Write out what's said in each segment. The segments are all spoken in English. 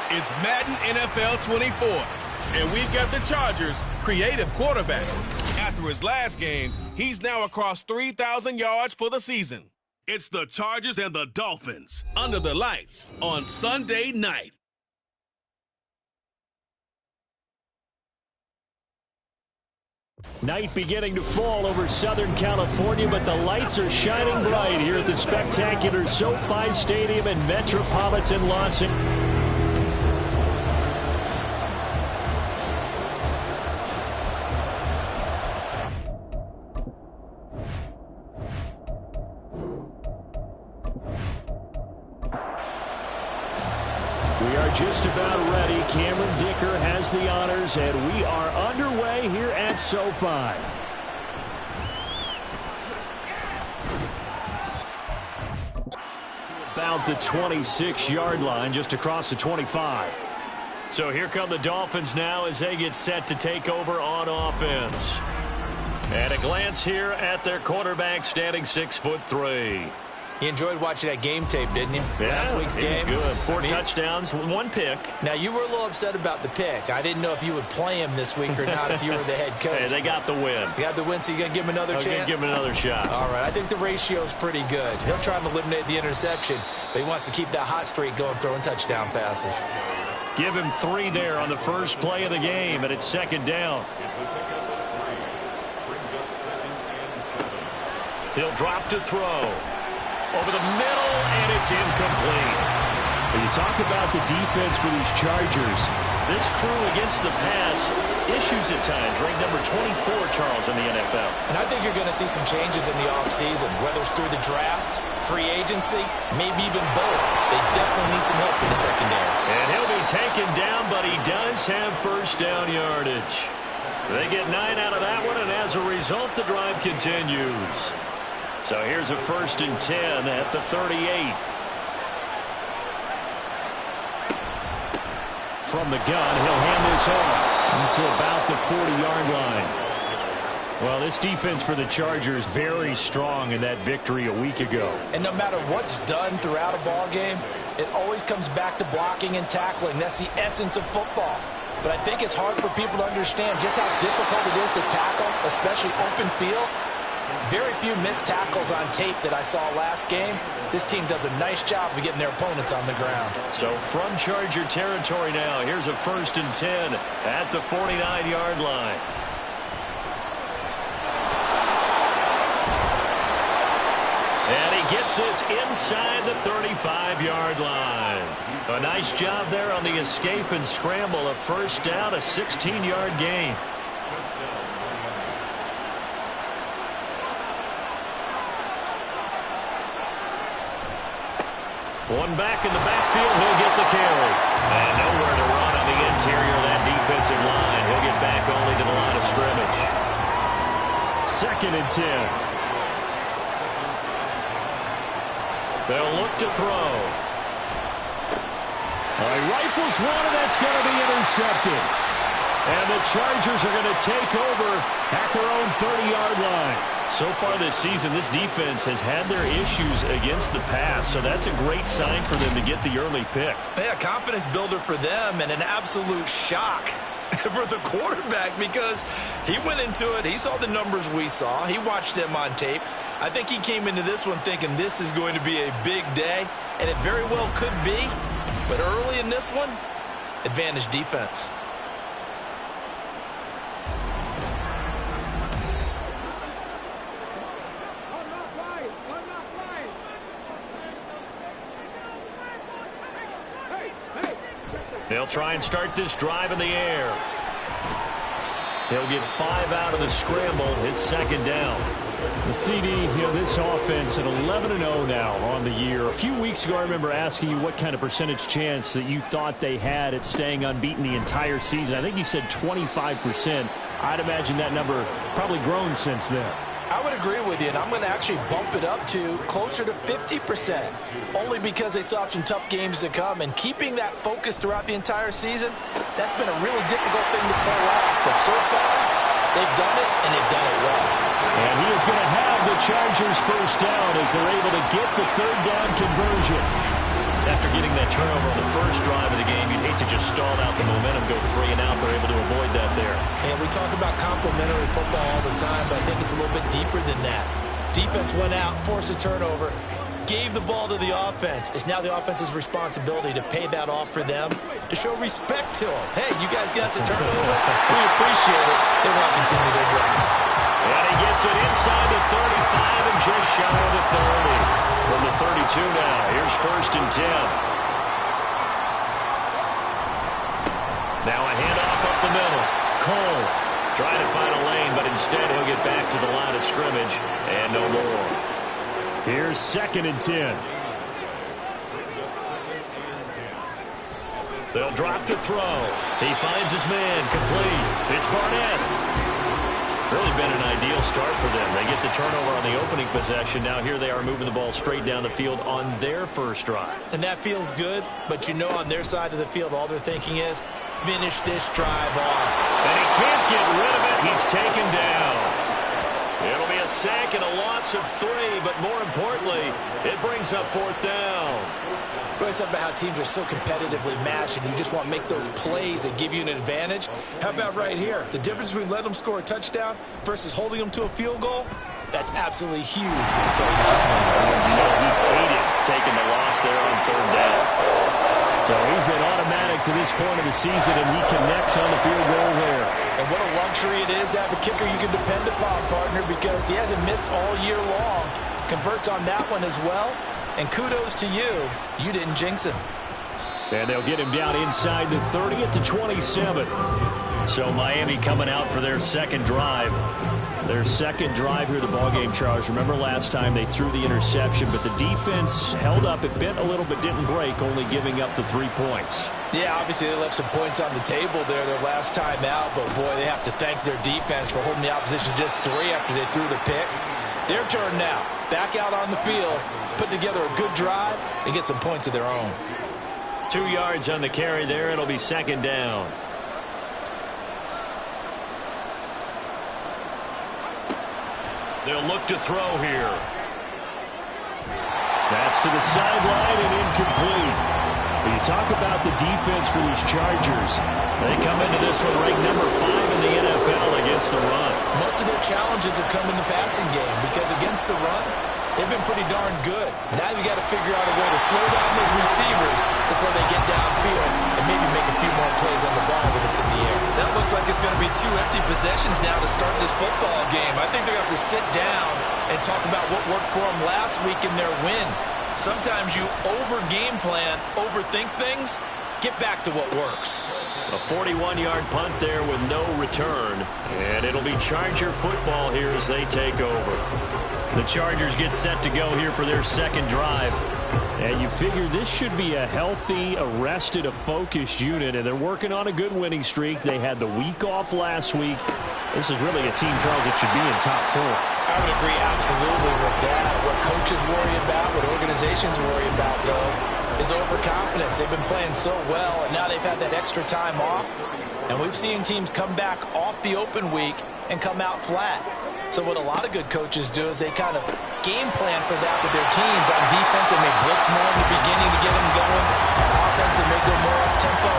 It's Madden NFL 24, and we've got the Chargers' creative quarterback. After his last game, he's now across 3,000 yards for the season. It's the Chargers and the Dolphins under the lights on Sunday night. Night beginning to fall over Southern California, but the lights are shining bright here at the spectacular SoFi Stadium in metropolitan Los Angeles. We are just about ready. Cameron Dicker has the honors, and we are underway here at SoFi. About the 26-yard line, just across the 25. So here come the Dolphins now as they get set to take over on offense. And a glance here at their quarterback, standing 6'3". You enjoyed watching that game tape, didn't you? Yeah, Last week's game. Good. Four touchdowns, one pick. Now, you were a little upset about the pick. I didn't know if you would play him this week or not if you were the head coach. Hey, they got the win. You got the win, so you're going to give him another chance? I'm going to give him another shot. All right. I think the ratio is pretty good. He'll try and eliminate the interception, but he wants to keep that hot streak going, throwing touchdown passes. Give him 3 there on the first play of the game, and it's second down. He'll drop to throw. Over the middle, and it's incomplete. When you talk about the defense for these Chargers, this crew against the pass, issues at times, ranked number 24, Charles, in the NFL. And I think you're going to see some changes in the offseason, whether it's through the draft, free agency, maybe even both. They definitely need some help in the secondary. And he'll be taken down, but he does have first down yardage. They get 9 out of that one, and as a result, the drive continues. So here's a 1st and 10 at the 38. From the gun, he'll hand this off to about the 40-yard line. Well, this defense for the Chargers very strong in that victory a week ago. And no matter what's done throughout a ball game, it always comes back to blocking and tackling. That's the essence of football. But I think it's hard for people to understand just how difficult it is to tackle, especially open field. Very few missed tackles on tape that I saw last game. This team does a nice job of getting their opponents on the ground. So from Charger territory now, here's a 1st and 10 at the 49-yard line. And he gets this inside the 35-yard line. A nice job there on the escape and scramble. A first down, a 16-yard gain. One back in the backfield, he'll get the carry. And nowhere to run on the interior of that defensive line. He'll get back only to the line of scrimmage. 2nd and 10. They'll look to throw. He rifles one, and that's going to be intercepted. And the Chargers are going to take over at their own 30-yard line. So far this season, this defense has had their issues against the pass, so that's a great sign for them to get the early pick. Yeah, confidence builder for them and an absolute shock for the quarterback because he went into it. He saw the numbers we saw. He watched them on tape. I think he came into this one thinking this is going to be a big day, and it very well could be. But early in this one, advantage defense. They'll try and start this drive in the air. He'll get 5 out of the scramble. It's 2nd down. The CD, this offense at 11-0 now on the year. A few weeks ago, I remember asking you what kind of percentage chance that you thought they had at staying unbeaten the entire season. I think you said 25%. I'd imagine that number probably grown since then. I would agree with you, and I'm going to actually bump it up to closer to 50%, only because they still have some tough games to come. And keeping that focus throughout the entire season, that's been a really difficult thing to pull off. But so far, they've done it, and they've done it well. And he is going to have the Chargers first down as they're able to get the 3rd down conversion. After getting that turnover on the first drive of the game, you'd hate to just stall out the momentum, go 3 and out. They're able to avoid that there. And we talk about complementary football all the time, but I think it's a little bit deeper than that. Defense went out, forced a turnover, gave the ball to the offense. It's now the offense's responsibility to pay that off for them, to show respect to them. Hey, you guys got the turnover. We appreciate it. They want to continue their drive. And he gets it inside the 35 and just shy of the 30. From the 32 now, here's 1st and 10. Now a handoff up the middle. Cole trying to find a lane, but instead he'll get back to the line of scrimmage and no more. Here's 2nd and 10. They'll drop to throw. He finds his man, complete. It's Barnett. Really been an ideal start for them. They get the turnover on the opening possession. Now here they are moving the ball straight down the field on their first drive. And that feels good, but you know on their side of the field, all they're thinking is, finish this drive off. And he can't get rid of it. He's taken down. It'll be a sack and a loss of 3, but more importantly, it brings up 4th down. We're talking about how teams are so competitively matched, and you just want to make those plays that give you an advantage. How about right here? The difference between letting them score a touchdown versus holding them to a field goal, that's absolutely huge with the play he just made. You know, he hated taking the loss there on 3rd down. So he's been automatic to this point of the season, and he connects on the field goal there. And what a luxury it is to have a kicker you can depend upon, partner, because he hasn't missed all year long. Converts on that one as well. And kudos to you. You didn't jinx him. And they'll get him down inside the 30 at the 27. So Miami coming out for their second drive. Their second drive here, the ballgame, Charles. Remember last time they threw the interception, but the defense held up. It bent a little but didn't break, only giving up the 3 points. Yeah, obviously they left some points on the table there their last time out, but boy, they have to thank their defense for holding the opposition just 3 after they threw the pick. Their turn now. Back out on the field, put together a good drive, and get some points of their own. 2 yards on the carry there. It'll be 2nd down. They'll look to throw here. That's to the sideline and incomplete. When you talk about the defense for these Chargers, they come into this one ranked number 5 in the NFL against the run. Most of their challenges have come in the passing game because against the run, they've been pretty darn good. Now you got to figure out a way to slow down those receivers before they get downfield and maybe make a few more plays on the ball when it's in the air. That looks like it's going to be 2 empty possessions now to start this football game. I think they're going to have to sit down and talk about what worked for them last week in their win. Sometimes you over-game plan, overthink things. Get back to what works. A 41-yard punt there with no return. And it'll be Charger football here as they take over. The Chargers get set to go here for their second drive. And you figure this should be a healthy, arrested, a focused unit. And they're working on a good winning streak. They had the week off last week. This is really a team, Charles, that should be in top 4. I would agree absolutely with that. What coaches worry about, what organizations worry about, though, is overconfidence. They've been playing so well, and now they've had that extra time off. And we've seen teams come back off the open week and come out flat. So what a lot of good coaches do is they kind of game plan for that with their teams. On defense, they may blitz more in the beginning to get them going. On offense, they may go more up-tempo.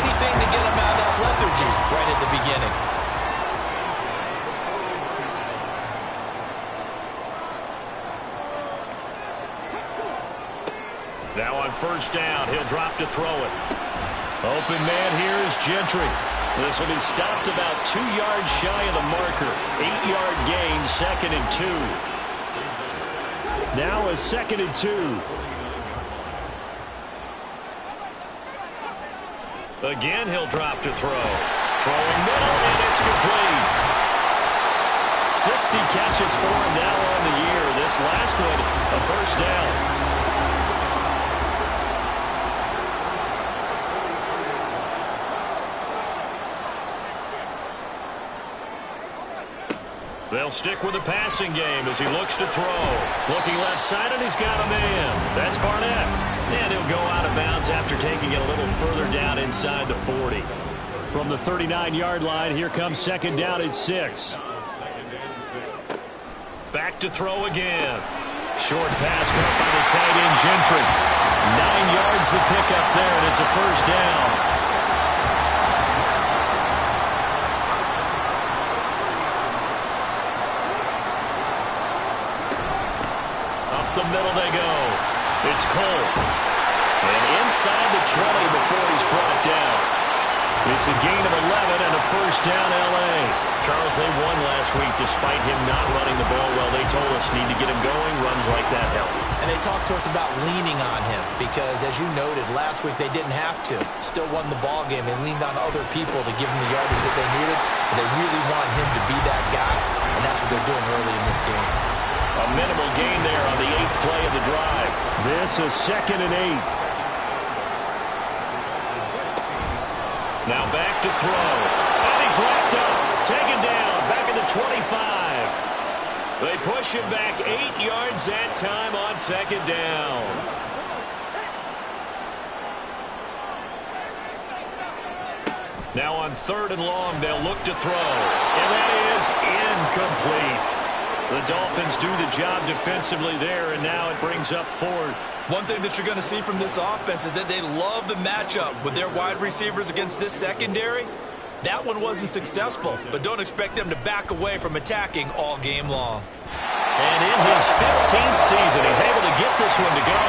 Anything to get them out of that lethargy right at the beginning. Now on first down, he'll drop to throw it. Open man here is Gentry. This will be stopped about 2 yards shy of the marker. 8-yard gain, 2nd and 2. Now a 2nd and 2. Again, he'll drop to throw. Throwing middle, and it's complete. 60 catches for him now on the year. This last one, a first down. They'll stick with the passing game as he looks to throw. Looking left side, and he's got a man. That's Barnett. And he'll go out of bounds after taking it a little further down inside the 40. From the 39-yard line, here comes 2nd down and 6. Back to throw again. Short pass caught by the tight end, Gentry. 9 yards to pick up there, and it's a first down. The middle they go. It's Cole. And inside the 20 before he's brought down. It's a gain of 11 and a first down, L.A. Charles, they won last week despite him not running the ball well. They told us need to get him going. Runs like that help. And they talked to us about leaning on him because, as you noted, last week they didn't have to. Still won the ball game. They leaned on other people to give them the yardage that they needed. And they really want him to be that guy. And that's what they're doing early in this game. A minimal gain there on the 8th play of the drive. This is 2nd and 8. Now back to throw. And he's wrapped up. Taken down. Back at the 25. They push him back 8 yards that time on second down. Now on 3rd and long, they'll look to throw. And that is incomplete. The Dolphins do the job defensively there, and now it brings up 4th. One thing that you're going to see from this offense is that they love the matchup with their wide receivers against this secondary. That one wasn't successful, but don't expect them to back away from attacking all game long. And in his 15th season, he's able to get this one to go,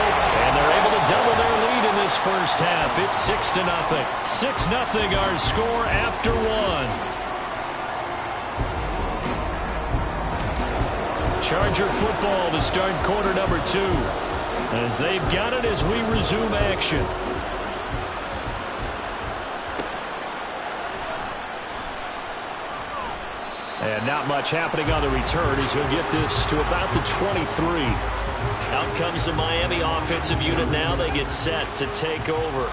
and they're able to double their lead in this first half. It's 6-0. 6-0 our score after one. Charger football to start quarter number 2, as they've got it as we resume action. And not much happening on the return as he'll get this to about the 23. Out comes the Miami offensive unit now. They get set to take over.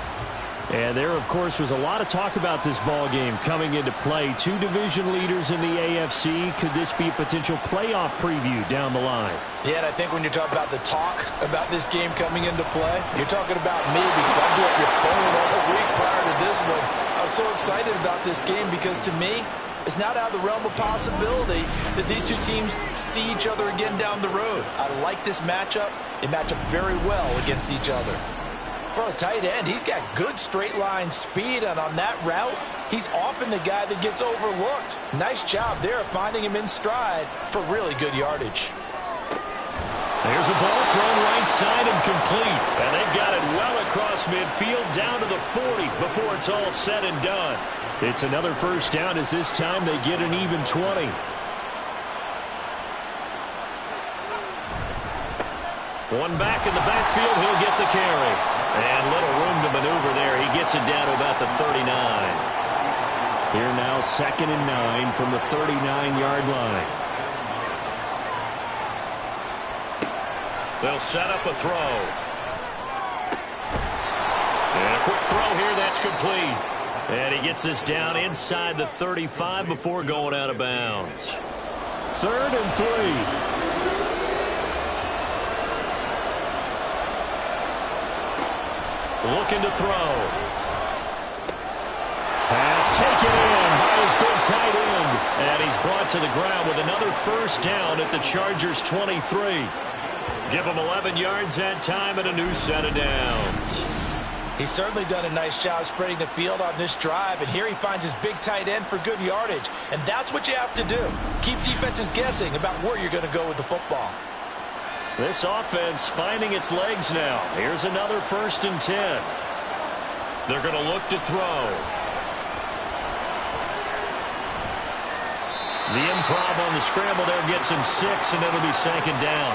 And there, of course, was a lot of talk about this ball game coming into play. 2 division leaders in the AFC. Could this be a potential playoff preview down the line? Yeah, and I think when you're talking about the talk about this game coming into play, you're talking about me because I blew up your phone all week prior to this one. I was so excited about this game because, to me, it's not out of the realm of possibility that these two teams see each other again down the road. I like this matchup. They match up very well against each other. For a tight end, he's got good straight line speed, and on that route, he's often the guy that gets overlooked. Nice job there of finding him in stride for really good yardage. There's a ball thrown right side and complete. And they've got it well across midfield down to the 40 before it's all said and done. It's another first down as this time they get an even 20. One back in the backfield, he'll get the carry. And little room to maneuver there. He gets it down to about the 39. Here now 2nd and 9 from the 39-yard line. They'll set up a throw. And a quick throw here, that's complete. And he gets this down inside the 35 before going out of bounds. 3rd and 3. Looking to throw. Pass taken in by his big tight end. And he's brought to the ground with another first down at the Chargers' 23. Give him 11 yards that time and a new set of downs. He's certainly done a nice job spreading the field on this drive, and here he finds his big tight end for good yardage. And that's what you have to do. Keep defenses guessing about where you're going to go with the football. This offense finding its legs now. Here's another 1st and 10. They're going to look to throw. The improv on the scramble there gets him 6, and it'll be 2nd down.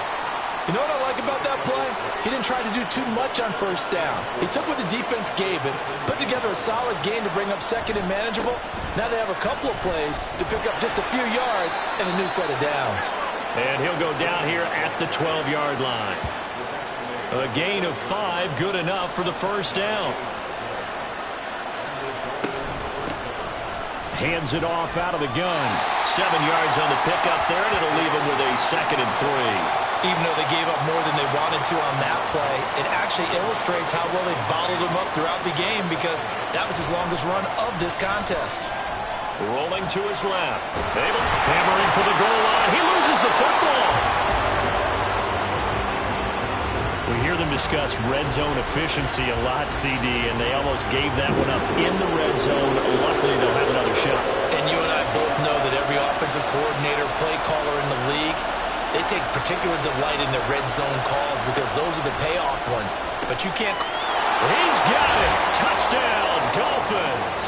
You know what I like about that play? He didn't try to do too much on first down. He took what the defense gave him, put together a solid gain to bring up 2nd and manageable. Now they have a couple of plays to pick up just a few yards and a new set of downs. And he'll go down here at the 12-yard line. A gain of 5, good enough for the first down. Hands it off out of the gun. 7 yards on the pickup there, and it'll leave him with a 2nd and 3. Even though they gave up more than they wanted to on that play, it actually illustrates how well they bottled him up throughout the game because that was his longest run of this contest. Rolling to his left. Abel hammering for the goal line. He loses the football. We hear them discuss red zone efficiency a lot, CD, and they almost gave that one up in the red zone. Luckily, they'll have another shot. And you and I both know that every offensive coordinator, play caller in the league, they take particular delight in their red zone calls because those are the payoff ones. But you can't... He's got it. Touchdown, Dolphins.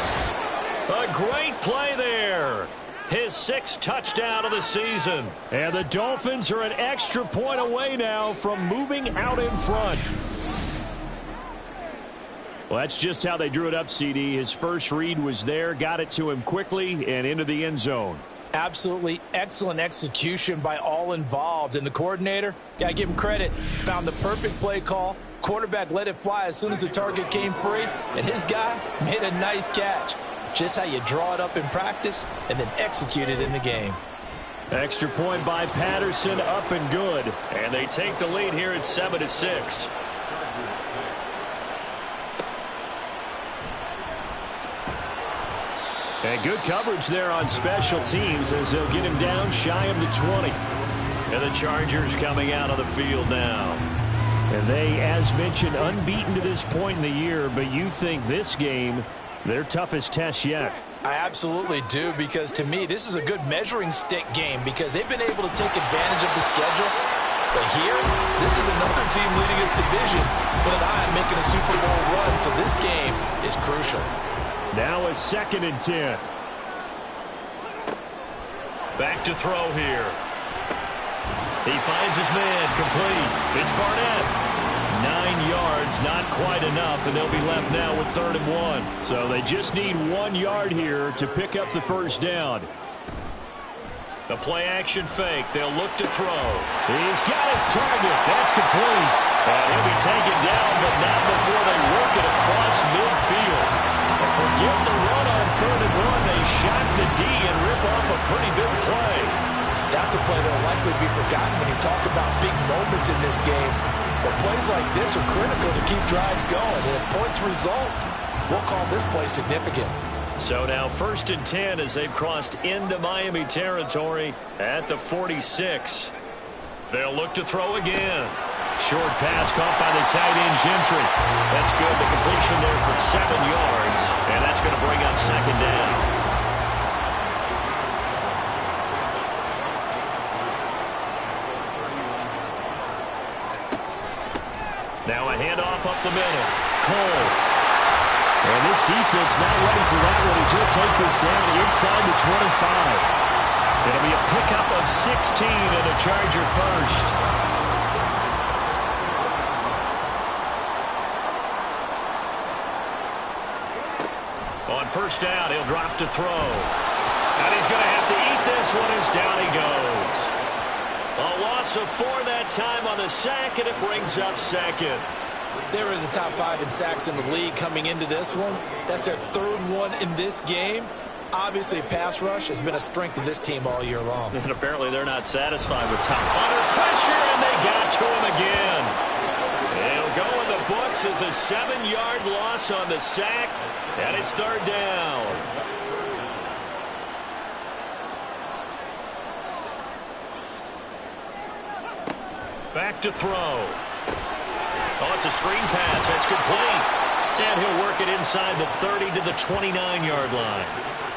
A great play there. His 6th touchdown of the season. And the Dolphins are an extra point away now from moving out in front. Well, that's just how they drew it up, CD. His first read was there, got it to him quickly, and into the end zone. Absolutely excellent execution by all involved. And the coordinator, got to give him credit, found the perfect play call. Quarterback let it fly as soon as the target came free, and his guy made a nice catch. Just how you draw it up in practice and then execute it in the game. Extra point by Patterson, up and good. And they take the lead here at 7-6. And good coverage there on special teams as they'll get him down shy of the 20. And the Chargers coming out on the field now. And they, as mentioned, unbeaten to this point in the year, but you think this game, their toughest test yet. I absolutely do, because to me, this is a good measuring stick game because they've been able to take advantage of the schedule. But here, this is another team leading its division with an eye on making a Super Bowl run, so this game is crucial. Now a 2nd and 10. Back to throw here. He finds his man, complete. It's Barnett. 9 yards, not quite enough, and they'll be left now with 3rd and 1. So they just need 1 yard here to pick up the first down. The play action fake. They'll look to throw. He's got his target. That's complete. And he'll be taken down, but not before they work it across midfield. Forget the run on 3rd and 1. They shot the D and rip off a pretty big play. That's a play that will likely be forgotten when you talk about big moments in this game. But plays like this are critical to keep drives going. And if points result, we'll call this play significant. So now 1st and 10 as they've crossed into Miami territory at the 46. They'll look to throw again. Short pass caught by the tight end Gentry. That's good. The completion there for 7 yards. And that's going to bring up 2nd down. Now a handoff up the middle. Cole. And this defense not ready for that one as he'll take this down inside the 25. It'll be a pickup of 16 and a Charger first. On 1st down, he'll drop to throw. And he's going to have to eat this one as down he goes. A loss of 4 that time on the sack, and it brings up 2nd. They're in the top 5 in sacks in the league coming into this one. That's their 3rd one in this game. Obviously, pass rush has been a strength of this team all year long. And apparently they're not satisfied with top. Under pressure, and they got to him again. It'll go in the books as a 7-yard loss on the sack, and it's 3rd down. Back to throw. Oh, it's a screen pass. That's complete. And he'll work it inside the 30 to the 29-yard line.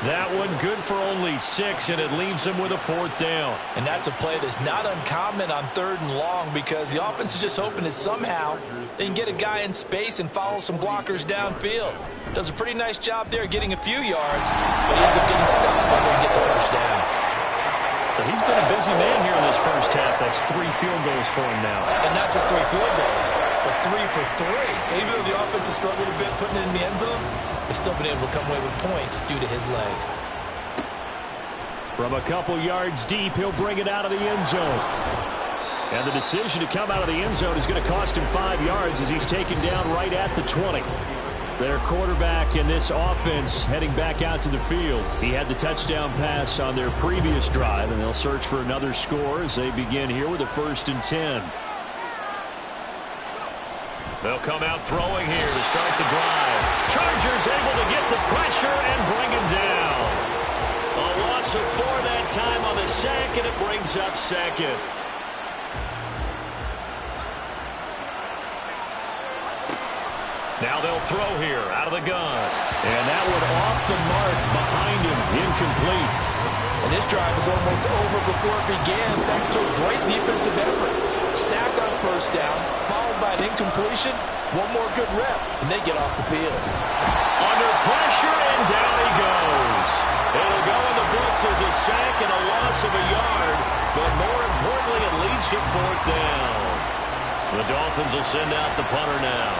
That one good for only 6, and it leaves him with a 4th down. And that's a play that's not uncommon on 3rd and long because the offense is just hoping that somehow they can get a guy in space and follow some blockers downfield. Does a pretty nice job there getting a few yards, but he ends up getting stopped before he can get the first down. So he's been a busy man here in this first half. That's 3 field goals for him now. And not just 3 field goals, but 3 for 3. So even though the offense has struggled a bit putting it in the end zone, they've still been able to come away with points due to his leg. From a couple yards deep, he'll bring it out of the end zone. And the decision to come out of the end zone is going to cost him 5 yards as he's taken down right at the 20. Their quarterback in this offense heading back out to the field. He had the touchdown pass on their previous drive, and they'll search for another score as they begin here with a 1st and 10. They'll come out throwing here to start the drive. Chargers able to get the pressure and bring him down. A loss of 4 that time on the sack, and it brings up 2nd. Now they'll throw here out of the gun. And that one off the mark behind him, incomplete. And this drive was almost over before it began thanks to a great defensive effort. Sack on 1st down, followed by an incompletion. One more good rep, and they get off the field. Under pressure, and down he goes. It'll go in the books as a sack and a loss of a yard. But more importantly, it leads to 4th down. The Dolphins will send out the punter now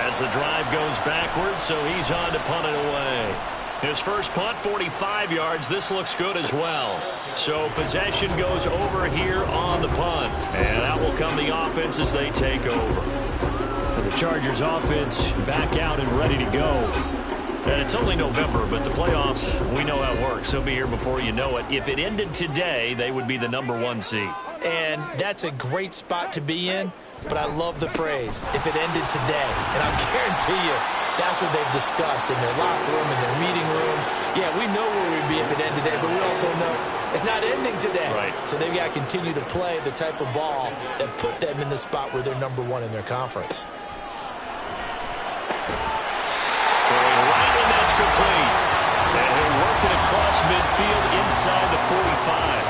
as the drive goes backwards, so he's on to punt it away. His first punt, 45 yards. This looks good as well. So possession goes over here on the punt, and that will come the offense as they take over. And the Chargers offense back out and ready to go. And it's only November, but the playoffs, we know how it works. They'll be here before you know it. If it ended today, they would be the #1 seed. And that's a great spot to be in, but I love the phrase, if it ended today. And I guarantee you, that's what they've discussed in their locker room, in their meeting rooms. Yeah, we know where we'd be if it ended today, but we also know it's not ending today. Right. So they've got to continue to play the type of ball that put them in the spot where they're #1 in their conference. That's complete. And he'll work it across midfield inside the 45.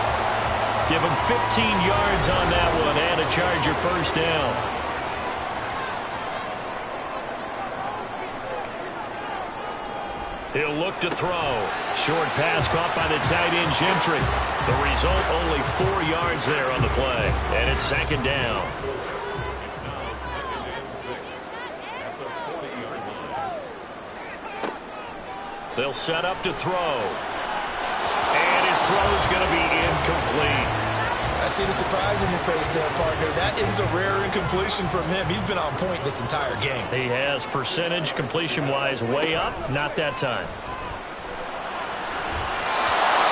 Give him 15 yards on that one and a Charger first down. He'll look to throw. Short pass caught by the tight end Gentry. The result, only 4 yards there on the play. And it's second down. They'll set up to throw. And his throw's going to be incomplete. I see the surprise in your face there, partner. That is a rare incompletion from him. He's been on point this entire game. He has percentage completion-wise way up. Not that time.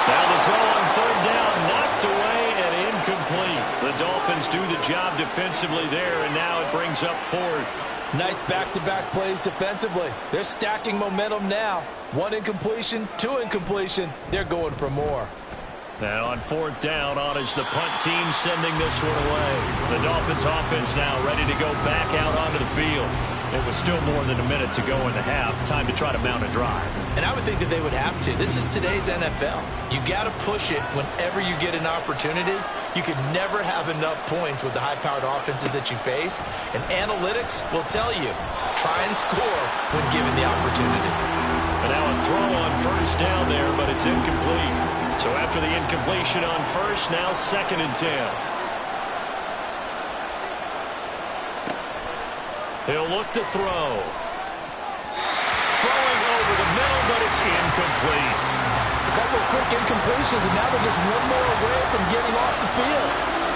Now the throw on third down, knocked away and incomplete. The Dolphins do the job defensively there, and now it brings up fourth. Nice back-to-back plays defensively. They're stacking momentum now. 1 incompletion, 2 incompletion. They're going for more. Now on fourth down, on is the punt team sending this one away. The Dolphins offense now ready to go back out onto the field. It was still more than a minute to go in the half. Time to try to mount a drive. And I would think that they would have to. This is today's NFL. You got to push it whenever you get an opportunity. You can never have enough points with the high-powered offenses that you face. And analytics will tell you, try and score when given the opportunity. And now a throw on first down there, but it's incomplete. So after the incompletion on first, now 2nd and 10. He'll look to throw. Throwing over the middle, but it's incomplete. A couple of quick incompletions, and now they're just one more away from getting off the field.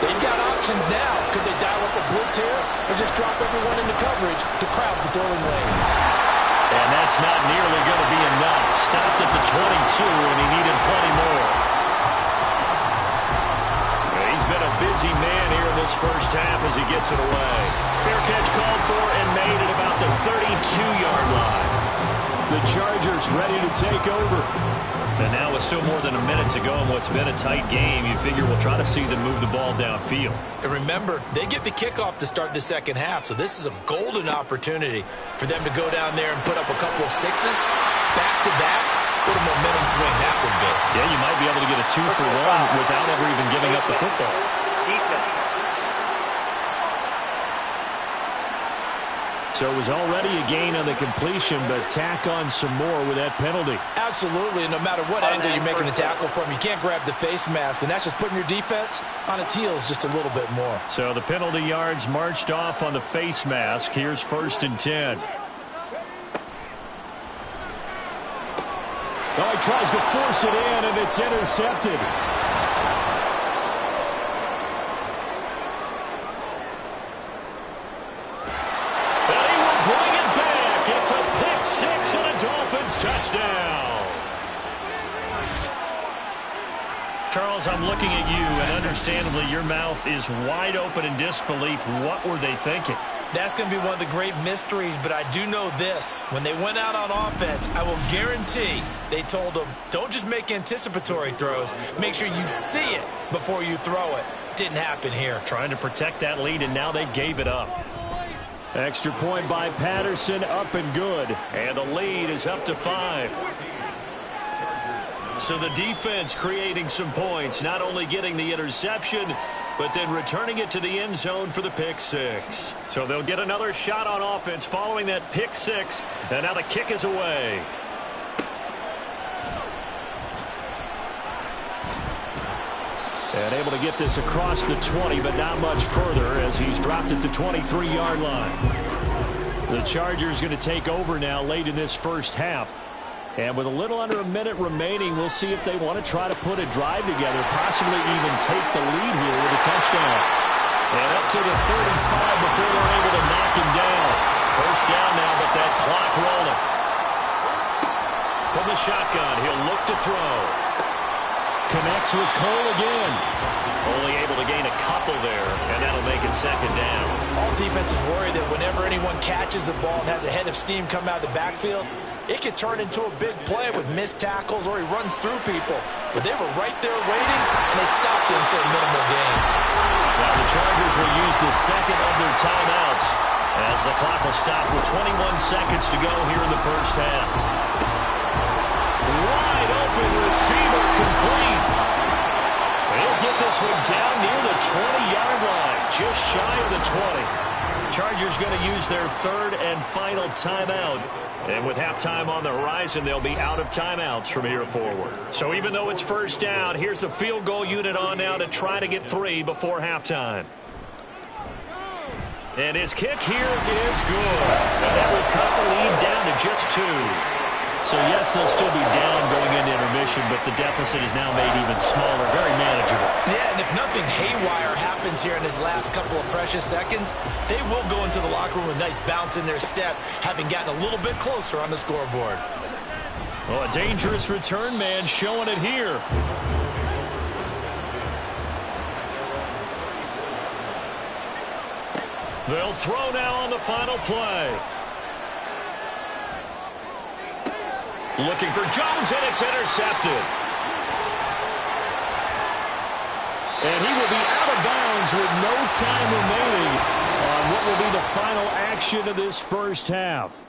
They've got options now. Could they dial up a blitz here or just drop everyone into coverage to crowd the throwing lanes? And that's not nearly going to be enough. Stopped at the 22, and he needed plenty more. He's been a busy man here in this first half as he gets it away. Fair catch called for and made at about the 32-yard line. The Chargers ready to take over. And now with still more than a minute to go in what's been a tight game, you figure we'll try to see them move the ball downfield. And remember, they get the kickoff to start the second half, so this is a golden opportunity for them to go down there and put up a couple of sixes back-to-back. What a momentum swing that would be. Yeah, you might be able to get a 2-for-1 without ever even giving up the football. So it was already a gain on the completion, but tack on some more with that penalty. Absolutely, and no matter what angle you're making a tackle from, you can't grab the face mask, and that's just putting your defense on its heels just a little bit more. So the penalty yards marched off on the face mask. Here's 1st and 10. Oh, he tries to force it in, and it's intercepted. Touchdown. Charles, I'm looking at you, and understandably your mouth is wide open in disbelief. What were they thinking? That's going to be one of the great mysteries, but I do know this. When they went out on offense, I will guarantee they told them, don't just make anticipatory throws. Make sure you see it before you throw it. Didn't happen here. Trying to protect that lead, and now they gave it up. Extra point by Patterson, up and good. And the lead is up to 5. So the defense creating some points, not only getting the interception, but then returning it to the end zone for the pick 6. So they'll get another shot on offense following that pick 6. And now the kick is away. And able to get this across the 20, but not much further as he's dropped it to 23-yard line. The Chargers going to take over now late in this first half. And with a little under a minute remaining, we'll see if they want to try to put a drive together, possibly even take the lead here with a touchdown. And up to the 35 before they're able to knock him down. First down now, but that clock rolling. From the shotgun, he'll look to throw. Connects with Cole again. Only able to gain a couple there, and that'll make it second down. All defenses worry that whenever anyone catches the ball and has a head of steam come out of the backfield, it could turn into a big play with missed tackles or he runs through people. But they were right there waiting, and they stopped him for a minimal gain. Now the Chargers will use the second of their timeouts as the clock will stop with 21 seconds to go here in the first half. Wide open receiver complete. They'll get this one down near the 20-yard line, just shy of the 20. Chargers going to use their third and final timeout. And with halftime on the horizon, they'll be out of timeouts from here forward. So even though it's first down, here's the field goal unit on now to try to get 3 before halftime. And his kick here is good. And that will cut the lead down to just 2. So, yes, they'll still be down going into intermission, but the deficit is now made even smaller, very manageable. Yeah, and if nothing haywire happens here in his last couple of precious seconds, they will go into the locker room with a nice bounce in their step, having gotten a little bit closer on the scoreboard. Well, a dangerous return man showing it here. They'll throw now on the final play. Looking for Jones, and it's intercepted. And he will be out of bounds with no time remaining on what will be the final action of this first half.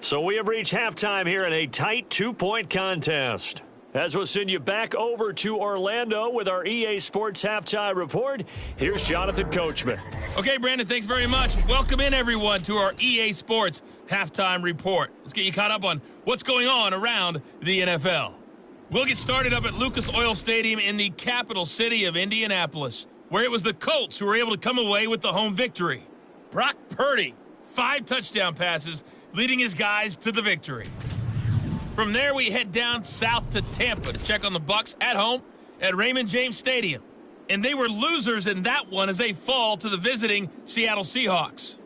So we have reached halftime here in a tight 2-point contest. As we'll send you back over to Orlando with our EA Sports Halftime Report, here's Jonathan Coachman. Okay, Brandon, thanks very much. Welcome in, everyone, to our EA Sports Halftime Report. Let's get you caught up on what's going on around the NFL. We'll get started up at Lucas Oil Stadium in the capital city of Indianapolis, where it was the Colts who were able to come away with the home victory. Brock Purdy, 5 touchdown passes, leading his guys to the victory. From there, we head down south to Tampa to check on the Bucs at home at Raymond James Stadium. And they were losers in that one as they fall to the visiting Seattle Seahawks.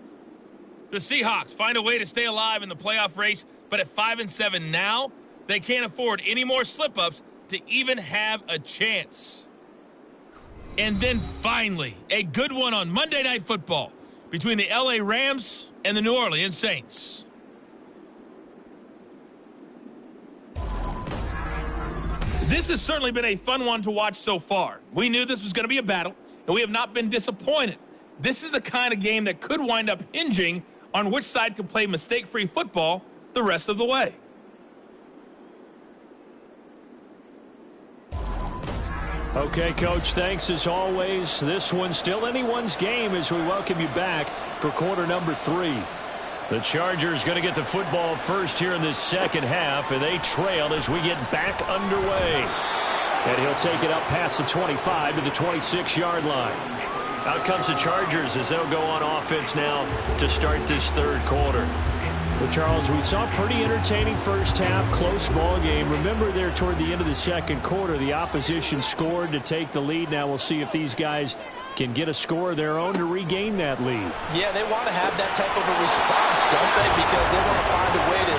The Seahawks find a way to stay alive in the playoff race, but at 5-7 now, they can't afford any more slip-ups to even have a chance. And then finally, a good one on Monday Night Football between the LA Rams and the New Orleans Saints. This has certainly been a fun one to watch so far. We knew this was going to be a battle, and we have not been disappointed. This is the kind of game that could wind up hinging on which side can play mistake-free football the rest of the way. Okay, Coach, thanks as always. This one's still anyone's game as we welcome you back for quarter number 3. The Chargers going to get the football first here in this second half, and they trail as we get back underway. And he'll take it up past the 25 to the 26-yard line. Out comes the Chargers as they'll go on offense now to start this third quarter. Well, Charles, we saw a pretty entertaining first half, close ball game. Remember there toward the end of the second quarter, the opposition scored to take the lead. Now we'll see if these guys can get a score of their own to regain that lead. Yeah, they want to have that type of a response, don't they? Because they want to find a way to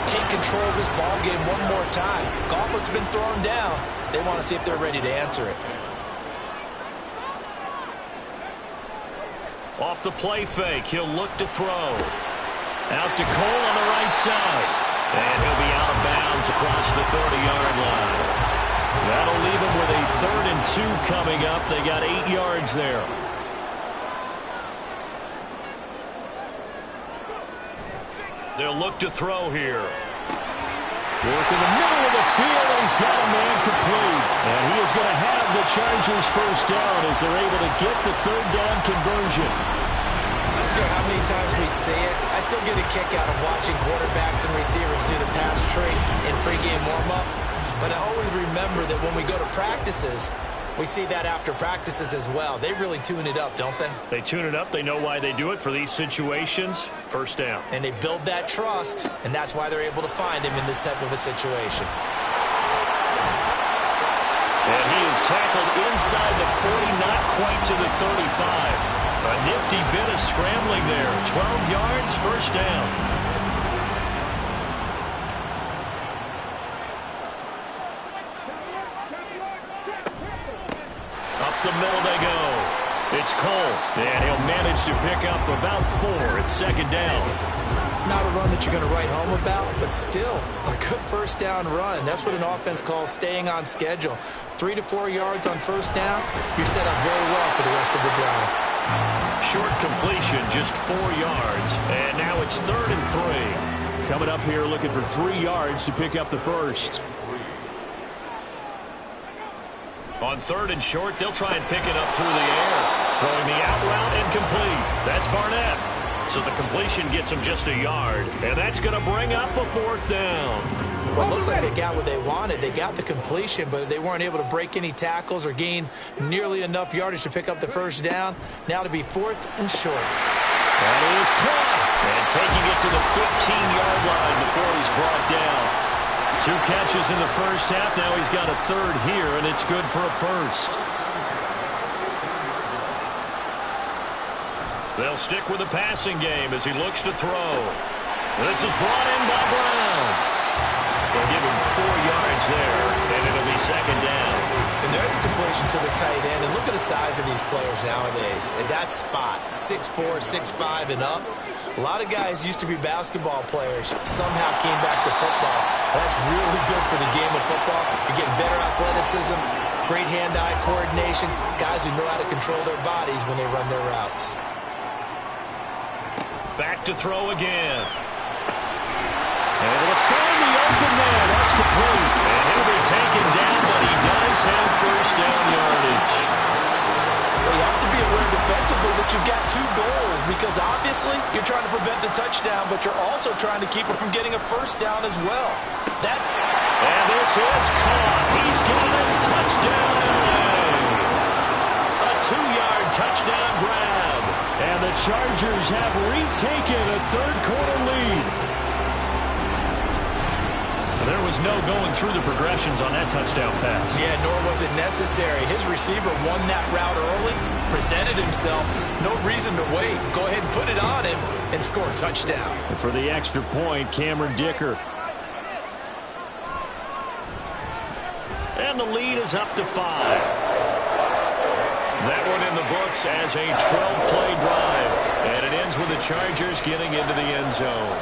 take control of this ball game one more time. Gauntlet's been thrown down. They want to see if they're ready to answer it. Off the play fake, he'll look to throw. Out to Cole on the right side. And he'll be out of bounds across the 30-yard line. That'll leave him with a 3rd and 2 coming up. They got 8 yards there. They'll look to throw here. Work in the middle of the field, and he's got a man complete. And he is going to have the Chargers first down as they're able to get the 3rd down conversion. I don't care how many times we see it, I still get a kick out of watching quarterbacks and receivers do the pass tree in pregame warm-up. But I always remember that when we go to practices, we see that after practices as well. They really tune it up, don't they? They tune it up. They know why they do it for these situations. First down. And they build that trust, and that's why they're able to find him in this type of a situation. And he is tackled inside the 40, not quite to the 35. A nifty bit of scrambling there. 12 yards, first down. It's Cole, and he'll manage to pick up about 4 at second down. Not a run that you're going to write home about, but still a good first down run. That's what an offense calls staying on schedule. 3 to 4 yards on first down, you're set up very well for the rest of the drive. Short completion, just 4 yards, and now it's 3rd and 3. Coming up here looking for 3 yards to pick up the first. On 3rd and short, they'll try and pick it up through the air. Throwing the out route incomplete. That's Barnett. So the completion gets him just a yard, and that's going to bring up a 4th down. Well, it looks like they got what they wanted. They got the completion, but they weren't able to break any tackles or gain nearly enough yardage to pick up the first down. Now to be 4th and short. That is caught. And taking it to the 15-yard line before he's brought down. 2 catches in the first half. Now he's got a 3rd here, and it's good for a first. They'll stick with the passing game as he looks to throw. This is brought in by Brown. They'll give him 4 yards there, and it'll be second down. And there's a completion to the tight end. And look at the size of these players nowadays. At that spot, 6'4", 6'5", and up. A lot of guys used to be basketball players, somehow came back to football. That's really good for the game of football. You're getting better athleticism, great hand-eye coordination, guys who know how to control their bodies when they run their routes. Back to throw again. Able to find the open man. That's complete. And he'll be taken down, but he does have first down yardage. Well, you have to be aware defensively that you've got 2 goals, because obviously you're trying to prevent the touchdown, but you're also trying to keep it from getting a first down as well. And this is caught. He's got a touchdown. A 2-yard touchdown grab. And the Chargers have retaken a 3rd-quarter lead. There was no going through the progressions on that touchdown pass. Yeah, nor was it necessary. His receiver won that route early, presented himself. No reason to wait. Go ahead and put it on him and score a touchdown. And for the extra point, Cameron Dicker. And the lead is up to 5. That one in the books as a 12-play drive. And it ends with the Chargers getting into the end zone.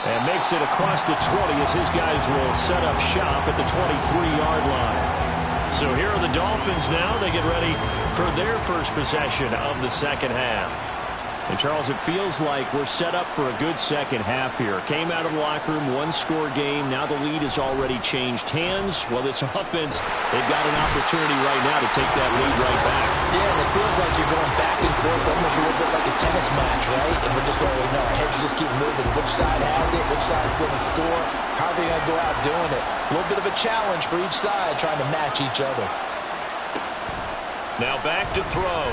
And makes it across the 20 as his guys will set up shop at the 23-yard line. So here are the Dolphins now. They get ready for their first possession of the second half. And, Charles, it feels like we're set up for a good second half here. Came out of the locker room, 1-score game. Now the lead has already changed hands. Well, this offense, they've got an opportunity right now to take that lead right back. Yeah, and it feels like you're going back and forth, almost a little bit like a tennis match, right? And we're just already know our heads just keep moving. Which side has it? Which side's going to score? How are they going to go out doing it? A little bit of a challenge for each side, trying to match each other. Now back to throw.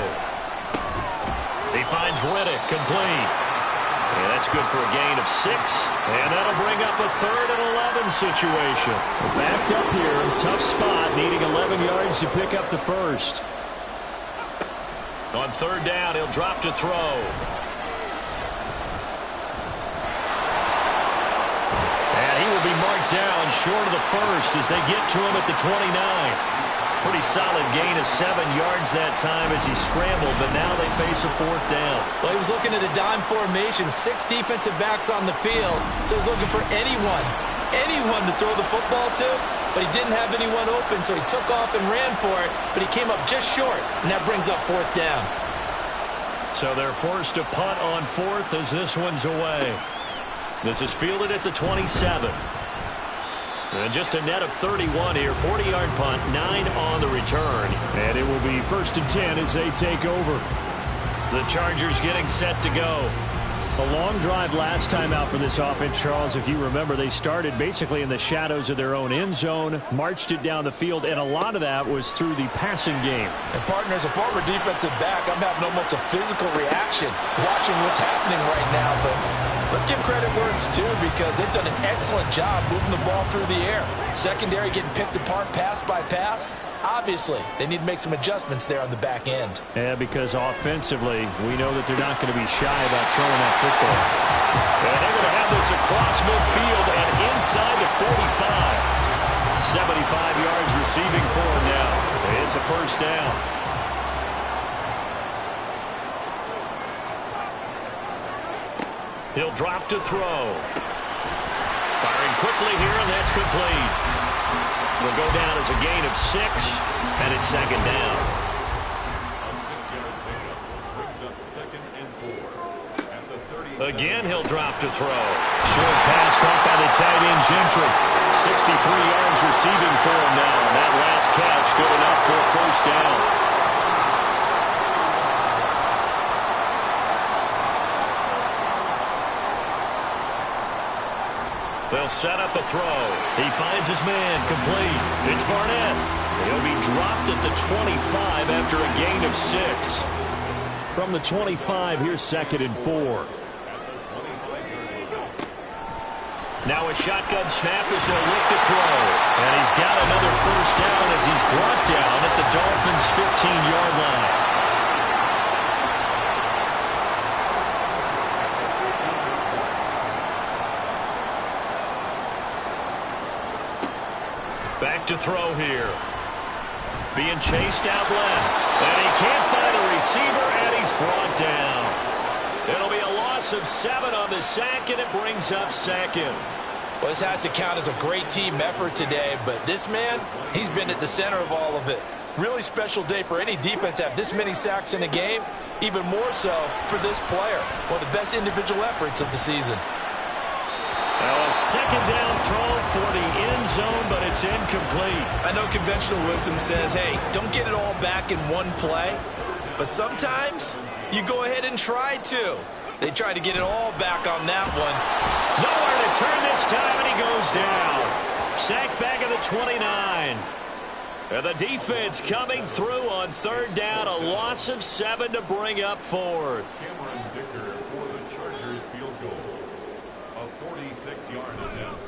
He finds Riddick complete. And that's good for a gain of 6. And that'll bring up a 3rd and 11 situation. Backed up here, tough spot, needing 11 yards to pick up the first. On 3rd down, he'll drop to throw. And he will be marked down short of the first as they get to him at the 29. Pretty solid gain of 7 yards that time as he scrambled, but now they face a 4th down. Well, he was looking at a dime formation, 6 defensive backs on the field, so he's looking for anyone to throw the football to, but he didn't have anyone open, so he took off and ran for it, but he came up just short, and that brings up 4th down. So they're forced to punt on 4th as this one's away. This is fielded at the 27. And just a net of 31 here. 40-yard punt, 9 on the return. And it will be 1st and 10 as they take over. The Chargers getting set to go. A long drive last time out for this offense, Charles. If you remember, they started basically in the shadows of their own end zone, marched it down the field, and a lot of that was through the passing game. And, partner, as a former defensive back, I'm having almost a physical reaction watching what's happening right now. But let's give credit where it's due, because they've done an excellent job moving the ball through the air. Secondary getting picked apart pass by pass. Obviously, they need to make some adjustments there on the back end. Yeah, because offensively, we know that they're not going to be shy about throwing that football. And they're going to have this across midfield and inside the 45. 75 yards receiving for him now. It's a first down. He'll drop to throw. Firing quickly here, and that's complete. Will go down as a gain of 6, and it's second down. A 6-yard pickup brings up 2nd and 4 at the 30. Again, he'll drop to throw. Short pass caught by the tight end, Gentry. 63 yards receiving for him now. And that last catch good enough for a first down. They'll set up the throw. He finds his man, complete. It's Barnett. He'll be dropped at the 25 after a gain of 6. From the 25, here's 2nd and 4. Now a shotgun snap as he'll look to throw. And he's got another first down as he's brought down at the Dolphins' 15-yard line. Back to throw here. Being chased out left. And he can't find a receiver, and he's brought down. It'll be a loss of 7 on the sack, and it brings up 2nd. Well, this has to count as a great team effort today, but this man, he's been at the center of all of it. Really special day for any defense to have this many sacks in a game, even more so for this player. One of the best individual efforts of the season. Well, a second down throw for the end zone, but it's incomplete. I know conventional wisdom says, hey, don't get it all back in one play, but sometimes you go ahead and try to. They tried to get it all back on that one. Nowhere to turn this time, and he goes down. Sacked back at the 29. And the defense coming through on 3rd down. A loss of 7 to bring up 4th. Cameron Dicker for the Chargers field goal. A 46-yard attempt.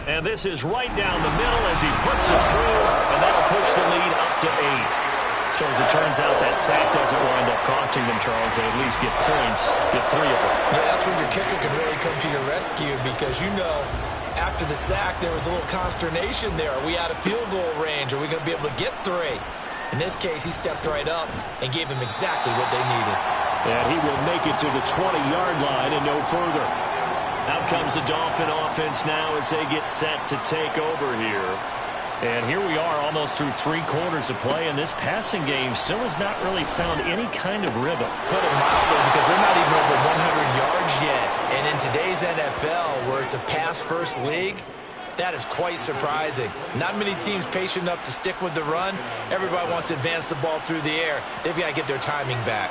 And this is right down the middle as he puts it through, and that'll push the lead up to 8. So as it turns out, that sack doesn't wind up costing them, Charles. They at least get points, get 3 of them. Yeah, that's when your kicker can really come to your rescue because, you know, after the sack, there was a little consternation there. Are we out of field goal range? Are we going to be able to get 3? In this case, he stepped right up and gave them exactly what they needed. And he will make it to the 20-yard line and no further. Out comes the Dolphin offense now as they get set to take over here. And here we are almost through 3 quarters of play, and this passing game still has not really found any kind of rhythm. Put it mildly, because they're not even over 100 yards yet. And in today's NFL, where it's a pass-first league, that is quite surprising. Not many teams patient enough to stick with the run. Everybody wants to advance the ball through the air. They've got to get their timing back.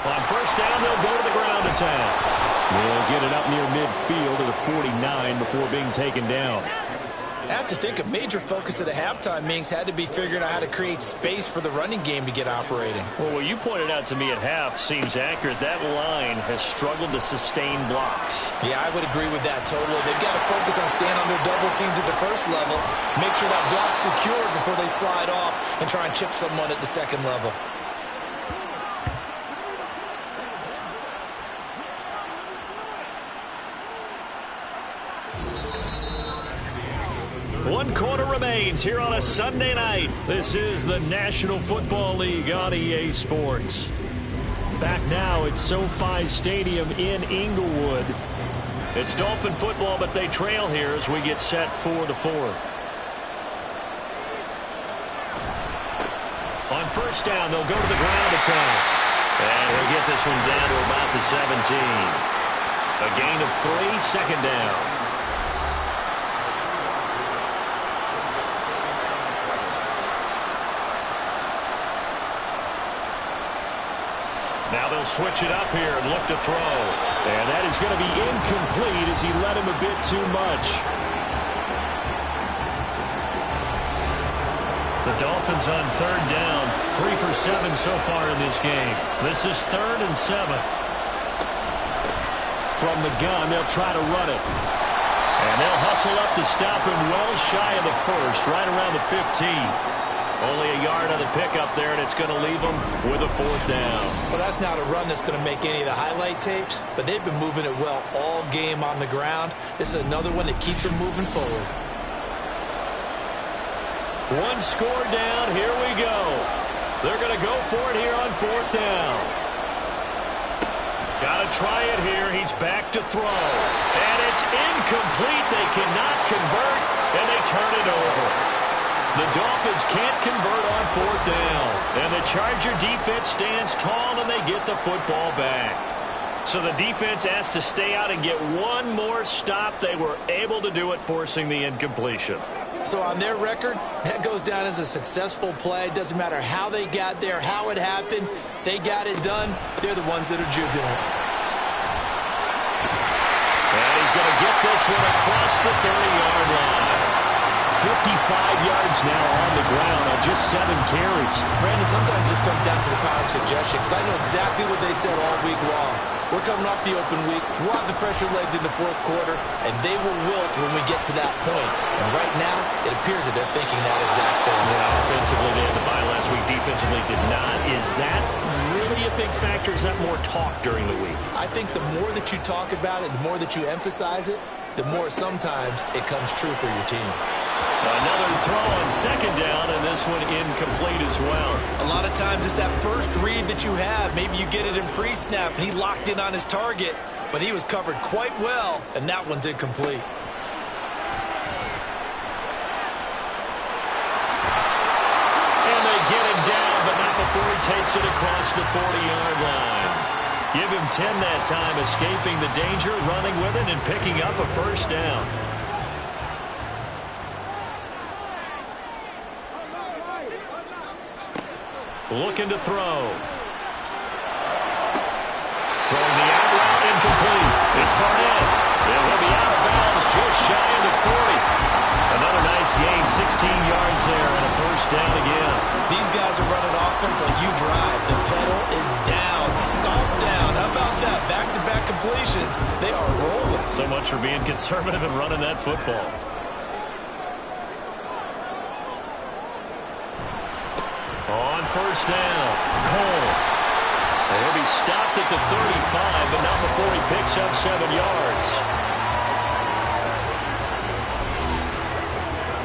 On first down, they'll go to the ground attack. They'll get it up near midfield to the 49 before being taken down. I have to think a major focus of the halftime meetings had to be figuring out how to create space for the running game to get operating. Well, what you pointed out to me at half seems accurate. That line has struggled to sustain blocks. Yeah, I would agree with that totally. They've got to focus on staying on their double teams at the first level, make sure that block's secured before they slide off and try and chip someone at the second level. One quarter remains here on a Sunday night. This is the National Football League on EA Sports. Back now at SoFi Stadium in Inglewood. It's Dolphin football, but they trail here as we get set for the 4th. On first down, they'll go to the ground attack. And he'll get this one down to about the 17. A gain of 3, second down. Now they'll switch it up here and look to throw. And that is going to be incomplete as he let him a bit too much. The Dolphins on third down. 3 for 7 so far in this game. This is 3rd and 7. From the gun, they'll try to run it. And they'll hustle up to stop him well shy of the first, right around the 15. Only a yard on the pickup there, and it's going to leave them with a 4th down. Well, that's not a run that's going to make any of the highlight tapes, but they've been moving it well all game on the ground. This is another one that keeps them moving forward. 1 score down. Here we go. They're going to go for it here on 4th down. Got to try it here. He's back to throw. And it's incomplete. They cannot convert, and they turn it over. The Dolphins can't convert on 4th down. And the Charger defense stands tall, and they get the football back. So the defense has to stay out and get one more stop. They were able to do it, forcing the incompletion. So on their record, that goes down as a successful play. It doesn't matter how they got there, how it happened. They got it done. They're the ones that are jubilant. And he's going to get this one across the 30-yard line. 55 yards now on the ground on just 7 carries. Brandon, sometimes it just comes down to the power of suggestion, because I know exactly what they said all week long. We're coming off the open week. We'll have the fresher legs in the 4th quarter, and they will wilt when we get to that point. And right now, it appears that they're thinking that exact thing. Yeah, offensively, they had the bye last week. Defensively, did not. Is that really a big factor? Is that more talk during the week? I think the more that you talk about it, the more that you emphasize it, the more sometimes it comes true for your team. Another throw on 2nd down, and this one incomplete as well. A lot of times it's that first read that you have. Maybe you get it in pre-snap, and he locked in on his target, but he was covered quite well, and that one's incomplete. And they get him down, but not before he takes it across the 40-yard line. Give him 10 that time, escaping the danger, running with it, and picking up a 1st down. Looking to throw. Throwing the out route, incomplete. It's Barnett. And he'll be out of bounds just shy of the 40. Another nice gain, 16 yards there, and a 1st down again. These guys are running offense like you drive. The pedal is down, stomp down. How about that? Back-to-back completions. They are rolling. So much for being conservative and running that football. On 1st down, Cole. And he'll be stopped at the 35, but not before he picks up 7 yards.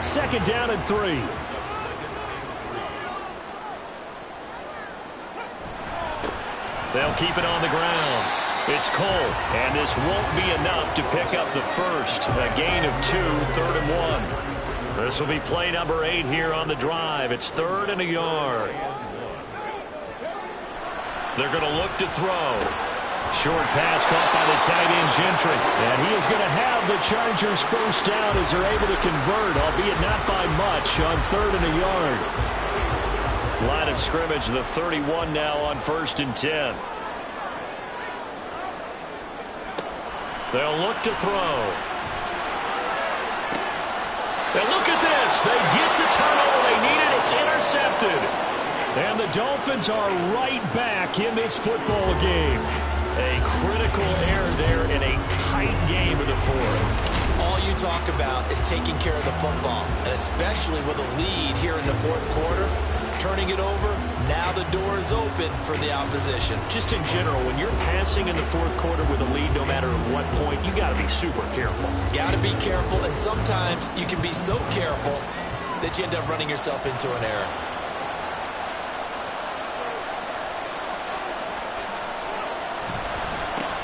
2nd down and 3. They'll keep it on the ground. It's Cole, and this won't be enough to pick up the 1st. A gain of 2, 3rd and 1. This will be play number 8 here on the drive. It's 3rd and a yard. They're going to look to throw. Short pass caught by the tight end Gentry. And he is going to have the Chargers 1st down as they're able to convert, albeit not by much, on 3rd and a yard. Line of scrimmage, the 31 now on 1st and 10. They'll look to throw. And look at this. They get the turnover they needed. It's intercepted. And the Dolphins are right back in this football game. A critical error there in a tight game of the 4th. All you talk about is taking care of the football, and especially with a lead here in the 4th quarter. Turning it over, now the door is open for the opposition. Just in general, when you're passing in the 4th quarter with a lead, no matter at what point, you got to be super careful. Got to be careful, and sometimes you can be so careful that you end up running yourself into an error.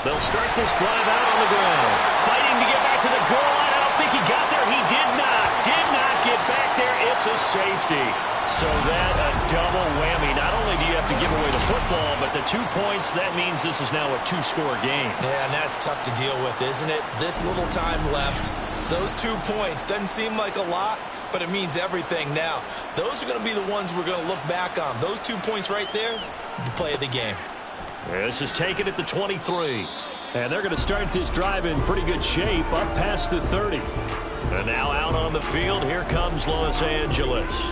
They'll start this drive out on the ground. Fighting to get back to the goal line. I don't think he got there. He did not. Did not get back there. It's a safety. So that a double whammy. Not only do you have to give away the football, but the 2 points, that means this is now a 2-score game. Yeah, and that's tough to deal with, isn't it? This little time left. Those 2 points doesn't seem like a lot, but it means everything now. Those are going to be the ones we're going to look back on. Those 2 points right there, the play of the game. This is taken at the 23. And they're going to start this drive in pretty good shape up past the 30. And now out on the field, here comes Los Angeles.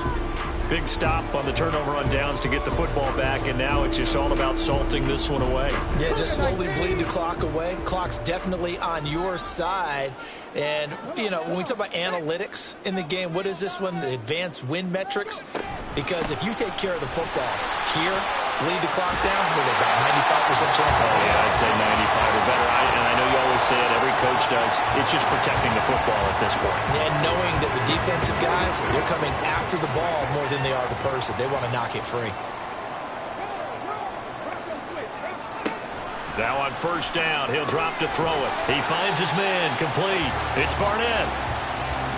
Big stop on the turnover on downs to get the football back, and now it's just all about salting this one away. Yeah, just slowly bleed the clock away. Clock's definitely on your side. And, you know, when we talk about analytics in the game, what is this one? The advanced win metrics? Because if you take care of the football here, bleed the clock down, with about 95% chance of yeah, I'd say 95 or better. And I know you always say it, every coach does. It's just protecting the football at this point. And knowing that the defensive guys, they're coming after the ball more than they are the person. They want to knock it free. Now on first down, he'll drop to throw it. He finds his man, complete. It's Barnett.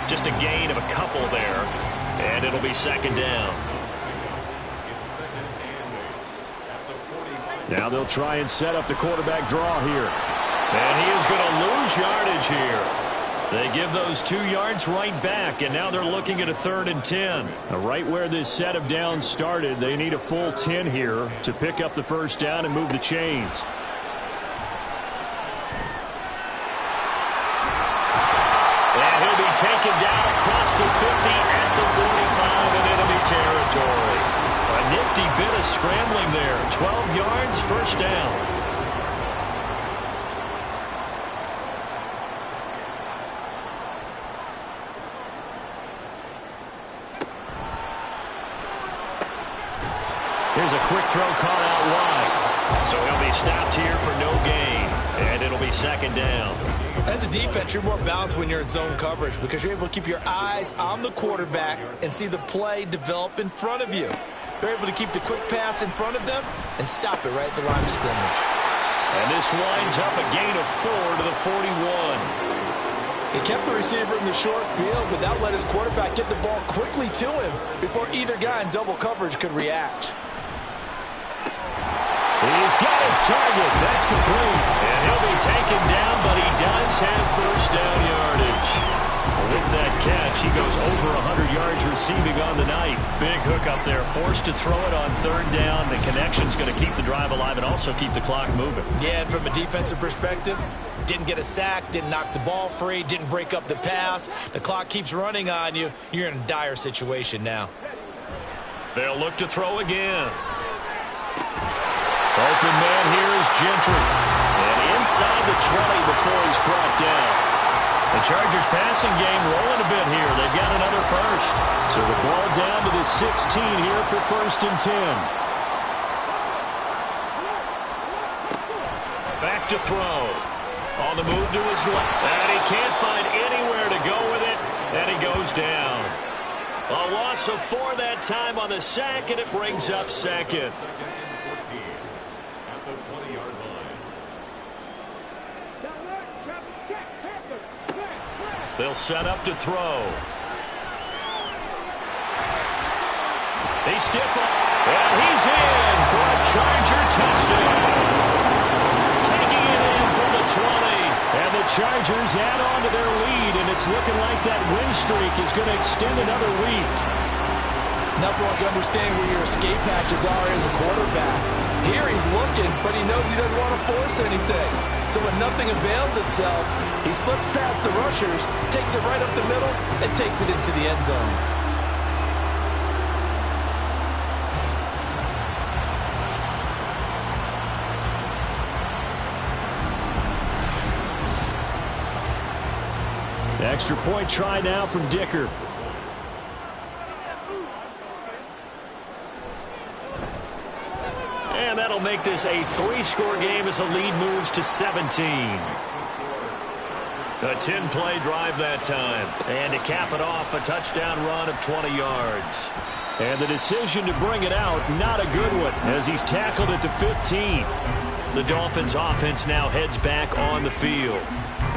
Just a gain of a couple there, and it'll be second down. Now they'll try and set up the quarterback draw here. And he is going to lose yardage here. They give those 2 yards right back, and now they're looking at a 3rd and 10. Right where this set of downs started, they need a full 10 here to pick up the first down and move the chains. And he'll be taken down across the 50 at the 45 in enemy territory. A nifty bit of scrambling there. 12 yards, first down. Here's a quick throw caught out wide. So he'll be stopped here for no gain. And it'll be second down. As a defense, you're more balanced when you're in zone coverage because you're able to keep your eyes on the quarterback and see the play develop in front of you. They're able to keep the quick pass in front of them and stop it right at the line of scrimmage. And this winds up a gain of 4 to the 41. He kept the receiver in the short field, but that let his quarterback get the ball quickly to him before either guy in double coverage could react. He's got his target. That's complete. And he'll be taken down, but he does have first down yardage. With that catch, he goes over 100 yards receiving on the night. Big hook up there. Forced to throw it on 3rd down. The connection's going to keep the drive alive and also keep the clock moving. Yeah, and from a defensive perspective, didn't get a sack, didn't knock the ball free, didn't break up the pass. The clock keeps running on you. You're in a dire situation now. They'll look to throw again. Open man here is Gentry. And inside the 20 before he's brought down. The Chargers passing game rolling a bit here. They've got another first. So the ball down to the 16 here for 1st and 10. Back to throw. On the move to his left. And he can't find anywhere to go with it. And he goes down. A loss of 4 that time on the sack, and it brings up second. They'll set up to throw. He stiff up, and he's in for a Charger touchdown. Taking it in from the 20. And the Chargers add on to their lead, and it's looking like that win streak is going to extend another week. Nothing like understanding where your escape hatches are as a quarterback. Here he's looking, but he knows he doesn't want to force anything. So when nothing avails itself, he slips past the rushers, takes it right up the middle, and takes it into the end zone. Extra point try now from Dicker. And that'll make this a 3-score game as the lead moves to 17. A 10-play drive that time. And to cap it off, a touchdown run of 20 yards. And the decision to bring it out, not a good one, as he's tackled at the 15. The Dolphins offense now heads back on the field.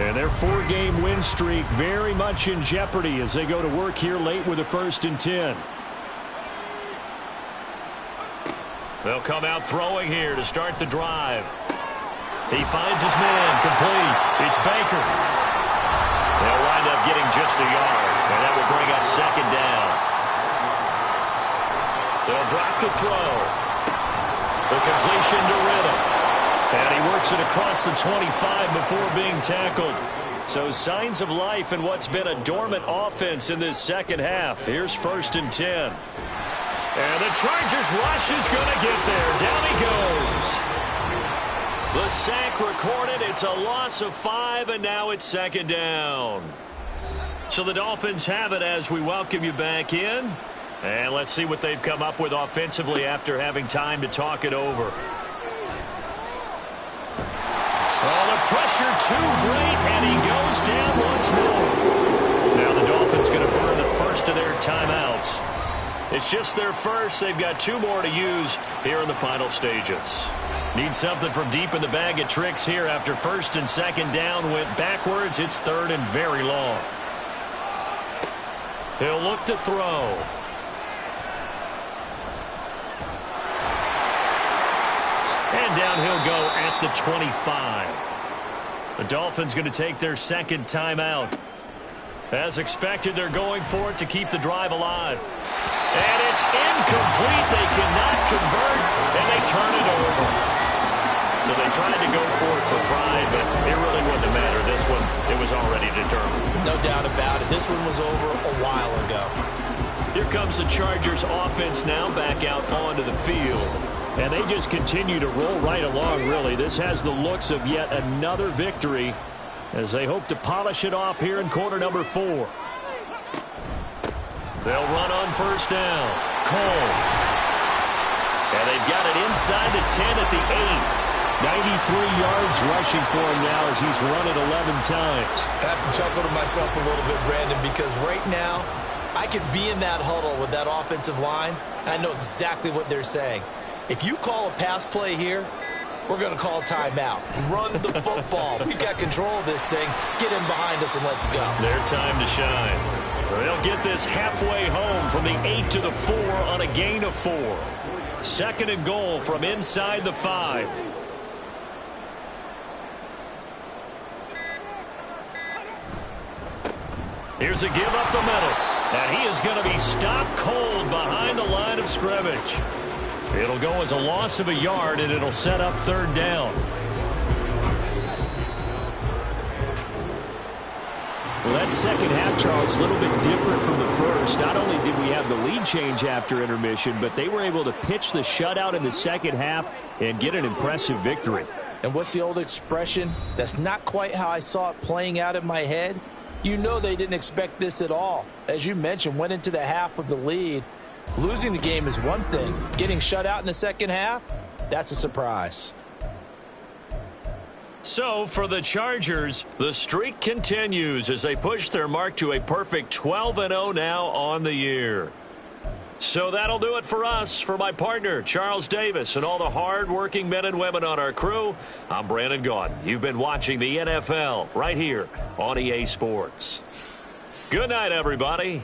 And their 4-game win streak very much in jeopardy as they go to work here late with a 1st and 10. They'll come out throwing here to start the drive. He finds his man, complete. It's Baker. They'll wind up getting just a yard, and that will bring up second down. They'll drop to throw. The completion to Riddle. And he works it across the 25 before being tackled. So signs of life in what's been a dormant offense in this second half. Here's 1st and 10. And the Chargers rush is going to get there. Down he goes. The sack recorded. It's a loss of 5, and now it's second down. So the Dolphins have it as we welcome you back in. And let's see what they've come up with offensively after having time to talk it over. Oh, the pressure too great, and he goes down once more. Now the Dolphins going to burn the first of their timeouts. It's just their first. They've got 2 more to use here in the final stages. Need something from deep in the bag of tricks here after first and second down went backwards. It's third and very long. He'll look to throw. And down he'll go at the 25. The Dolphins going to take their second timeout. As expected, they're going for it to keep the drive alive. And it's incomplete. They cannot convert, and they turn it over. So they tried to go for it for pride, but it really wouldn't have mattered. This one, it was already determined. No doubt about it. This one was over a while ago. Here comes the Chargers offense now back out onto the field. And they just continue to roll right along, really. This has the looks of yet another victory as they hope to polish it off here in quarter number 4. They'll run on first down. Cole. And they've got it inside the 10 at the 8. 93 yards rushing for him now as he's run it 11 times. I have to chuckle to myself a little bit, Brandon, because right now I could be in that huddle with that offensive line, and I know exactly what they're saying. If you call a pass play here, we're going to call timeout. Run the football. We've got control of this thing. Get in behind us and let's go. Their time to shine. They'll get this halfway home from the 8 to the 4 on a gain of 4. Second and goal from inside the 5. Here's a give up the middle. And he is going to be stopped cold behind the line of scrimmage. It'll go as a loss of a yard, and it'll set up third down. Well, that second half, Charles, a little bit different from the first. Not only did we have the lead change after intermission, but they were able to pitch the shutout in the second half and get an impressive victory. And what's the old expression? That's not quite how I saw it playing out in my head. You know they didn't expect this at all. As you mentioned, went into the half with the lead. Losing the game is one thing. Getting shut out in the second half, that's a surprise. So for the Chargers, the streak continues as they push their mark to a perfect 12-0 now on the year. So that'll do it for us. For my partner, Charles Davis, and all the hard-working men and women on our crew, I'm Brandon Gaudin. You've been watching the NFL right here on EA Sports. Good night, everybody.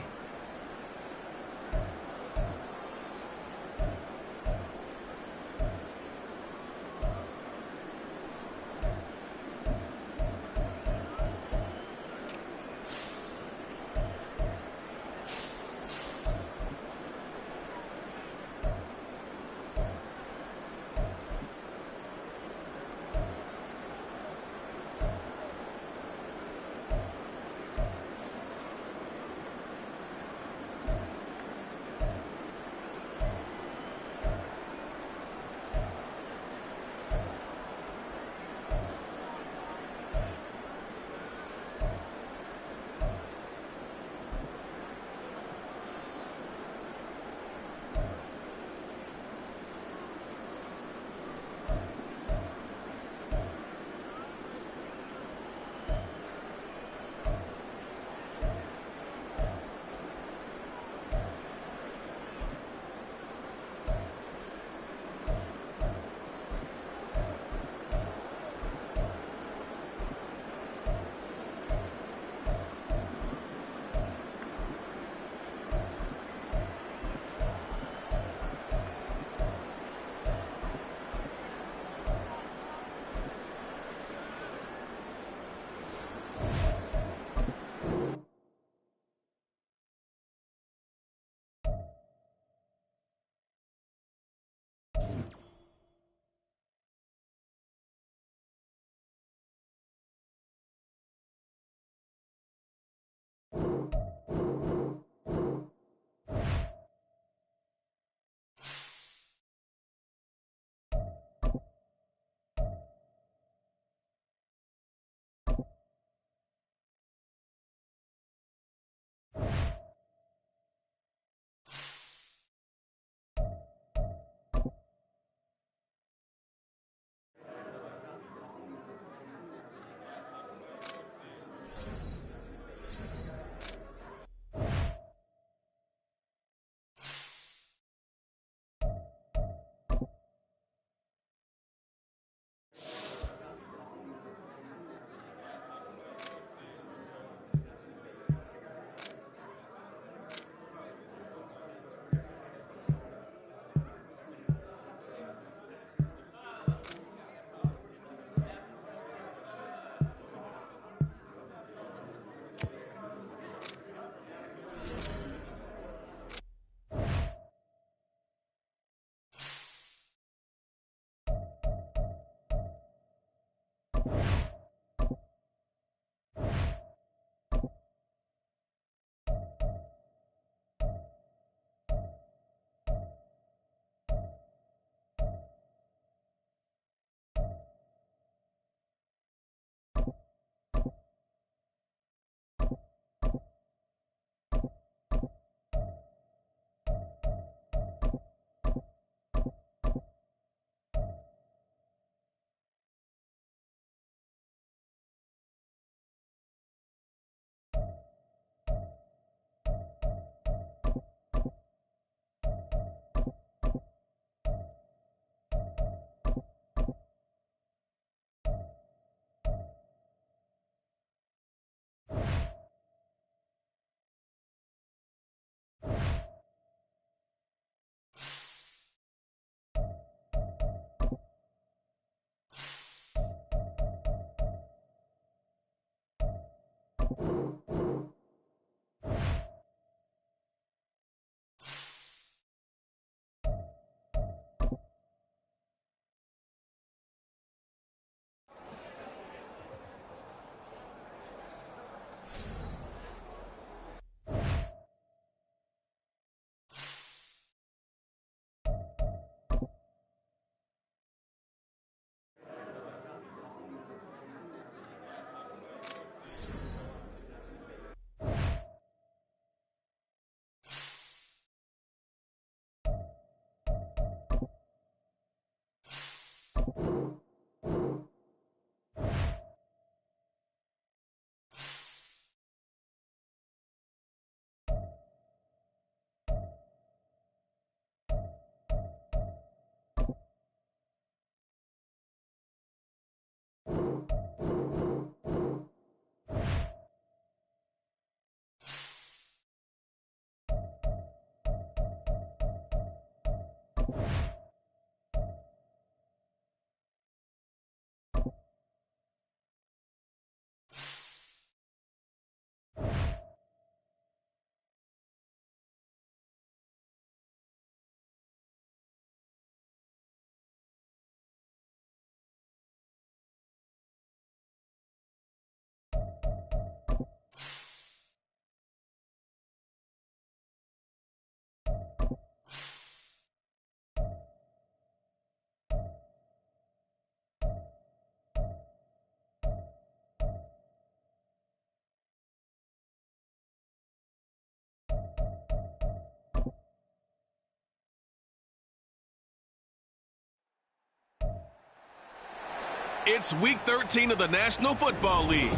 It's Week 13 of the National Football League,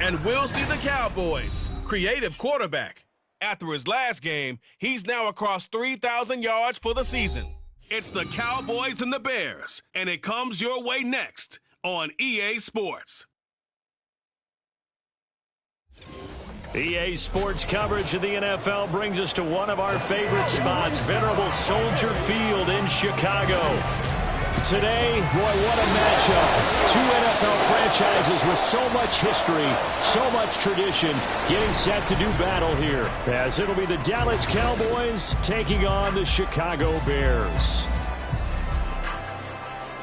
and we'll see the Cowboys' creative quarterback. After his last game, he's now across 3,000 yards for the season. It's the Cowboys and the Bears, and it comes your way next on EA Sports. EA Sports coverage of the NFL brings us to one of our favorite spots, venerable Soldier Field in Chicago. Today, boy, what a matchup. Two NFL franchises with so much history, so much tradition, getting set to do battle here, as it'll be the Dallas Cowboys taking on the Chicago Bears.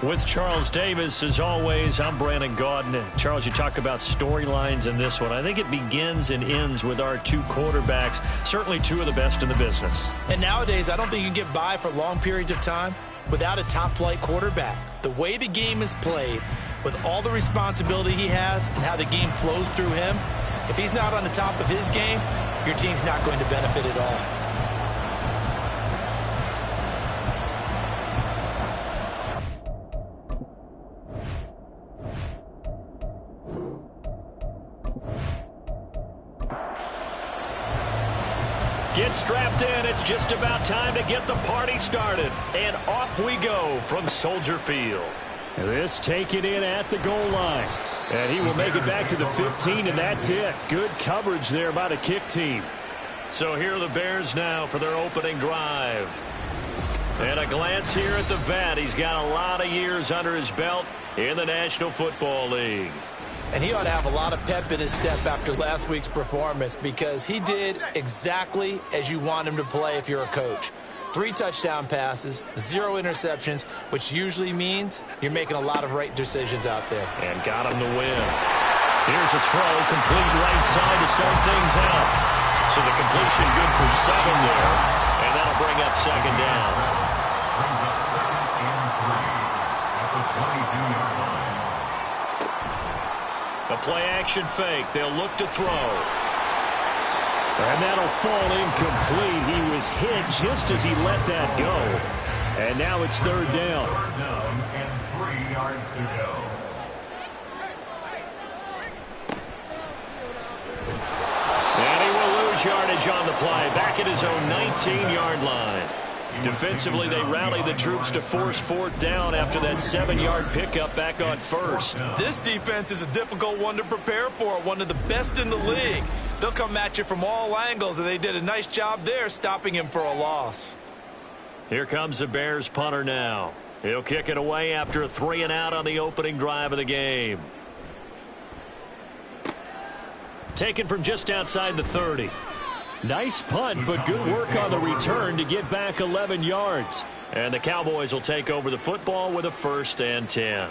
With Charles Davis, as always, I'm Brandon Gaudin. Charles, you talk about storylines in this one. I think it begins and ends with our two quarterbacks, certainly two of the best in the business. And nowadays, I don't think you can get by for long periods of time without a top-flight quarterback. The way the game is played, with all the responsibility he has and how the game flows through him, if he's not on the top of his game, your team's not going to benefit at all. Get strapped in. It's just about time to get the party started. And off we go from Soldier Field. This taken in at the goal line. And he will make it back to the 15, and that's it. Good coverage there by the kick team. So here are the Bears now for their opening drive. And a glance here at the vet. He's got a lot of years under his belt in the National Football League. And he ought to have a lot of pep in his step after last week's performance, because he did exactly as you want him to play if you're a coach. 3 touchdown passes, 0 interceptions, which usually means you're making a lot of right decisions out there. And got him to win. Here's a throw, complete right side to start things out. So the completion good for 7 there, and that'll bring up second down. Brings up 2nd and 3 at the 22-yard line. A play-action fake. They'll look to throw. And that'll fall incomplete. He was hit just as he let that go. And now it's 3rd down. 3rd down and 3 yards to go. And he will lose yardage on the play. Back at his own 19-yard line. Defensively, they rally the troops to force 4th down after that 7-yard pickup back on 1st. This defense is a difficult one to prepare for, one of the best in the league. They'll come at you from all angles, and they did a nice job there stopping him for a loss. Here comes the Bears punter now. He'll kick it away after a 3-and-out on the opening drive of the game. taken from just outside the 30. Nice punt, but good work on the return to get back 11 yards. And the Cowboys will take over the football with a 1st and 10.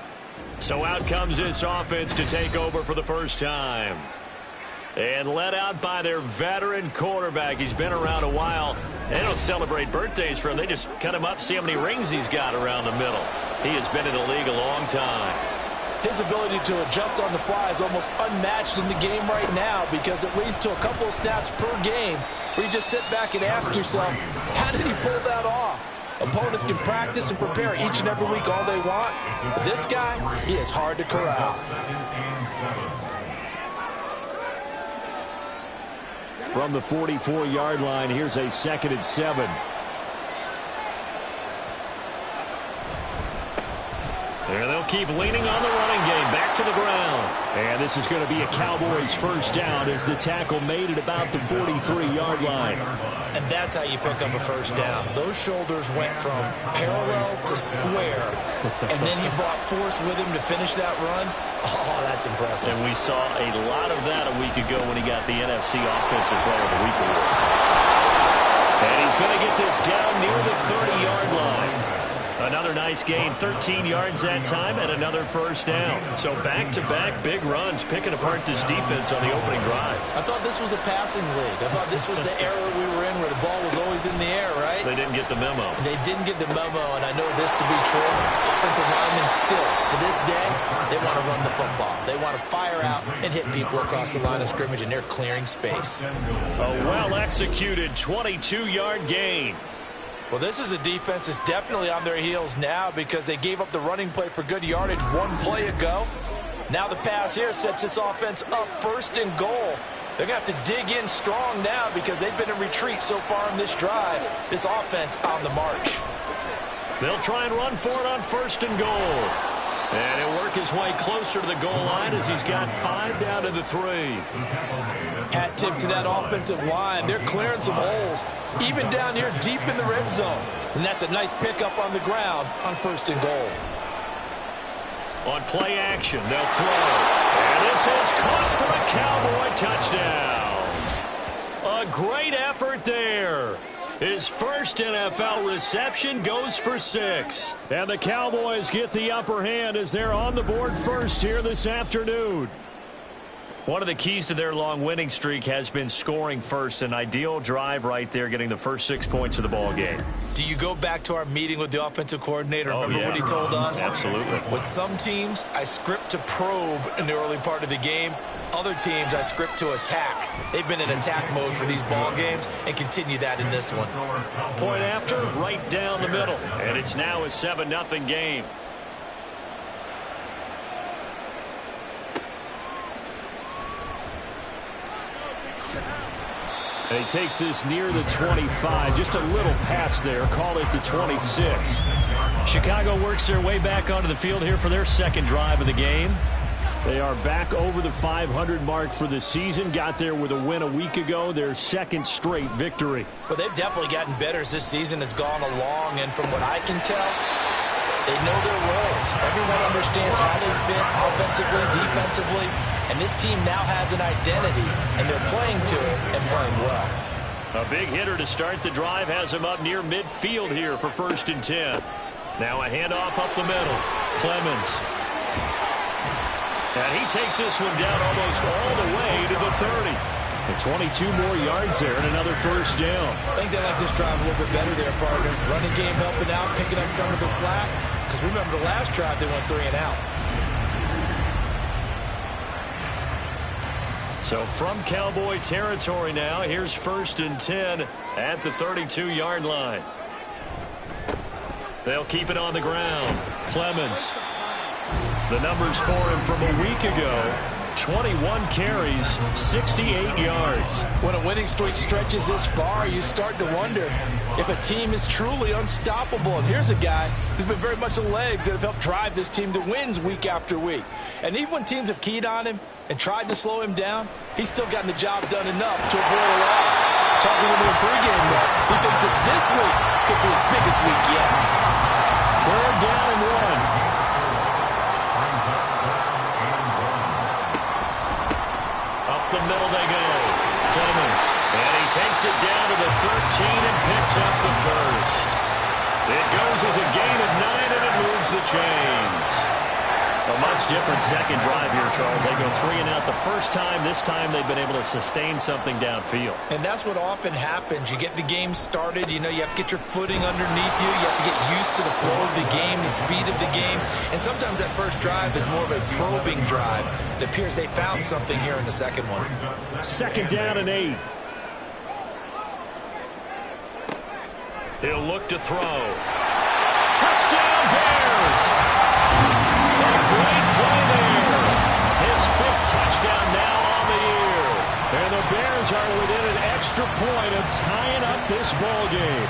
So out comes this offense to take over for the first time. And led out by their veteran quarterback. He's been around a while. They don't celebrate birthdays for him. They just cut him up, see how many rings he's got around the middle. He has been in the league a long time. His ability to adjust on the fly is almost unmatched in the game right now, because it leads to a couple of snaps per game where you just sit back and ask yourself, how did he pull that off? Opponents can practice and prepare each and every week all they want, but this guy, he is hard to corral. From the 44-yard line, here's a 2nd and 7. And they'll keep leaning on the running game. Back to the ground. And this is going to be a Cowboys first down as the tackle made it about the 43-yard line. And that's how you pick up a first down. Those shoulders went from parallel to square, and then he brought force with him to finish that run. Oh, that's impressive. And we saw a lot of that a week ago when he got the NFC Offensive Player of the Week award. And he's going to get this down near the 30-yard line. Another nice gain, 13 yards that time, and another first down. So back-to-back big runs, picking apart this defense on the opening drive. I thought this was a passing league. I thought this was the era we were in where the ball was always in the air, right? They didn't get the memo. They didn't get the memo, and I know this to be true. Offensive linemen still, to this day, they want to run the football. They want to fire out and hit people across the line of scrimmage, and they're clearing space. A well-executed 22-yard gain. Well, this is a defense that's definitely on their heels now, because they gave up the running play for good yardage one play ago. Now the pass here sets this offense up 1st and goal. They're going to have to dig in strong now, because they've been in retreat so far in this drive. This offense on the march. They'll try and run for it on 1st and goal. And he'll work his way closer to the goal line as he's got 5 down to the 3. Hat tip to that offensive line. They're clearing some holes, even down here deep in the red zone. And that's a nice pickup on the ground on 1st and goal. On play action, they'll throw. And this is caught for a Cowboy touchdown. A great effort there. His first NFL reception goes for 6. And the Cowboys get the upper hand as they're on the board first here this afternoon. One of the keys to their long winning streak has been scoring first. An ideal drive right there, getting the first 6 points of the ball game. Do you go back to our meeting with the offensive coordinator? Remember what he told us? Absolutely. With some teams, I script to probe in the early part of the game. Other teams, I script to attack. They've been in attack mode for these ball games and continue that in this one. Point after, right down the middle. And it's now a 7-0 game. And he takes this near the 25. Just a little pass there. Call it the 26. Chicago works their way back onto the field here for their 2nd drive of the game. They are back over the 500 mark for the season. Got there with a win a week ago. Their 2nd straight victory. Well, they've definitely gotten better as this season has gone along. And from what I can tell, they know their roles. Everyone understands how they fit offensively, defensively. And this team now has an identity, and they're playing to it and playing well. A big hitter to start the drive has him up near midfield here for 1st and 10. Now a handoff up the middle. Clemens. And he takes this one down almost all the way to the 30. And 22 more yards there and another first down. I think they like this drive a little bit better there, partner. Running game helping out, picking up some of the slack. Because remember, the last drive they went 3 and out. So from Cowboy territory now, here's 1st and 10 at the 32-yard line. They'll keep it on the ground. Clemens. The numbers for him from a week ago. 21 carries, 68 yards. When a winning streak stretches this far, you start to wonder if a team is truly unstoppable. And here's a guy who's been very much the legs that have helped drive this team to wins week after week. And even when teams have keyed on him and tried to slow him down, he's still gotten the job done enough to avoid a loss. Talking with him in pregame, though, he thinks that this week could be his biggest week yet. 3rd down and 1. Up the middle they gets it down to the 13 and picks up the first. It goes as a gain of 9, and it moves the chains. A much different second drive here, Charles. They go 3 and out the first time. This time they've been able to sustain something downfield. And that's what often happens. You get the game started. You know, you have to get your footing underneath you. You have to get used to the flow of the game, the speed of the game. And sometimes that first drive is more of a probing drive. It appears they found something here in the second one. Second down and 8. He'll look to throw. Touchdown, Bears! Great play there. His 5th touchdown now on the year. And the Bears are within an extra point of tying up this ball game.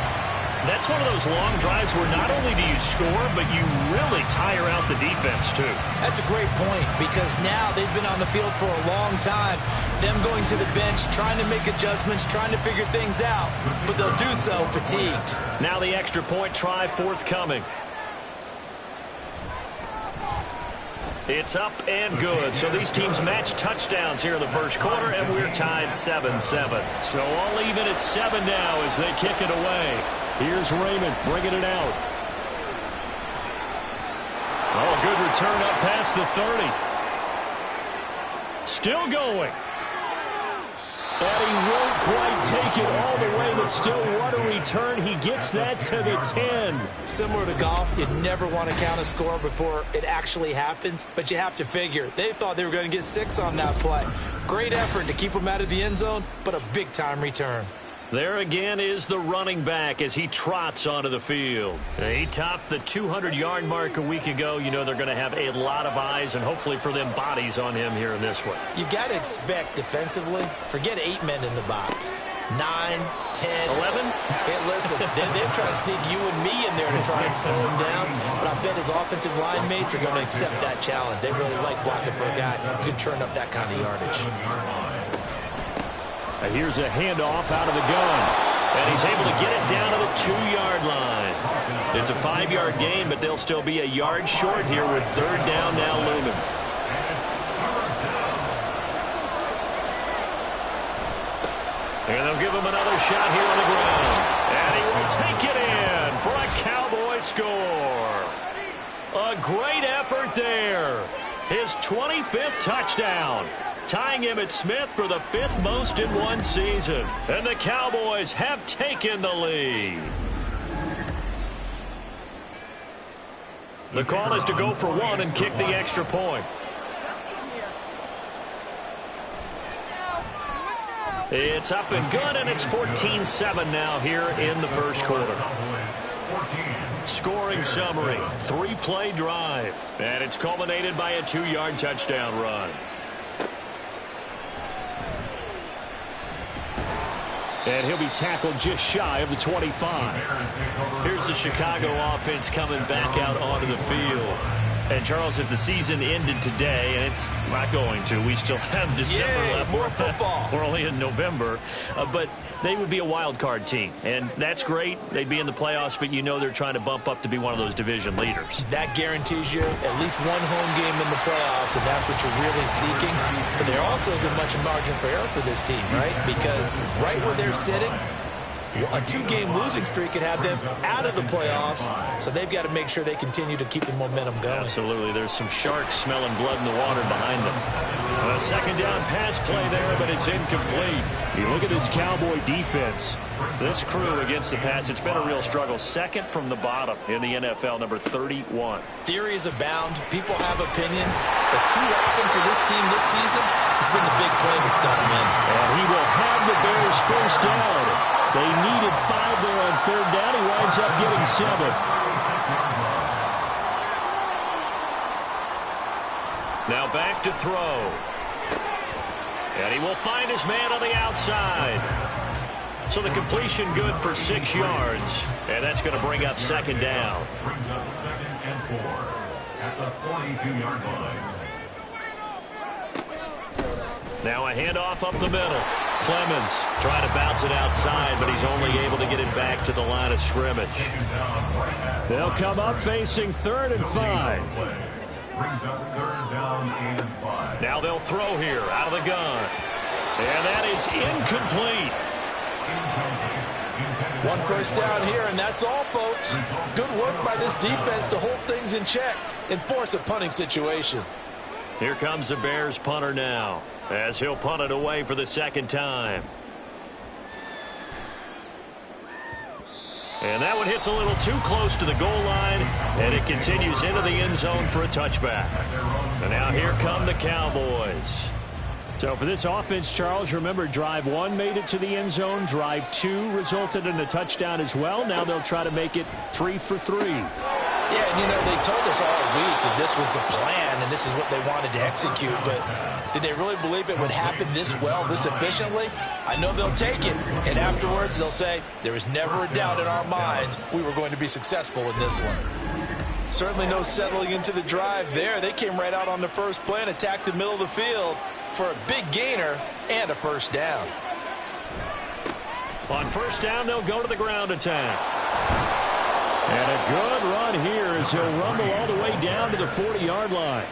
That's one of those long drives where not only do you score, but you really tire out the defense, too. That's a great point, because now they've been on the field for a long time. Them going to the bench, trying to make adjustments, trying to figure things out, but they'll do so fatigued. Now the extra point try forthcoming. It's up and good. So these teams match touchdowns here in the first quarter, and we're tied 7-7. So all even at 7 now as they kick it away. Here's Raymond bringing it out. Oh, good return up past the 30. Still going. And he won't quite take it all the way, but still what a return. He gets that to the 10. Similar to golf, you never want to count a score before it actually happens, but you have to figure. They thought they were going to get 6 on that play. Great effort to keep them out of the end zone, but a big-time return. There again is the running back as he trots onto the field. He topped the 200-yard mark a week ago. You know they're going to have a lot of eyes and hopefully for them bodies on him here in this one. You've got to expect defensively, forget 8 men in the box. 9, 10, 11? Hey, listen, they're trying to sneak you and me in there to try and slow him down, but I bet his offensive line mates are going to accept that challenge. They really like blocking for a guy who can turn up that kind of yardage. Here's a handoff out of the gun. And he's able to get it down to the 2-yard line. It's a 5-yard gain, but they'll still be a yard short here with 3rd down now looming. And they'll give him another shot here on the ground. And he will take it in for a Cowboy score. A great effort there. His 25th touchdown. Tying him at Smith for the 5th most in one season. And the Cowboys have taken the lead. The call is to go for 1 and kick the extra point. It's up and good, and it's 14-7 now here in the first quarter. Scoring summary, 3-play drive. And it's culminated by a 2-yard touchdown run. And he'll be tackled just shy of the 25. Here's the Chicago offense coming back out onto the field. And, Charles, if the season ended today, and it's not going to, we still have December left. More football. We're only in November. But they would be a wild card team. And that's great. They'd be in the playoffs, but you know they're trying to bump up to be one of those division leaders. That guarantees you at least one home game in the playoffs, and that's what you're really seeking. But there also isn't much margin for error for this team, right? Because right where they're sitting, a 2-game losing streak could have them out of the playoffs, so they've got to make sure they continue to keep the momentum going. Absolutely. There's some sharks smelling blood in the water behind them. A 2nd down pass play there, but it's incomplete. You look at this Cowboy defense. This crew against the pass, it's been a real struggle. 2nd from the bottom in the NFL, number 31. Theories abound. People have opinions. But too often for this team this season, it's been the big play that's done them in. And he will have the Bears first down. They needed 5 there on 3rd down. He winds up getting 7. Now back to throw. And he will find his man on the outside. So the completion good for 6 yards. And that's going to bring up 2nd down. Brings up 2nd and 4 at the 42-yard line. Now a handoff up the middle. Clemens trying to bounce it outside, but he's only able to get it back to the line of scrimmage. They'll come up facing 3rd and 5. Brings up 3rd down and 5. Now they'll throw here out of the gun. And that is incomplete. One first down here, and that's all, folks. Good work by this defense to hold things in check and force a punting situation. Here comes the Bears punter now, as he'll punt it away for the second time. And that one hits a little too close to the goal line, and it continues into the end zone for a touchback. And now here come the Cowboys. So for this offense, Charles, remember, drive 1 made it to the end zone. Drive 2 resulted in a touchdown as well. Now they'll try to make it 3 for 3. Yeah, and they told us all week that this was the plan and this is what they wanted to execute, but did they really believe it would happen this well, this efficiently? I know they'll take it, and afterwards they'll say, there was never a doubt in our minds we were going to be successful in this one. Certainly no settling into the drive there. They came right out on the first play and attacked the middle of the field for a big gainer and a first down. On first down, they'll go to the ground attack. And a good run here as he'll rumble all the way down to the 40-yard line.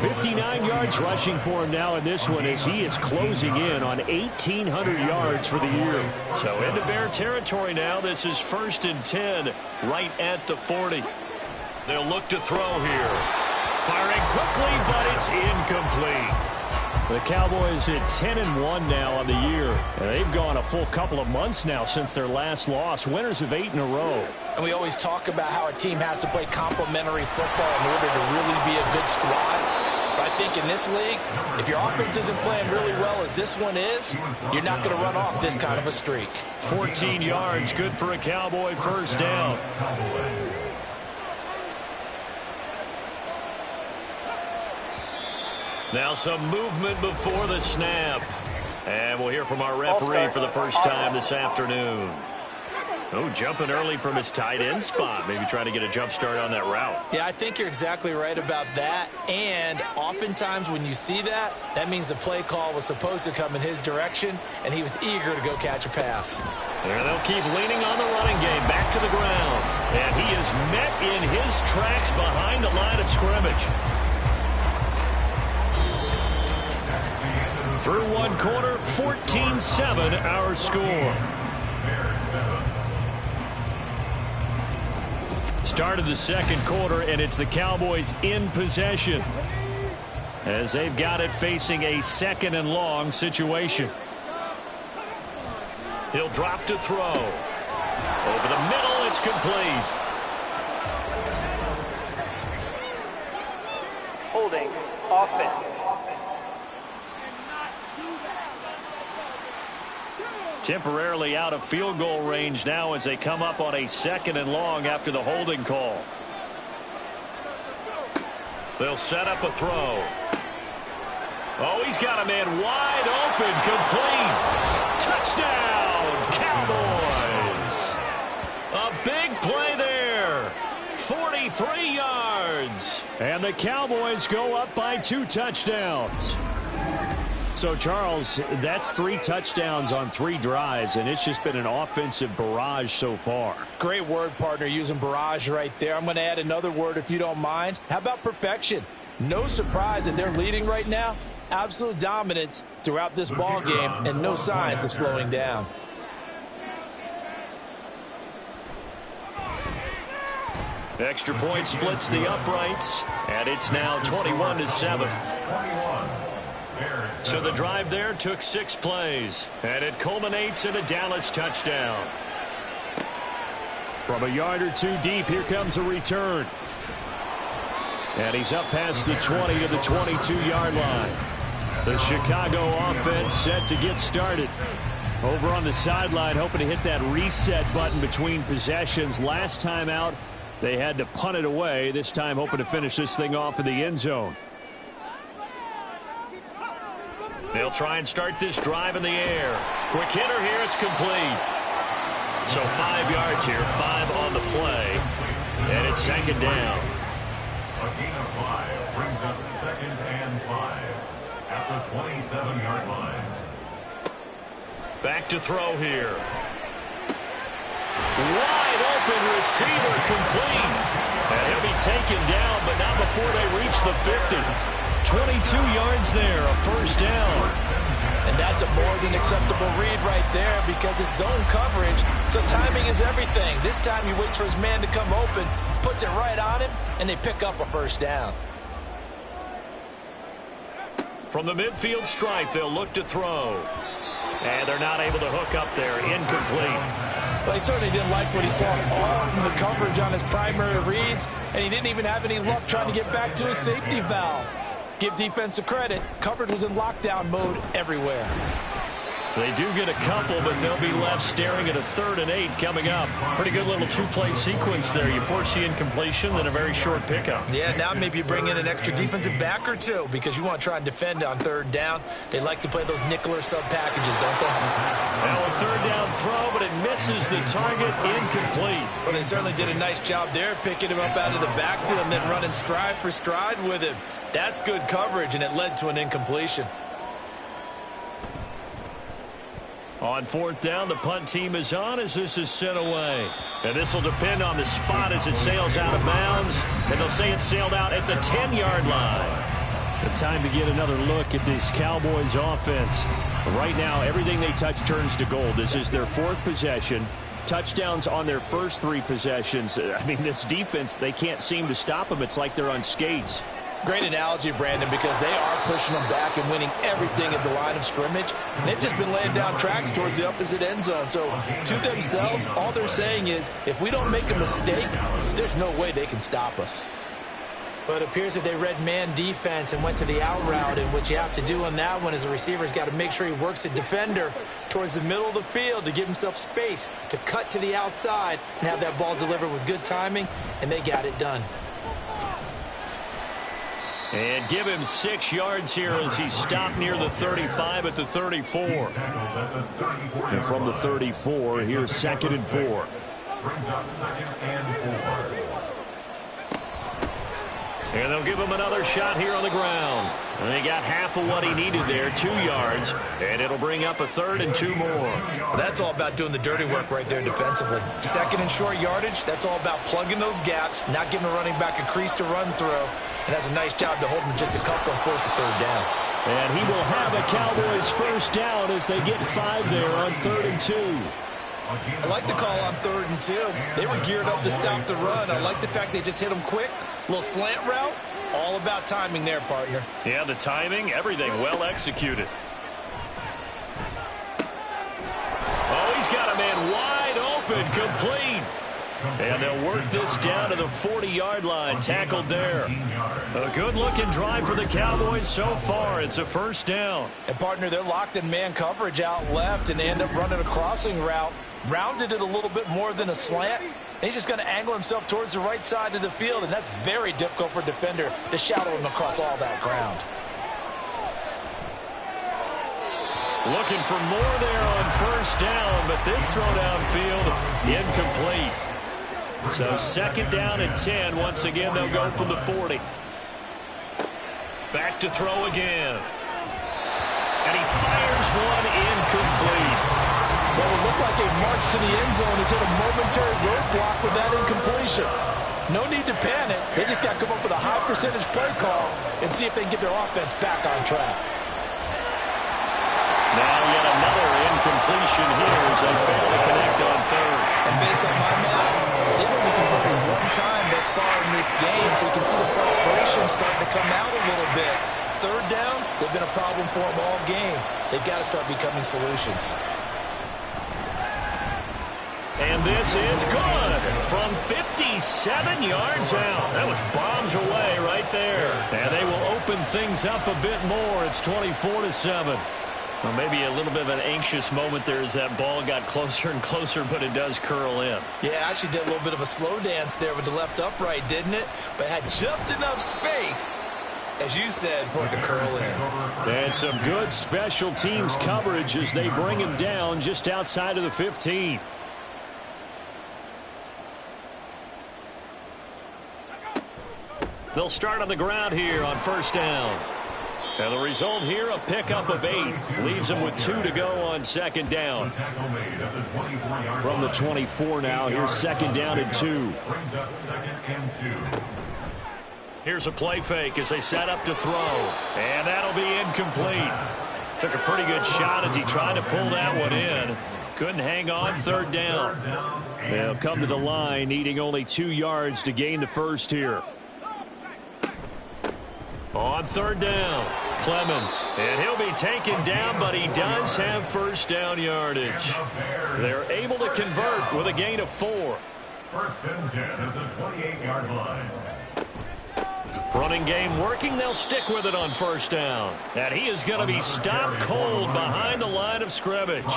59 yards rushing for him now in this one as he is closing in on 1,800 yards for the year. So into Bear territory now. This is 1st and 10 right at the 40. They'll look to throw here. Firing quickly, but it's incomplete. The Cowboys at 10-1 now on the year. And they've gone a full couple of months now since their last loss. Winners of 8 in a row. And we always talk about how a team has to play complementary football in order to really be a good squad. But I think in this league, if your offense isn't playing really well as this one is, you're not going to run off this kind of a streak. 14 yards, good for a Cowboy first down. Now some movement before the snap. And we'll hear from our referee for the first time this afternoon. Oh, jumping early from his tight end spot. Maybe trying to get a jump start on that route. Yeah, I think you're exactly right about that. And oftentimes when you see that, that means the play call was supposed to come in his direction, and he was eager to go catch a pass. And they'll keep leaning on the running game back to the ground. And he is met in his tracks behind the line of scrimmage. Through one quarter, 14-7 our score. Start of the second quarter, and it's the Cowboys in possession as they've got it facing a 2nd and long situation. He'll drop to throw. Over the middle, it's complete. Holding offense. Temporarily out of field goal range now as they come up on a 2nd and long after the holding call. They'll set up a throw. Oh, he's got a man wide open, complete. Touchdown, Cowboys. A big play there. 43 yards. And the Cowboys go up by 2 touchdowns. So, Charles, that's 3 touchdowns on 3 drives, and it's just been an offensive barrage so far. Great word, partner, using barrage right there. I'm going to add another word if you don't mind. How about perfection? No surprise that they're leading right now. Absolute dominance throughout this ball game and no signs of slowing down. Extra point splits the uprights, and it's now 21-7. So the drive there took 6 plays, and it culminates in a Dallas touchdown. From a yard or 2 deep, here comes a return. And he's up past the 20 to the 22-yard line. The Chicago offense set to get started. Over on the sideline, hoping to hit that reset button between possessions. Last time out, they had to punt it away. This time, hoping to finish this thing off in the end zone. They'll try and start this drive in the air. Quick hitter here, it's complete. So 5 yards here, 5 on the play. And it's 2nd down. A gain of 5 brings up 2nd and 5 at the 27-yard line. Back to throw here. Wide open receiver complete. And he'll be taken down, but not before they reach the 50. 22 yards there, a first down. And that's a more than acceptable read right there because it's zone coverage, so timing is everything. This time he waits for his man to come open, puts it right on him, and they pick up a first down. From the midfield stripe, they'll look to throw. And they're not able to hook up there. Incomplete. Well, he certainly didn't like what he saw all from the coverage on his primary reads, and he didn't even have any luck trying to get back to his safety valve. Give defensive credit. Coverage was in lockdown mode everywhere. They do get a couple, but they'll be left staring at a 3rd and 8 coming up. Pretty good little two-play sequence there. You force the incompletion, then a very short pickup. Yeah, now maybe you bring in an extra defensive back or two because you want to try and defend on 3rd down. They like to play those nickel or sub packages, don't they? Now a 3rd down throw, but it misses the target. Incomplete. Well, they certainly did a nice job there, picking him up out of the backfield and then running stride for stride with him. That's good coverage, and it led to an incompletion. On 4th down, the punt team is on as this is sent away. And this will depend on the spot as it sails out of bounds. And they'll say it sailed out at the 10-yard line. The time to get another look at this Cowboys offense. Right now, everything they touch turns to gold. This is their 4th possession. Touchdowns on their first 3 possessions. I mean, this defense, they can't seem to stop them. It's like they're on skates. Great analogy, Brandon, because they are pushing them back and winning everything at the line of scrimmage. And they've just been laying down tracks towards the opposite end zone. So to themselves, all they're saying is, if we don't make a mistake, there's no way they can stop us. But it appears that they read man defense and went to the out route, and what you have to do on that one is the receiver's got to make sure he works the defender towards the middle of the field to give himself space to cut to the outside and have that ball delivered with good timing, and they got it done. And give him 6 yards here as he stopped near the 35 at the 34. And from the 34, here's 2nd and 4. Brings up 2nd and 4. And they'll give him another shot here on the ground. And they got half of what he needed there, 2 yards. And it'll bring up a 3rd and 2 more. That's all about doing the dirty work right there defensively. 2nd and short yardage, that's all about plugging those gaps, not giving a running back a crease to run through. And has a nice job to hold him just a couple and force a 3rd down. And he will have a Cowboys first down as they get 5 there on 3rd and 2. I like the call on 3rd and 2. They were geared up to stop the run. I like the fact they just hit him quick. Little slant route. All about timing there, partner. Yeah, the timing, everything well executed. Oh, he's got a man wide open, complete. And they'll work this down to the 40-yard line, tackled there. A good-looking drive for the Cowboys so far. It's a first down. And, partner, they're locked in man coverage out left, and they end up running a crossing route. Rounded it a little bit more than a slant. And he's just going to angle himself towards the right side of the field, and that's very difficult for a defender to shadow him across all that ground. Looking for more there on first down, but this throw downfield incomplete. So 2nd down and 10. Once again, they'll go from the 40. Back to throw again. And he fires one incomplete. Well, it looked like a march to the end zone has hit a momentary roadblock with that incompletion. No need to panic. They just got to come up with a high percentage play call and see if they can get their offense back on track. Now yet another incompletion here as they fail to connect on 3rd. And based on my math, they've only converted 1 time thus far in this game, so you can see the frustration starting to come out a little bit. 3rd downs, they've been a problem for them all game. They've got to start becoming solutions. And this is good from 57 yards out. That was bombs away right there. And they will open things up a bit more. It's 24-7. Well, maybe a little bit of an anxious moment there as that ball got closer and closer, but it does curl in. Yeah, actually did a little bit of a slow dance there with the left upright, didn't it? But had just enough space, as you said, for it to curl in. And some good special teams coverage as they bring him down just outside of the 15. They'll start on the ground here on first down. And the result here, a pickup of 8. Leaves them with 2 to go on 2nd down. From the 24 now, here's 2nd down and 2. Brings up 2nd and 2. Here's a play fake as they set up to throw. And that'll be incomplete. Took a pretty good shot as he tried to pull that one in. Couldn't hang on. Third down. They'll come to the line, needing only 2 yards to gain the first here. On third down, Clemens. And he'll be taken down, but he does have first down yardage. They're able to convert with a gain of 4. First and 10 at the 28-yard line. Running game working. They'll stick with it on first down. And he is going to be stopped cold behind the line of scrimmage.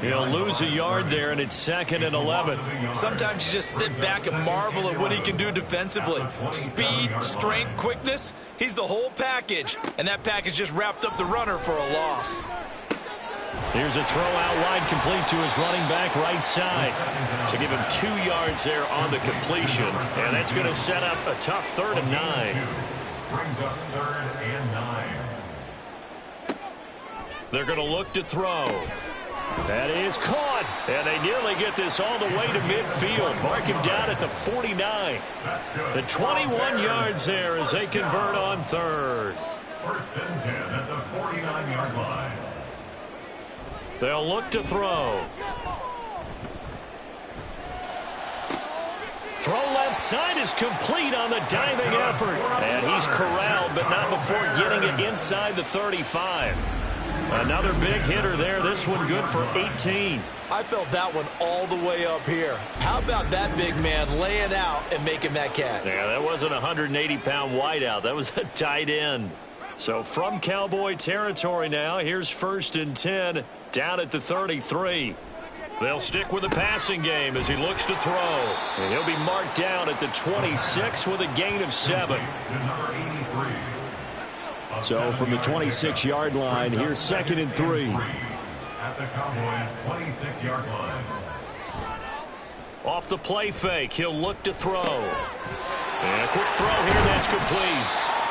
He'll lose a yard there, and it's 2nd and 11. Sometimes you just sit back and marvel at what he can do defensively. Speed, strength, quickness. He's the whole package. And that package just wrapped up the runner for a loss. Here's a throw out wide, complete to his running back right side. So give him 2 yards there on the completion. And that's going to set up a tough 3rd and 9. Brings up 3rd and 9. They're going to look to throw. That is caught. And they nearly get this all the way to midfield. Mark him down at the 49. The 21 yards there as they convert on 3rd. First and 10 at the 49-yard line. They'll look to throw. Throw left side is complete on the diving effort. And he's corralled, but not before getting it inside the 35. Another big hitter there. This one good for 18. I felt that one all the way up here. How about that big man laying out and making that catch? Yeah, that wasn't a 180-pound wideout. That was a tight end. So from Cowboy territory now, here's 1st and 10 down at the 33. They'll stick with the passing game as he looks to throw. And he'll be marked down at the 26 with a gain of 7. So from the 26-yard line, here's 2nd and 3. At the Cowboys' 26-yard line. Off the play fake, he'll look to throw. And a quick throw here, that's complete.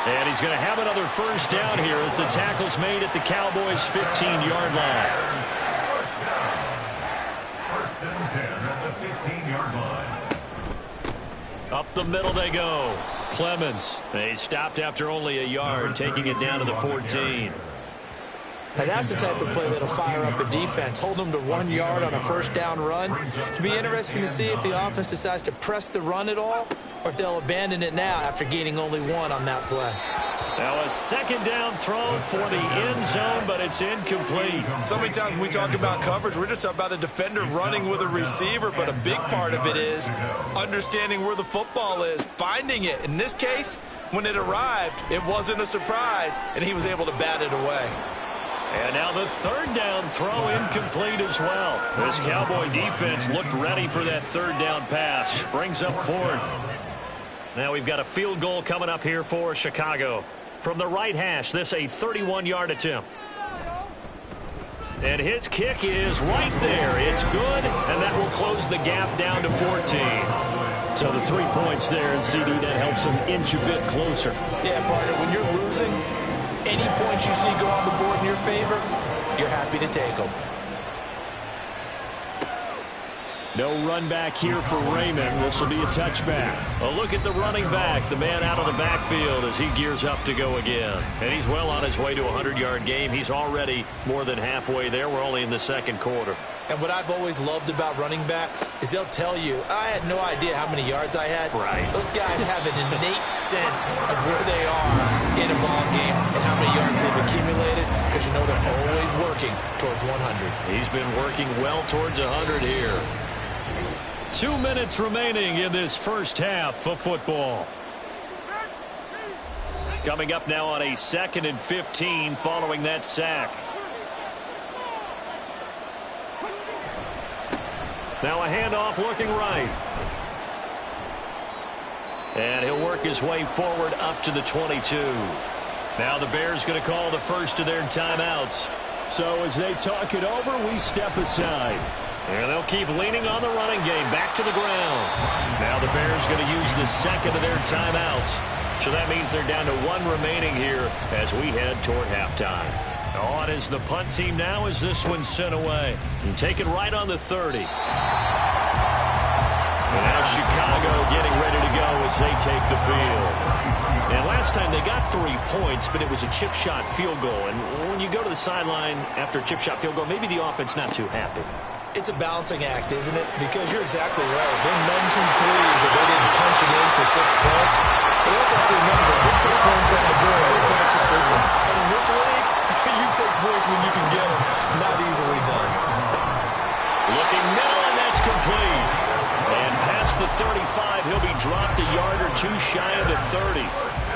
And he's going to have another first down here as the tackle's made at the Cowboys' 15-yard line. First and 10 at the 15-yard line. Up the middle they go. Clemens. They stopped after only a yard, taking it down to the 14. Now that's the type of play that'll fire up the defense. Hold them to 1 yard on a first down run. It'll be interesting to see if the offense decides to press the run at all, or if they'll abandon it now after gaining only 1 on that play. Now a 2nd down throw for the end zone, but it's incomplete. So many times when we talk about coverage, we're just about a defender running with a receiver, but a big part of it is understanding where the football is, finding it. In this case, when it arrived, it wasn't a surprise, and he was able to bat it away. And now the 3rd down throw incomplete as well. This Cowboy defense looked ready for that 3rd down pass. Brings up 4th. Now we've got a field goal coming up here for Chicago. From the right hash, this a 31-yard attempt. And his kick is right there. It's good, and that will close the gap down to 14. So the 3 points there, and CD, that helps him inch a bit closer. Yeah, partner, when you're losing, any points you see go on the board in your favor, you're happy to take them. No run back here for Raymond. This will be a touchback. A look at the running back, the man out of the backfield as he gears up to go again. And he's well on his way to a 100-yard game. He's already more than halfway there. We're only in the 2nd quarter. And what I've always loved about running backs is they'll tell you, I had no idea how many yards I had. Right. Those guys have an innate sense of where they are in a ball game and how many yards they've accumulated, because you know they're always working towards 100. He's been working well towards 100 here. 2 minutes remaining in this first half of football. Coming up now on a 2nd and 15 following that sack. Now a handoff looking right. And he'll work his way forward up to the 22. Now the Bears going to call the first of their timeouts. So as they talk it over, we step aside. And they'll keep leaning on the running game back to the ground. Now the Bears going to use the 2nd of their timeouts. So that means they're down to 1 remaining here as we head toward halftime. On is the punt team now as this one's sent away. And take it right on the 30. And now Chicago getting ready to go as they take the field. And last time they got 3 points, but it was a chip shot field goal. And when you go to the sideline after a chip shot field goal, maybe the offense not too happy. It's a balancing act, isn't it? Because you're exactly right. They're none too pleased that they didn't punch it in for 6 points. But also have to remember they did put points on the board. And in this league, you take points when you can get them. Not easily done. Looking middle, and that's complete. And past the 35, he'll be dropped a yard or two shy of the 30.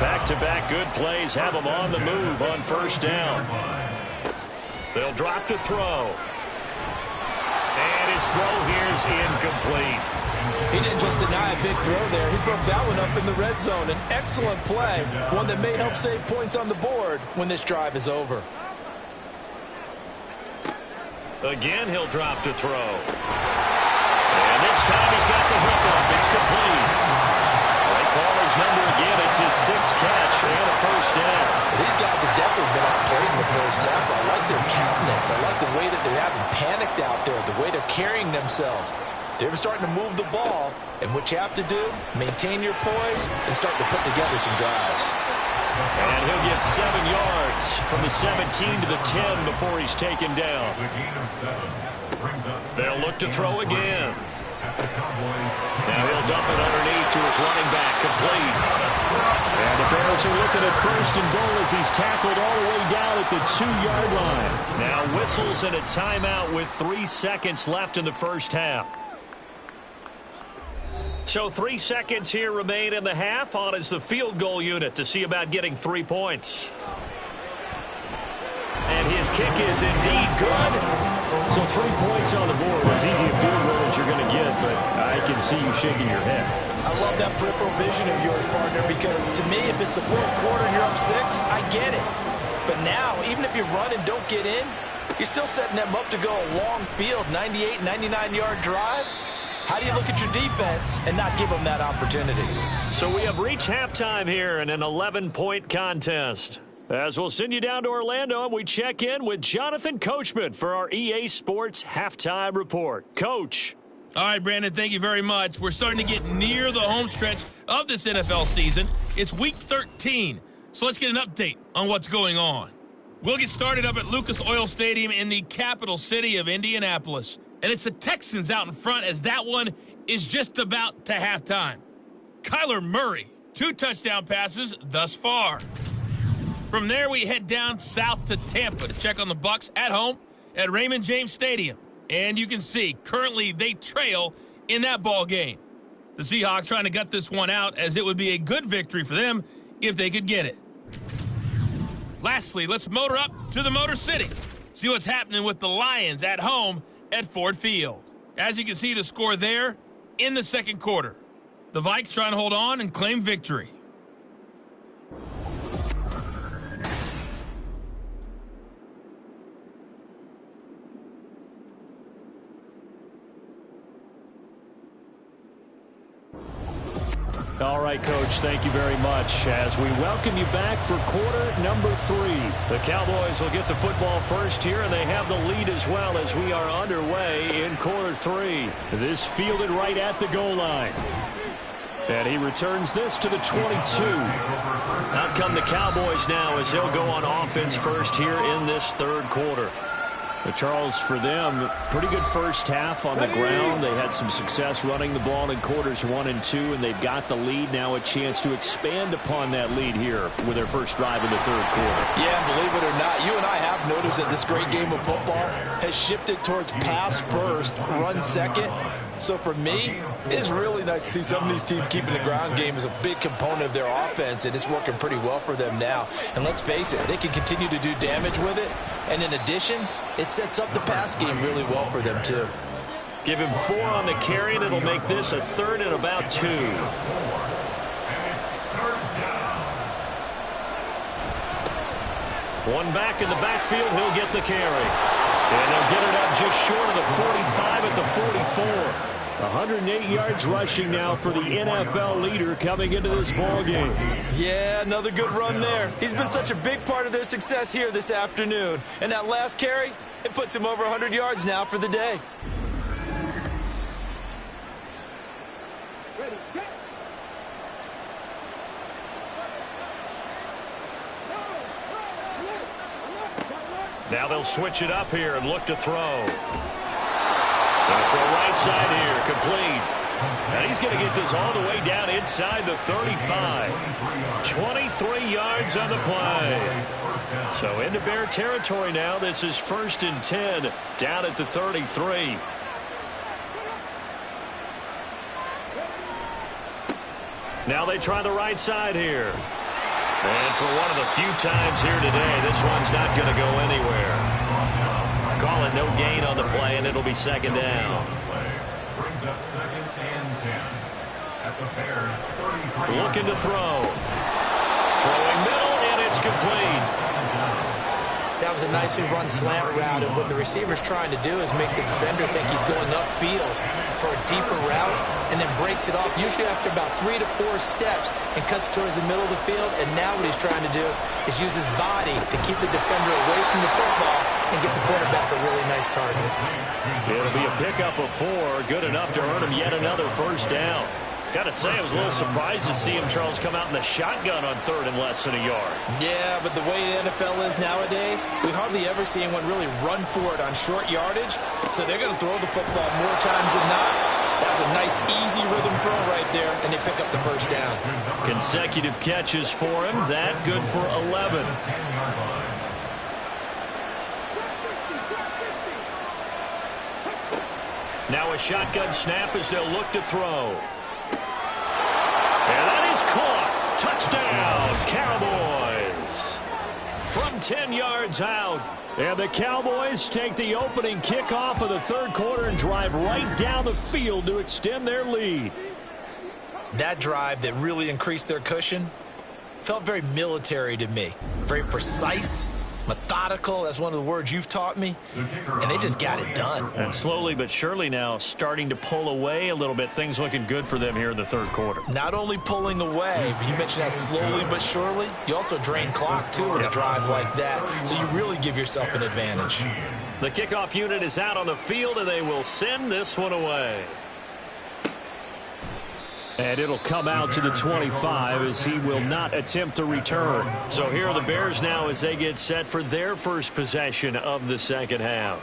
Back-to-back good plays have him on the move on first down. They'll drop to throw. And his throw here is incomplete. He didn't just deny a big throw there. He broke that one up in the red zone. An excellent play, one that may help save points on the board when this drive is over. Again, he'll drop to throw. And this time he's got the hook up. It's complete. They call his number again. It's his 6th catch and a first down. These guys have definitely been outplayed in the first half. I like their countenance. I like the way that they haven't panicked out there, the way they're carrying themselves. They're starting to move the ball, and what you have to do, maintain your poise and start to put together some drives. And he'll get 7 yards from the 17 to the 10 before he's taken down. They'll look to throw again. Now he'll dump it underneath to his running back, complete. And the Bears are looking at first and goal as he's tackled all the way down at the 2-yard line. Now whistles and a timeout with 3 seconds left in the first half. So 3 seconds here remain in the half. On is the field goal unit to see about getting 3 points. And his kick is indeed good. So 3 points on the board. As easy a field goal as you're going to get, but I can see you shaking your head. I love that peripheral vision of yours, partner, because to me, if it's the fourth quarter and you're up 6, I get it. But now, even if you run and don't get in, you're still setting them up to go a long field, 98, 99-yard drive. How do you look at your defense and not give them that opportunity? So we have reached halftime here in an 11-point contest. As we'll send you down to Orlando, and we check in with Jonathan Coachman for our EA Sports Halftime Report. Coach. All right, Brandon, thank you very much. We're starting to get near the home stretch of this NFL season. It's Week 13, so let's get an update on what's going on. We'll get started up at Lucas Oil Stadium in the capital city of Indianapolis. And it's the Texans out in front as that one is just about to halftime. Kyler Murray, 2 touchdown passes thus far. From there, we head down south to Tampa to check on the Bucs at home at Raymond James Stadium. And you can see, currently they trail in that ball game. The Seahawks trying to gut this one out as it would be a good victory for them if they could get it. Lastly, let's motor up to the Motor City. See what's happening with the Lions at home at Ford Field. As you can see, the score there in the second quarter. The Vikes trying to hold on and claim victory. All right, Coach, thank you very much as we welcome you back for quarter number 3. The Cowboys will get the football first here, and they have the lead as well as we are underway in quarter 3. This fielded right at the goal line. And he returns this to the 22. Out come the Cowboys now as they'll go on offense first here in this third quarter. But Charles, for them, pretty good first half on the ground. They had some success running the ball in quarters 1 and 2, and they've got the lead now, a chance to expand upon that lead here with their first drive in the third quarter. Yeah, and believe it or not, you and I have noticed that this great game of football has shifted towards pass first, run second. So for me, it's really nice to see some of these teams keeping the ground game as a big component of their offense, and it's working pretty well for them now. And let's face it, they can continue to do damage with it. And in addition, it sets up the pass game really well for them, too. Give him 4 on the carry, and it'll make this a 3rd and about 2. One back in the backfield, he'll get the carry. And they'll get it up just short of the 45 at the 44. 108 yards rushing now for the NFL leader coming into this ball game. Yeah, another good run there. He's been such a big part of their success here this afternoon. And that last carry, it puts him over 100 yards now for the day. Now they'll switch it up here and look to throw. Gonna throw right side here, complete. And he's going to get this all the way down inside the 35. 23 yards on the play. So into Bear territory now. This is 1st and 10 down at the 33. Now they try the right side here. And for one of the few times here today, this one's not going to go anywhere. Call it no gain on the play, and it'll be 2nd down. Brings up 2nd and 10 at the Bears 33. Looking to throw. Throwing middle, and it's complete. That was a nicely run slant route, and what the receiver's trying to do is make the defender think he's going upfield for a deeper route, and then breaks it off, usually after about 3 to 4 steps, and cuts towards the middle of the field. And now what he's trying to do is use his body to keep the defender away from the football and get the quarterback a really nice target. It'll be a pickup of 4, good enough to earn him yet another 1st down. Got to say, I was a little surprised to see him, Charles, come out in the shotgun on 3rd and less than a yard. Yeah, but the way the NFL is nowadays, we hardly ever see anyone really run for it on short yardage. So they're going to throw the football more times than not. That was a nice, easy rhythm throw right there, and they pick up the 1st down. Consecutive catches for him. That good for 11. Now a shotgun snap as they'll look to throw. And that is caught. Touchdown, Cowboys. From 10 yards out. And the Cowboys take the opening kickoff of the 3rd quarter and drive right down the field to extend their lead. That drive that really increased their cushion felt very military to me. Very precise, methodical. That's one of the words you've taught me. And they just got it done. And slowly but surely now starting to pull away a little bit. Things looking good for them here in the 3rd quarter. Not only pulling away, but you mentioned that slowly but surely. You also drain clock, too, with a drive like that. So you really give yourself an advantage. The kickoff unit is out on the field, and they will send this one away. And it'll come out to the 25 as he will not attempt to return. So here are the Bears now as they get set for their first possession of the 2nd half.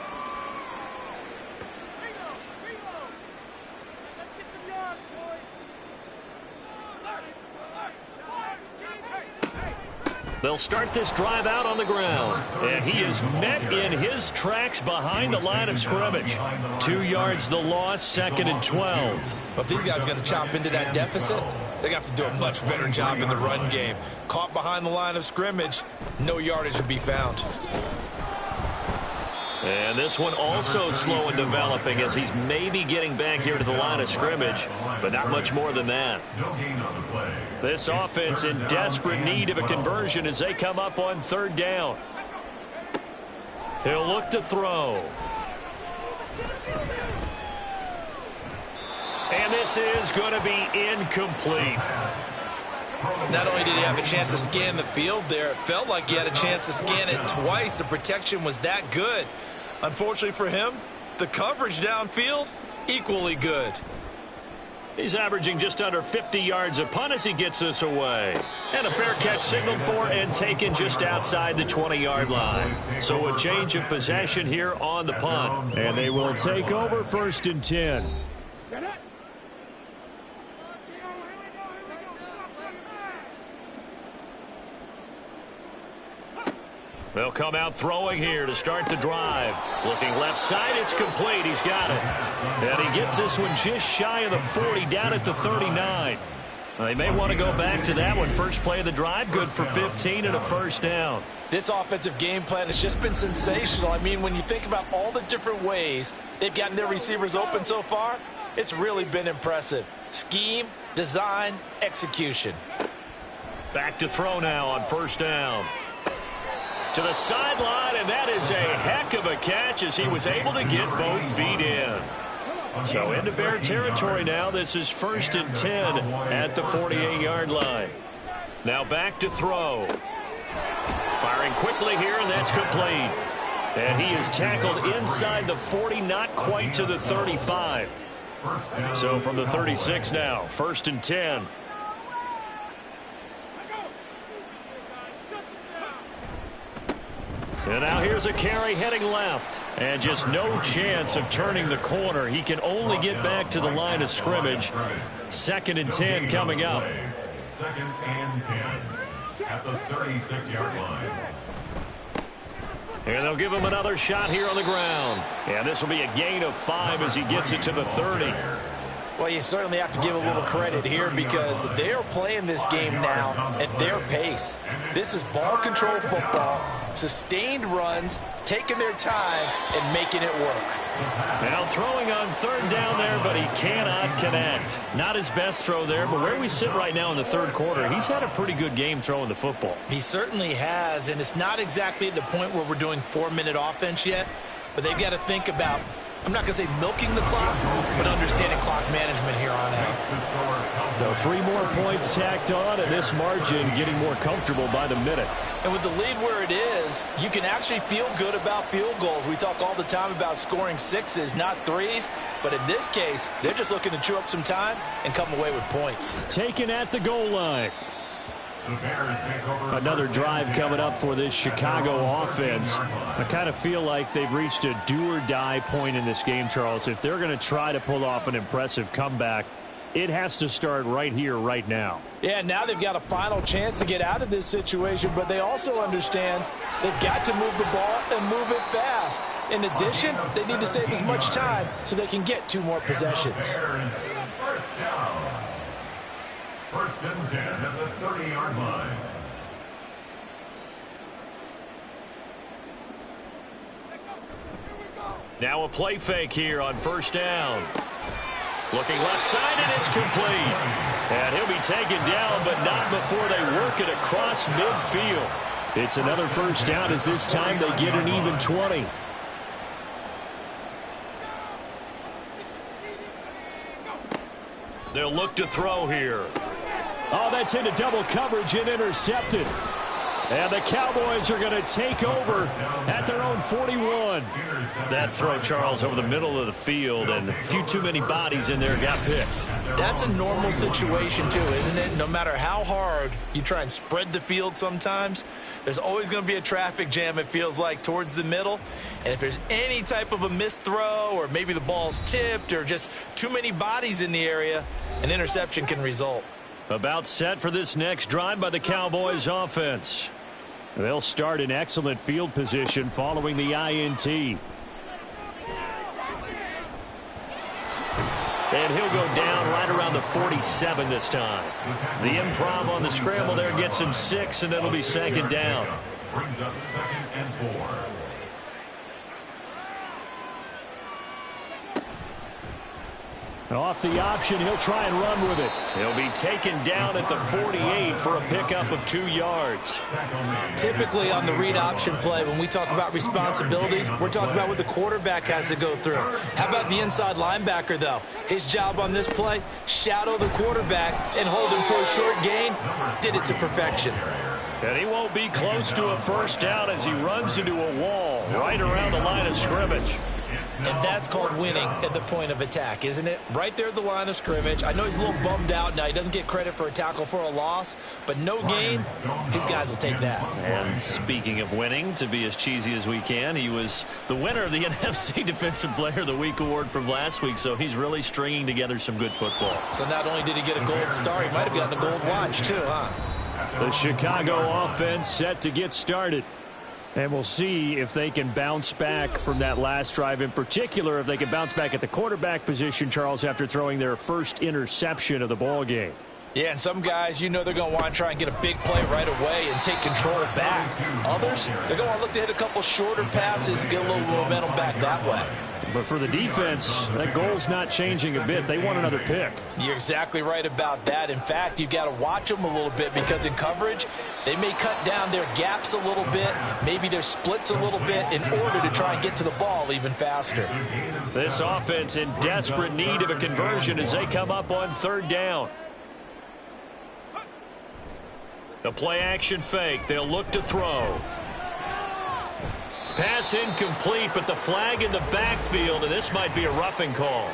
They'll start this drive out on the ground. And he is met in his tracks behind the line of scrimmage. 2 yards the loss, 2nd and 12. But these guys are going to chop into that deficit. They got to do a much better job in the run game. Caught behind the line of scrimmage, no yardage would be found. And this one also slow in developing as he's maybe getting back here to the line of scrimmage, but not much more than that. This offense in desperate need of a conversion as they come up on 3rd down. He'll look to throw. And this is going to be incomplete. Not only did he have a chance to scan the field there, it felt like he had a chance to scan it twice. The protection was that good. Unfortunately for him, the coverage downfield, equally good. He's averaging just under 50 yards a punt as he gets this away. And a fair catch signaled for and taken just outside the 20-yard line. So a change of possession here on the punt. And they will take over 1st and 10. They'll come out throwing here to start the drive. Looking left side, it's complete. He's got it. And he gets this one just shy of the 40, down at the 39. They may want to go back to that one. First play of the drive, good for 15 and a 1st down. This offensive game plan has just been sensational. I mean, when you think about all the different ways they've gotten their receivers open so far, it's really been impressive. Scheme, design, execution. Back to throw now on 1st down. To the sideline, and that is a heck of a catch as he was able to get both feet in. So into Bear territory now. This is 1st and 10 at the 48-yard line. Now back to throw. Firing quickly here, and that's complete. And he is tackled inside the 40, not quite to the 35. So from the 36 now, 1st and 10. And now here's a carry heading left. And just no chance of turning the corner. He can only get back to the line of scrimmage. 2nd and 10 coming up. 2nd and 10 at the 36-yard line. And they'll give him another shot here on the ground. And this will be a gain of 5 as he gets it to the 30. Well, you certainly have to give a little credit here because they are playing this game now at their pace. This is ball control football, sustained runs, taking their time, and making it work. Now throwing on 3rd down there, but he cannot connect. Not his best throw there, but where we sit right now in the 3rd quarter, he's had a pretty good game throwing the football. He certainly has, and it's not exactly at the point where we're doing 4-minute offense yet, but they've got to think about, I'm not going to say milking the clock, but understanding clock management here on out. So 3 more points tacked on, and this margin getting more comfortable by the minute. And with the lead where it is, you can actually feel good about field goals. We talk all the time about scoring 6s, not 3s. But in this case, they're just looking to chew up some time and come away with points. Taken at the goal line. Another drive coming up for this Chicago offense. I kind of feel like they've reached a do-or-die point in this game, Charles. If they're going to try to pull off an impressive comeback, it has to start right here, right now. Yeah, now they've got a final chance to get out of this situation, but they also understand they've got to move the ball and move it fast. In addition, they need to save as much time so they can get 2 more possessions. First down. 1st and 10 at the 30-yard line. Now a play fake here on 1st down. Looking left side, and it's complete. And he'll be taken down, but not before they work it across midfield. It's another 1st down as this time they get an even 20. They'll look to throw here. Oh, that's into double coverage and intercepted. And the Cowboys are going to take over at their own 41. That throw, Charles, over the middle of the field, and a few too many bodies in there got picked. That's a normal situation, too, isn't it? No matter how hard you try and spread the field sometimes, there's always going to be a traffic jam, it feels like, towards the middle. And if there's any type of a missed throw or maybe the ball's tipped or just too many bodies in the area, an interception can result. About set for this next drive by the Cowboys offense. They'll start in excellent field position following the INT. And he'll go down right around the 47 this time. The improv on the scramble there gets him 6, and it'll be 2nd down. Brings up 2nd and 4. Off the option, he'll try and run with it. He'll be taken down at the 48 for a pickup of 2 yards. Typically on the read option play, when we talk about responsibilities, we're talking about what the quarterback has to go through. How about the inside linebacker, though? His job on this play, shadow the quarterback and hold him to a short gain. Did it to perfection. And he won't be close to a 1st down as he runs into a wall right around the line of scrimmage. And that's called winning at the point of attack, isn't it? Right there at the line of scrimmage. I know he's a little bummed out now. He doesn't get credit for a tackle for a loss, but no gain, his guys will take that. And speaking of winning, to be as cheesy as we can, he was the winner of the NFC Defensive Player of the Week award from last week, so he's really stringing together some good football. So not only did he get a gold star, he might have gotten a gold watch too, huh? The Chicago offense set to get started. And we'll see if they can bounce back from that last drive. In particular, if they can bounce back at the quarterback position, Charles, after throwing their first interception of the ball game. Yeah, and some guys, you know they're going to want to try and get a big play right away and take control back. Others, they're going to want to look to hit a couple shorter passes, get a little momentum back that way. But for the defense, that goal's not changing a bit. They want another pick. You're exactly right about that. In fact, you've got to watch them a little bit because in coverage, they may cut down their gaps a little bit, maybe their splits a little bit in order to try and get to the ball even faster. This offense in desperate need of a conversion as they come up on 3rd down. The play action fake. They'll look to throw. Pass incomplete, but the flag in the backfield, and this might be a roughing call.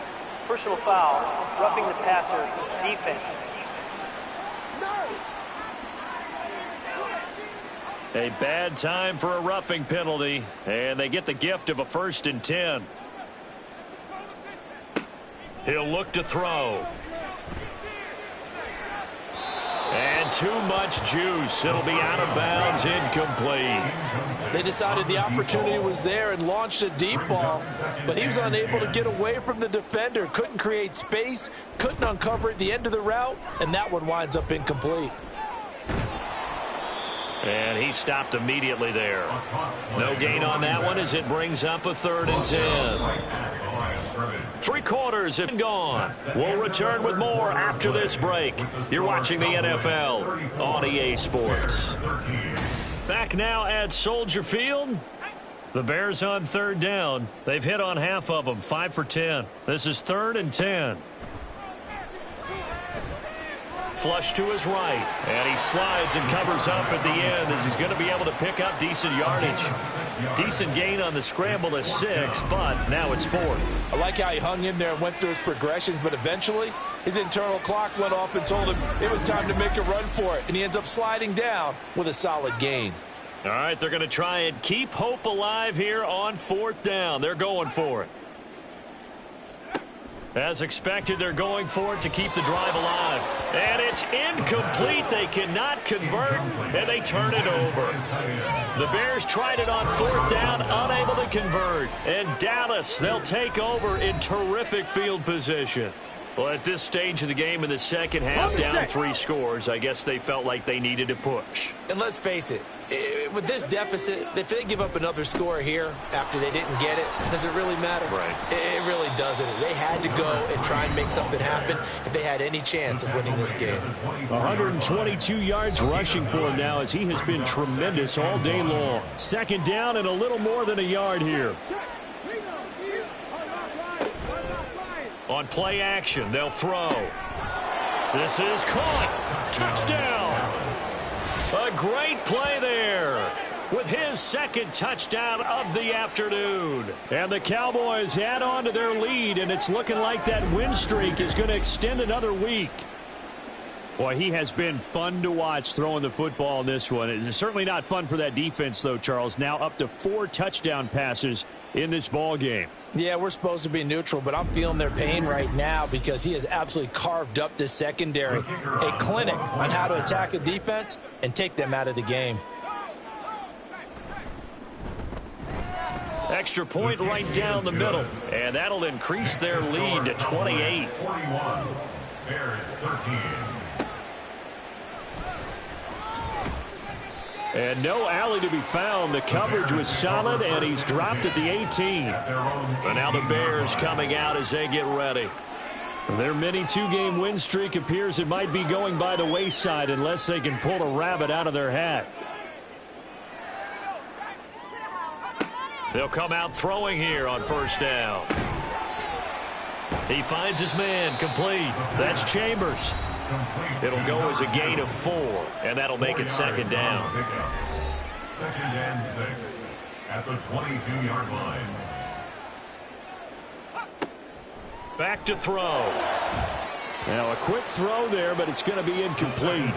Personal foul, roughing the passer, defense. A bad time for a roughing penalty, and they get the gift of a 1st and 10. He'll look to throw. And too much juice. It'll be out of bounds, incomplete. They decided the opportunity was there and launched a deep ball, but he was unable to get away from the defender. Couldn't create space, couldn't uncover at the end of the route, and that one winds up incomplete. And he stopped immediately there. No gain on that one as it brings up a 3rd and 10. 3 quarters have gone. We'll return with more after this break. You're watching the NFL on EA Sports. Back now at Soldier Field. The Bears on 3rd down. They've hit on half of them, 5 for 10. This is 3rd and 10. Flush to his right, and he slides and covers up at the end as he's going to be able to pick up decent yardage. Decent gain on the scramble to 6, but now it's 4th. I like how he hung in there and went through his progressions, but eventually his internal clock went off and told him it was time to make a run for it, and he ends up sliding down with a solid gain. All right, they're going to try and keep hope alive here on 4th down. They're going for it. As expected, they're going for it to keep the drive alive. And it's incomplete. They cannot convert, and they turn it over. The Bears tried it on 4th down, unable to convert. And Dallas, they'll take over in terrific field position. Well, at this stage of the game in the second half, down 3 scores, I guess they felt like they needed to push. And let's face it, with this deficit, if they give up another score here after they didn't get it, does it really matter? Right. It really doesn't. They had to go and try and make something happen if they had any chance of winning this game. 122 yards rushing for him now as he has been tremendous all day long. 2nd down and a little more than a yard here. On play action, they'll throw. This is caught. Touchdown. A great play there with his 2nd touchdown of the afternoon. And the Cowboys add on to their lead, and it's looking like that win streak is going to extend another week. Boy, he has been fun to watch throwing the football in this one. It's certainly not fun for that defense, though, Charles. Now up to 4 touchdown passes in this ball game. Yeah, we're supposed to be neutral, but I'm feeling their pain right now because he has absolutely carved up this secondary. A clinic on how to attack a defense and take them out of the game. Extra point right down the middle, and that'll increase their lead to 28. 41. Bears 13. And no alley to be found. The coverage was solid, and he's dropped at the 18. But now the Bears coming out as they get ready. Their mini 2-game win streak appears it might be going by the wayside unless they can pull a rabbit out of their hat. They'll come out throwing here on 1st down. He finds his man, complete. That's Chambers. It'll go as a gain of 4, and that'll make it 2nd down. 2nd and 6 at the 22-yard line. Back to throw. Now a quick throw there, but it's going to be incomplete.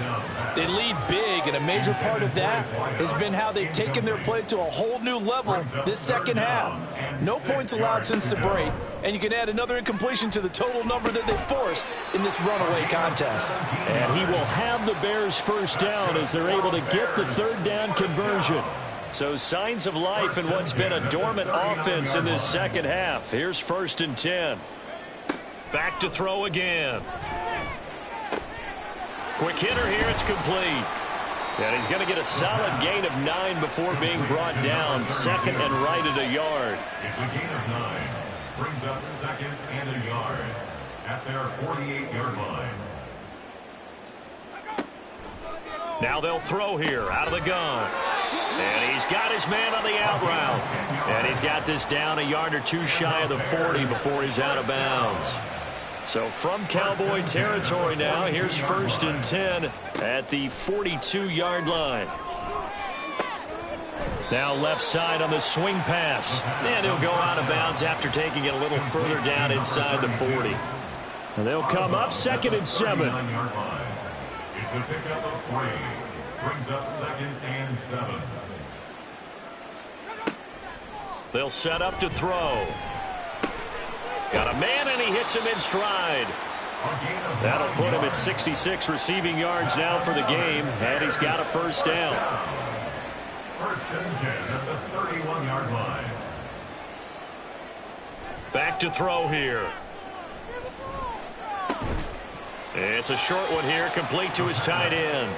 They lead big, and a major part of that has been how they've taken their play to a whole new level this second half. No points allowed since the break, and you can add another incompletion to the total number that they forced in this runaway contest. And he will have the Bears 1st down as they're able to get the 3rd down conversion. So signs of life in what's been a dormant offense in this second half. Here's 1st and 10. Back to throw again. Quick hitter here, it's complete. And he's going to get a solid gain of 9 before being brought down. 2nd and right at a yard. It's a gain of 9. Brings up 2nd and a yard at their 48-yard line. Now they'll throw here out of the gun. And he's got his man on the out route. And he's got this down a yard or 2 shy of the 40 before he's out of bounds. So from Cowboy territory now, here's 1st and 10 at the 42-yard line. Now left side on the swing pass. And he'll go out of bounds after taking it a little further down inside the 40. And they'll come up 2nd and 7. It's a pickup of 3. brings up 2nd and 7. They'll set up to throw. Got a man, and he hits him in stride. That'll put him at 66 receiving yards now for the game, and he's got a first down. 1st and 10 at the 31-yard line. Back to throw here. It's a short one here, complete to his tight end.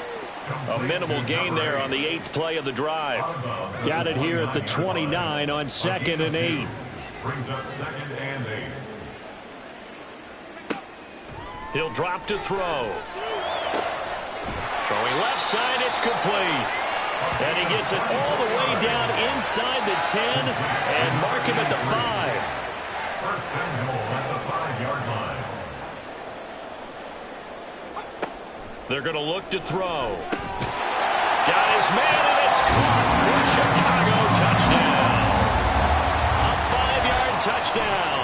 A minimal gain there on the 8th play of the drive. Got it here at the 29 on 2nd and 8. Brings up 2nd and 8. He'll drop to throw. Throwing left side, it's complete. And he gets it all the way down inside the 10 and mark him at the 5. 1st and goal at the 5-yard line. They're going to look to throw. Got his man, and it's caught for Chicago. Touchdown. A 5-yard touchdown.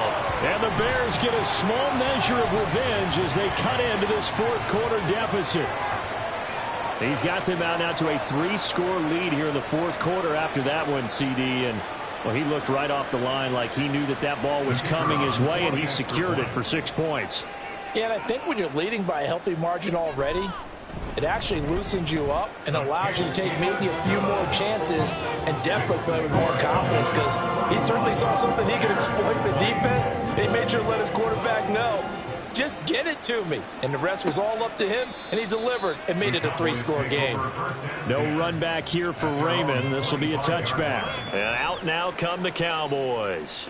And the Bears get a small measure of revenge as they cut into this 4th quarter deficit. He's got them out now to a 3-score lead here in the 4th quarter after that one, CD. And, well, he looked right off the line like he knew that that ball was coming his way, and he secured it for 6 points. Yeah, and I think when you're leading by a healthy margin already, it actually loosens you up and allows you to take maybe a few more chances and definitely play with more confidence, because he certainly saw something he could exploit the defense, and he made sure to let his quarterback know, just get it to me. And the rest was all up to him, and he delivered and made it a 3-score game. No run back here for Raymond. This will be a touchback. And out now come the Cowboys.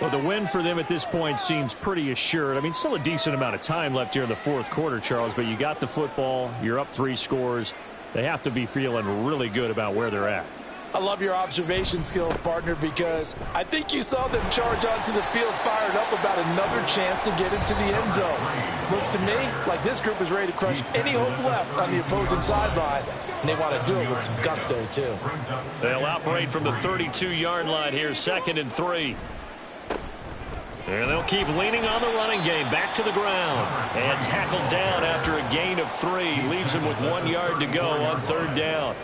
Well, the win for them at this point seems pretty assured. I mean, still a decent amount of time left here in the 4th quarter, Charles, but you got the football. You're up 3 scores. They have to be feeling really good about where they're at. I love your observation skills, partner, because I think you saw them charge onto the field fired up about another chance to get into the end zone. Looks to me like this group is ready to crush any hope left on the opposing sideline, and they want to do it with some gusto, too. They'll operate from the 32-yard line here, 2nd and 3. And they'll keep leaning on the running game. Back to the ground. And tackled down after a gain of 3. Leaves him with 1 yard to go on 3rd down.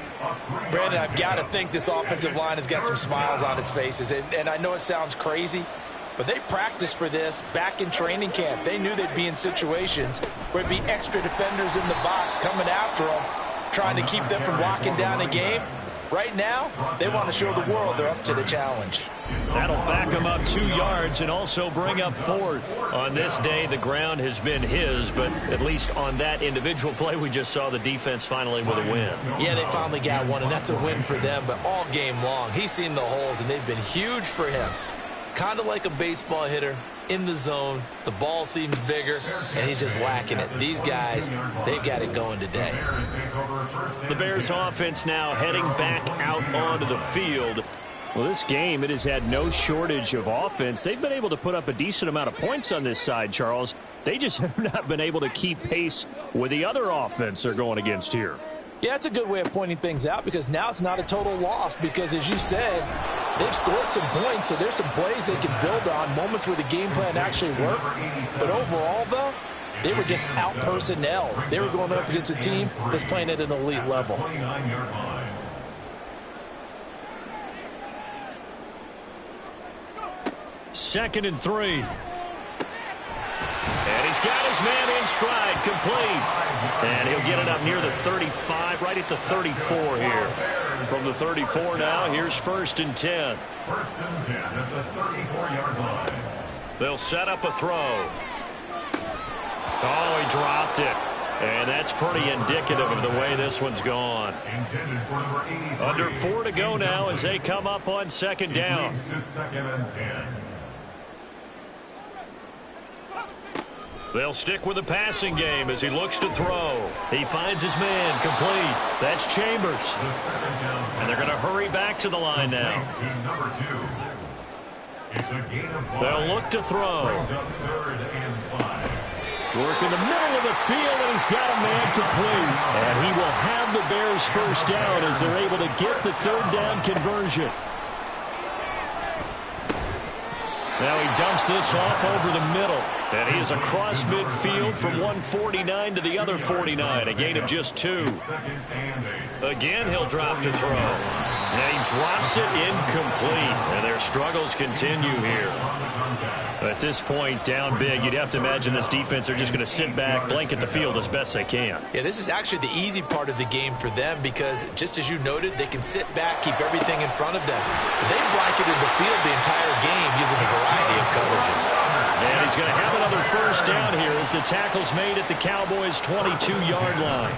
Brandon, I've got to think this offensive line has got some smiles on its faces. And I know it sounds crazy, but they practiced for this back in training camp. They knew they'd be in situations where it'd be extra defenders in the box coming after them, trying to keep them from locking down a game. Right now, they want to show the world they're up to the challenge. That'll back him up 2 yards and also bring up 4th. On this day, the ground has been his, but at least on that individual play, we just saw the defense finally with a win. Yeah, they finally got one, and that's a win for them, but all game long, he's seen the holes, and they've been huge for him. Kind of like a baseball hitter in the zone. The ball seems bigger, and he's just whacking it. These guys, they've got it going today. The Bears offense now heading back out onto the field. Well, this game, it has had no shortage of offense. They've been able to put up a decent amount of points on this side, Charles. They just have not been able to keep pace with the other offense they're going against here. Yeah, that's a good way of pointing things out, because now it's not a total loss, because as you said, they've scored some points, so there's some plays they can build on, moments where the game plan actually worked. But overall, though, they were just out personnel. They were going up against a team that's playing at an elite level. 29-yard line. Second and 3. And he's got his man in stride, complete. And he'll get it up near the 35, right at the 34 here. From the 34 now, here's 1st and 10. 1st and 10 at the 34-yard line. They'll set up a throw. Oh, he dropped it. And that's pretty indicative of the way this one's gone. Intended for number 83. Under 4 to go now as they come up on 2nd down. To 2nd and 10. They'll stick with the passing game as he looks to throw. He finds his man, complete. That's Chambers. And they're going to hurry back to the line now. Number 2. It's a gain of 5. They'll look to throw. Brings up 3rd and 5. Work in the middle of the field, and he's got a man complete. And he will have the Bears first down as they're able to get the 3rd down conversion. Now he dumps this off over the middle. And he is across midfield from 149 to the other 49, a gain of just 2. Again, he'll drop to throw. And he drops it incomplete. And their struggles continue here. At this point, down big, you'd have to imagine this defense are just going to sit back, blanket the field as best they can. Yeah, this is actually the easy part of the game for them because, just as you noted, they can sit back, keep everything in front of them. They blanketed the field the entire game using a variety of coverages. And he's going to have another first down here as the tackle's made at the Cowboys' 22-yard line.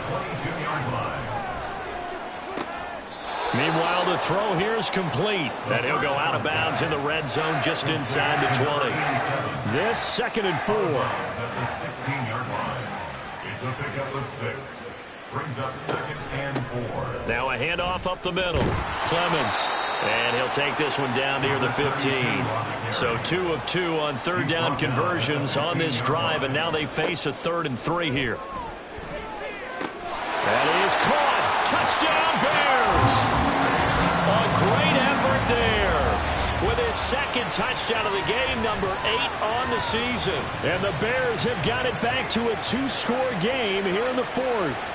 Meanwhile, the throw here is complete. And he'll go out of bounds in the red zone just inside the 20. This 2nd and 4. At the 16-yard line. It's a pickup of 6. Brings up 2nd and 4. Now a handoff up the middle. Clemens. And he'll take this one down near the 15. So 2 of 2 on 3rd down conversions on this drive. And now they face a 3rd and 3 here. That is caught. Touchdown, Bears. A great effort there with his 2nd touchdown of the game, number 8 on the season. And the Bears have got it back to a 2-score game here in the 4th.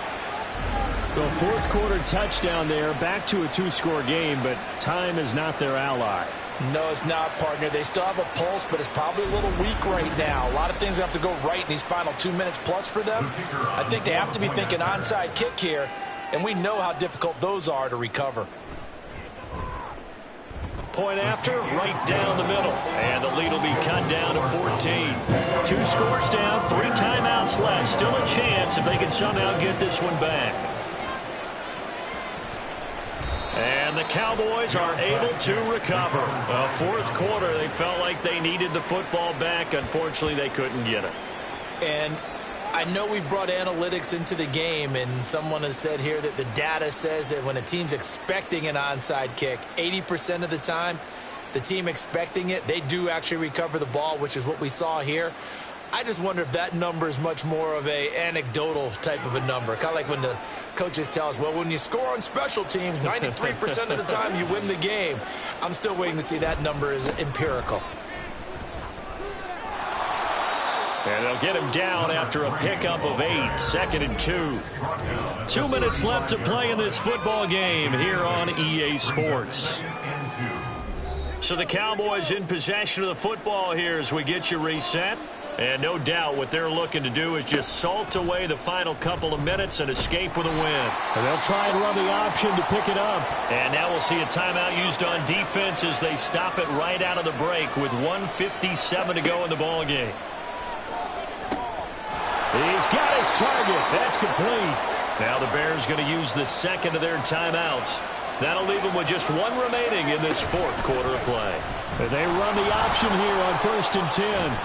The 4th quarter touchdown there, back to a 2-score game, but time is not their ally. No, it's not, partner. They still have a pulse, but it's probably a little weak right now. A lot of things have to go right in these final 2 minutes plus for them. I think they have to be thinking onside kick here, and we know how difficult those are to recover. Point after, right down the middle. And the lead will be cut down to 14. 2 scores down, 3 timeouts left. Still a chance if they can somehow get this one back. And the Cowboys are able to recover. 4th quarter, they felt like they needed the football back. Unfortunately, they couldn't get it. And I know we brought analytics into the game, and someone has said here that the data says that when a team's expecting an onside kick, 80% of the time, the team expecting it, they do actually recover the ball, which is what we saw here. I just wonder if that number is much more of a anecdotal type of a number. Kind of like when the coaches tell us, well, when you score on special teams, 93% of the time you win the game. I'm still waiting to see that number is empirical. And they'll get him down after a pickup of 8, 2nd and 2. 2 minutes left to play in this football game here on EA Sports. So the Cowboys in possession of the football here as we get you reset. And no doubt what they're looking to do is just salt away the final couple of minutes and escape with a win. And they'll try and run the option to pick it up. And now we'll see a timeout used on defense as they stop it right out of the break with 1:57 to go in the ball game. He's got his target. That's complete. Now the Bears going to use the 2nd of their timeouts. That'll leave them with just 1 remaining in this 4th quarter of play. And they run the option here on 1st and 10.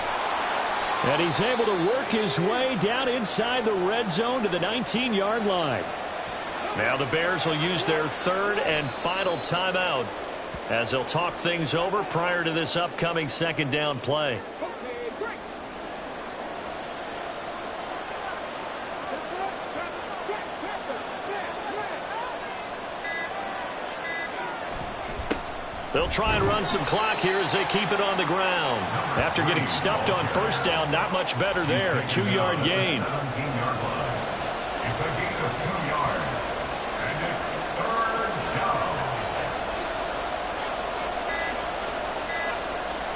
And he's able to work his way down inside the red zone to the 19-yard line. Now the Bears will use their 3rd and final timeout as they'll talk things over prior to this upcoming 2nd down play. They'll try and run some clock here as they keep it on the ground. After getting stuffed on 1st down, not much better there. 2-yard gain. 17-yard line. It's a gain of 2 yards. And it's 3rd down.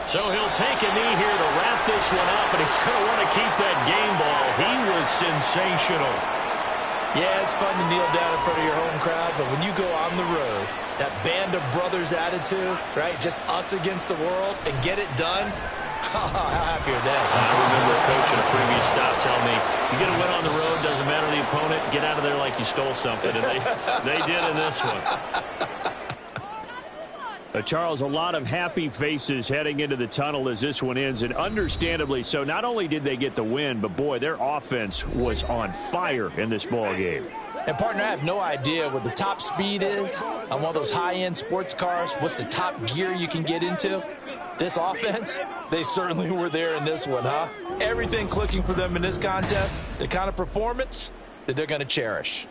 So he'll take a knee here to wrap this one up, and he's going to want to keep that game ball. He was sensational. Yeah, it's fun to kneel down in front of your home crowd, but when you go on the road, that band of brothers attitude, right? Just us against the world and get it done. How happy are they? I remember a coach in a previous stop telling me, you get a win on the road, doesn't matter the opponent, get out of there like you stole something. And they did in this one. Charles, a lot of happy faces heading into the tunnel as this one ends, and understandably so. Not only did they get the win, but boy, their offense was on fire in this ball game. And, partner, I have no idea what the top speed is on one of those high-end sports cars. What's the top gear you can get into? This offense, they certainly were there in this one, huh? Everything clicking for them in this contest, the kind of performance that they're going to cherish.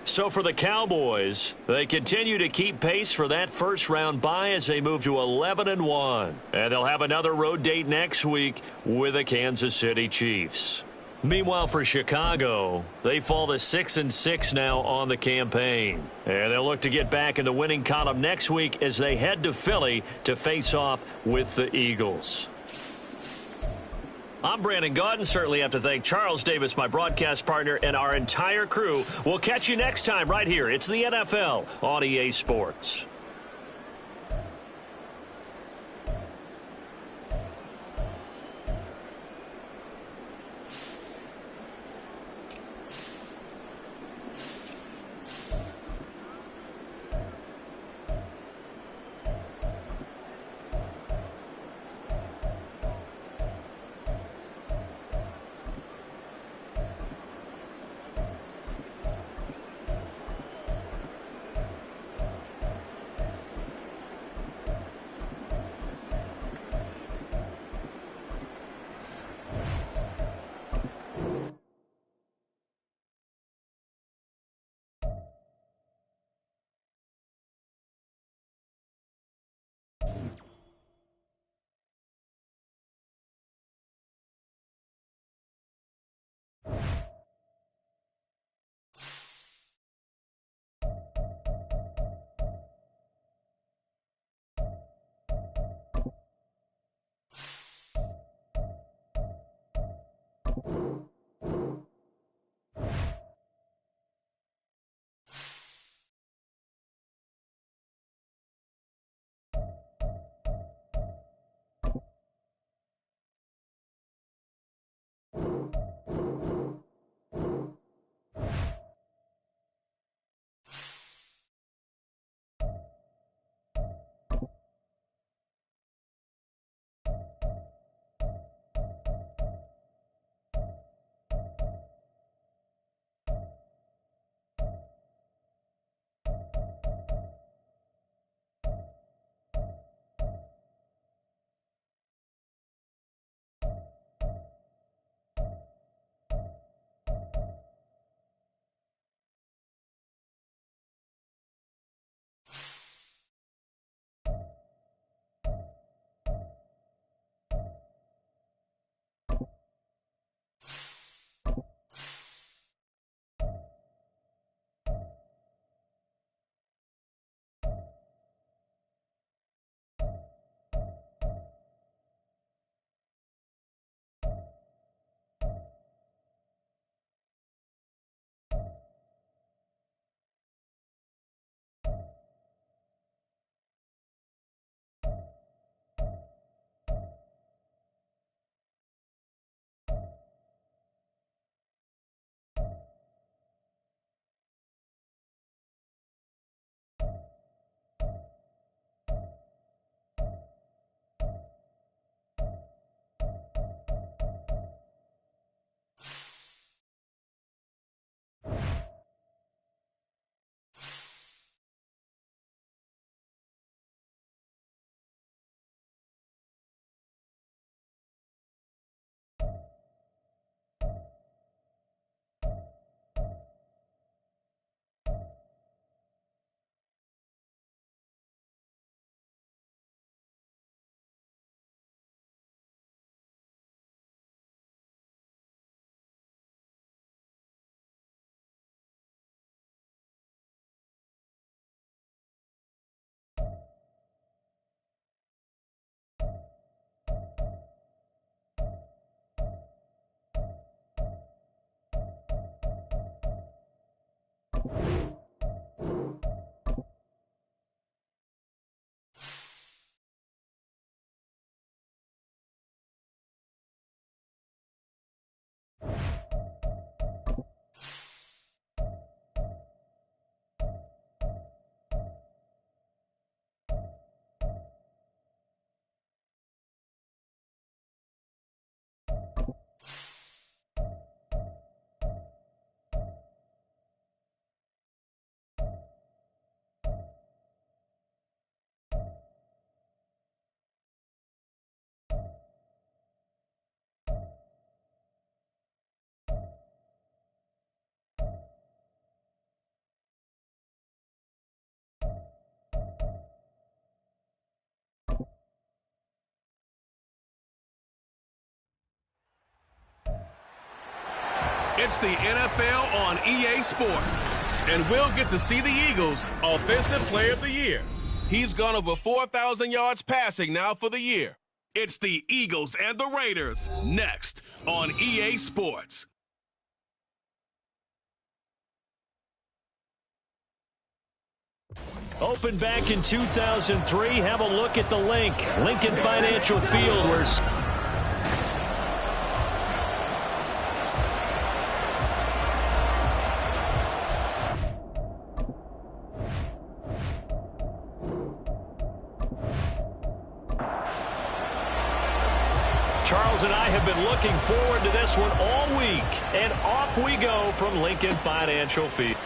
So for the Cowboys, they continue to keep pace for that first-round bye as they move to 11-1. And they'll have another road date next week with the Kansas City Chiefs. Meanwhile, for Chicago, they fall to 6-6 now on the campaign. And they'll look to get back in the winning column next week as they head to Philly to face off with the Eagles. I'm Brandon Gaudin. Certainly have to thank Charles Davis, my broadcast partner, and our entire crew. We'll catch you next time right here. It's the NFL on EA Sports. It's the NFL on EA Sports. And we'll get to see the Eagles' Offensive Player of the Year. He's gone over 4,000 yards passing now for the year. It's the Eagles and the Raiders next on EA Sports. Opened back in 2003. Have a look at the link. Lincoln Financial Field, where Charles and I have been looking forward to this one all week. And off we go from Lincoln Financial Field.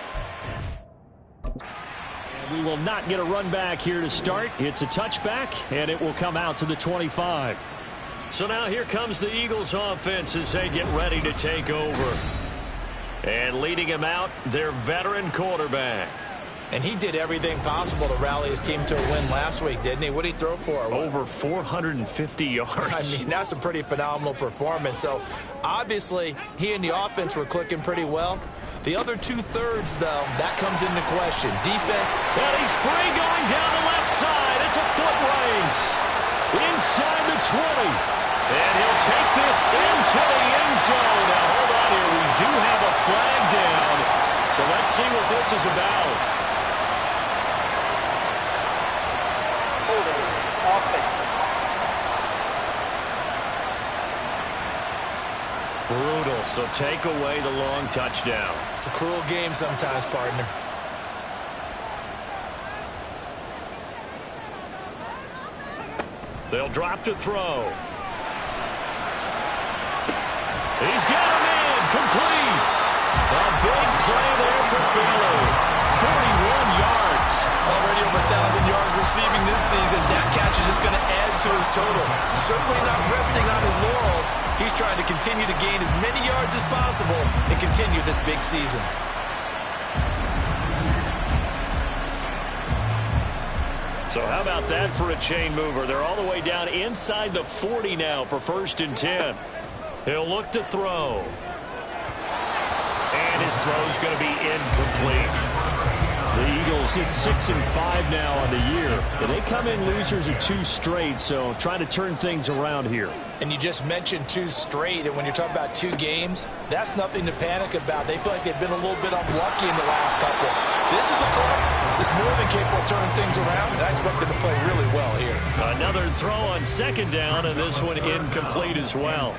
We will not get a run back here to start. It's a touchback, and it will come out to the 25. So now here comes the Eagles offense as they get ready to take over. And leading him out, their veteran quarterback. And he did everything possible to rally his team to a win last week, didn't he? What did he throw for? Over 450 yards. I mean, that's a pretty phenomenal performance. So, obviously, he and the offense were clicking pretty well. The other two-thirds, though, that comes into question. Defense. And he's free going down the left side. It's a foot race. Inside the 20. And he'll take this into the end zone. Now, hold on here. We do have a flag down. So let's see what this is about. Holding offense. Brutal. So take away the long touchdown. It's a cruel game sometimes, partner. They'll drop to throw. He's got him in. Complete. A big play there for Philly. 41 yards. Already over 1,000 yards receiving this season. That catch is just going to add to his total. Certainly not resting on his laurels. He's trying to continue to gain as many yards as possible and continue this big season. So how about that for a chain mover? They're all the way down inside the 40 now for 1st and 10. He'll look to throw. And his throw's going to be incomplete. The Eagles hit 6-5 now on the year. And they come in losers of 2 straight, so trying to turn things around here. And you just mentioned 2 straight, and when you're talking about 2 games, that's nothing to panic about. They feel like they've been a little bit unlucky in the last couple. This is a club that's more than capable of turning things around, and I expect them to play really well here. Another throw on 2nd down, and this one incomplete as well.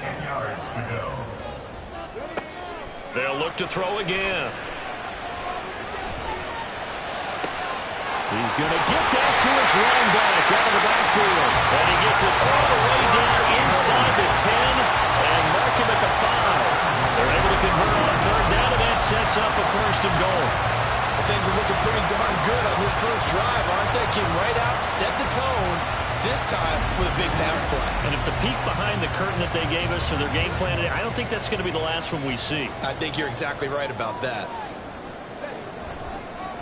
They'll look to throw again. He's going to get that to his running back out of the backfield. And he gets it all the way down inside the 10 and mark him at the 5. They're able to convert on 3rd down, and that sets up a 1st and goal. Well, things are looking pretty darn good on this first drive, aren't they? Came right out, set the tone, this time with a big pass play. And if the peek behind the curtain that they gave us or their game plan, I don't think that's going to be the last one we see. I think you're exactly right about that.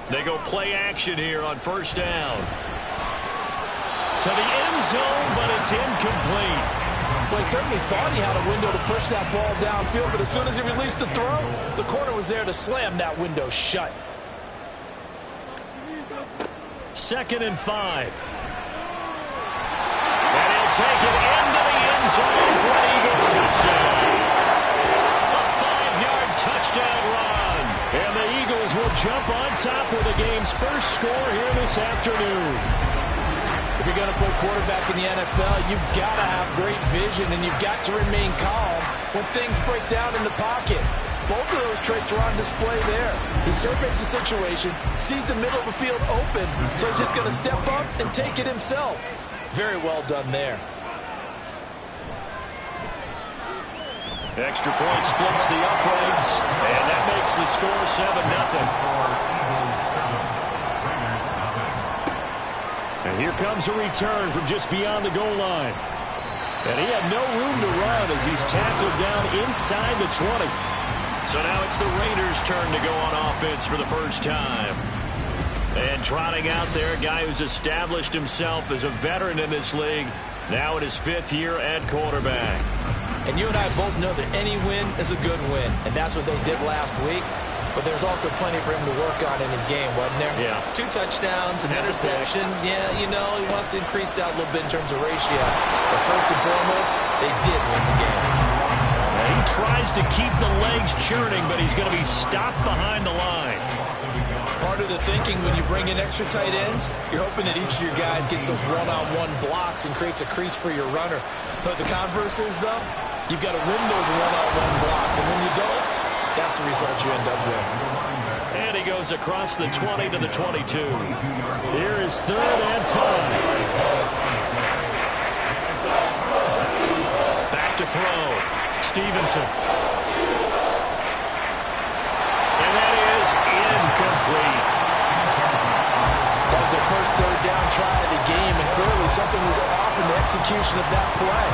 They go play action here on 1st down. To the end zone, but it's incomplete. Well, he certainly thought he had a window to push that ball downfield, but as soon as he released the throw, the corner was there to slam that window shut. 2nd and 5. And he'll take it into the end zone for an Eagles touchdown. A 5-yard touchdown run. And the Eagles will jump on top with the game's first score here this afternoon. If you're going to play quarterback in the NFL, you've got to have great vision, and you've got to remain calm when things break down in the pocket. Both of those traits are on display there. He surveys the situation, sees the middle of the field open, so he's just going to step up and take it himself. Very well done there. Extra point splits the uprights, and that makes the score 7-0. And here comes a return from just beyond the goal line. And he had no room to run as he's tackled down inside the 20. So now it's the Raiders' turn to go on offense for the first time. And trotting out there, a guy who's established himself as a veteran in this league, now in his 5th year at quarterback. And you and I both know that any win is a good win, and that's what they did last week. But there's also plenty for him to work on in his game, wasn't there? Yeah. 2 touchdowns, an interception. Yeah, you know, he wants to increase that a little bit in terms of ratio. But first and foremost, they did win the game. He tries to keep the legs churning, but he's going to be stopped behind the line. Part of the thinking when you bring in extra tight ends, you're hoping that each of your guys gets those one-on-one blocks and creates a crease for your runner. But the converse is, though, you've got to win those one-on-one blocks. And when you don't, that's the result you end up with. And he goes across the 20 to the 22. Here is 3rd and 5. Back to throw. Stevenson. And that is incomplete. That was their first 3rd down try of the game, and clearly something was off in the execution of that play.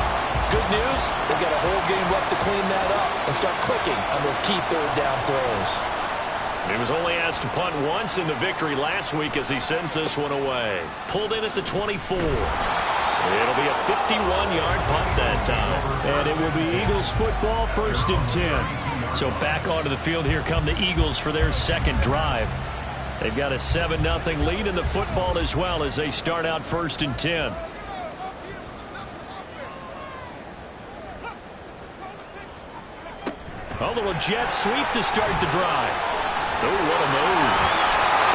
Good news, they've got a whole game left to clean that up and start clicking on those key 3rd down throws. He was only asked to punt once in the victory last week as he sends this one away. Pulled in at the 24. It'll be a 51-yard punt that time. And it will be Eagles football, 1st and 10. So back onto the field, here come the Eagles for their 2nd drive. They've got a 7-0 lead in the football as well as they start out 1st and 10. A little jet sweep to start the drive. Oh, what a move.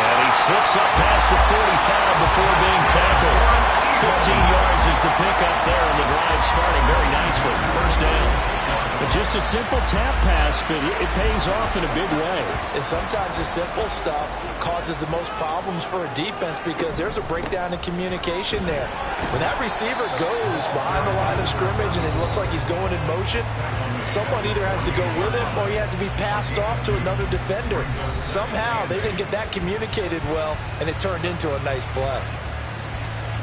And he slips up past the 45 before being tackled. 15 yards is the pickup there, and the drive starting very nicely. 1st down. But just a simple tap pass, but it pays off in a big way. And sometimes the simple stuff causes the most problems for a defense because there's a breakdown in communication there. When that receiver goes behind the line of scrimmage and it looks like he's going in motion, someone either has to go with him or he has to be passed off to another defender. Somehow they didn't get that communicated well, and it turned into a nice play.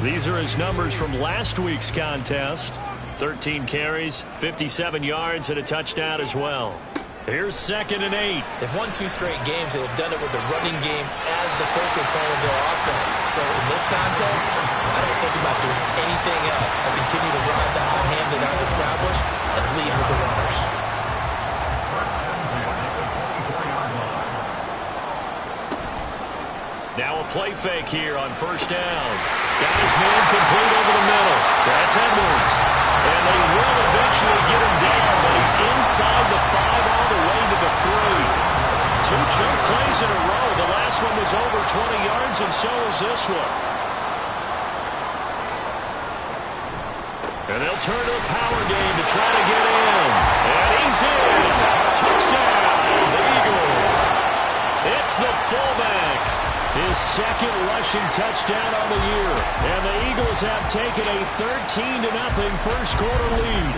These are his numbers from last week's contest. 13 carries, 57 yards, and a touchdown as well. Here's 2nd and 8. They've won 2 straight games, and they've done it with the running game as the focal point of their offense. So in this contest, I don't think about doing anything else. I continue to ride the hot hand that I've established and lead with the runners. Now a play fake here on 1st down. Got his man complete over the middle. That's Edwards. And they will eventually get him down, but he's inside the 5 all the way to the 3. 2 chunk plays in a row. The last one was over 20 yards, and so is this one. And they'll turn to the power game to try to get in. And he's in. Touchdown, the Eagles. It's the fullback. His 2nd rushing touchdown on the year. And the Eagles have taken a 13-0 first quarter lead.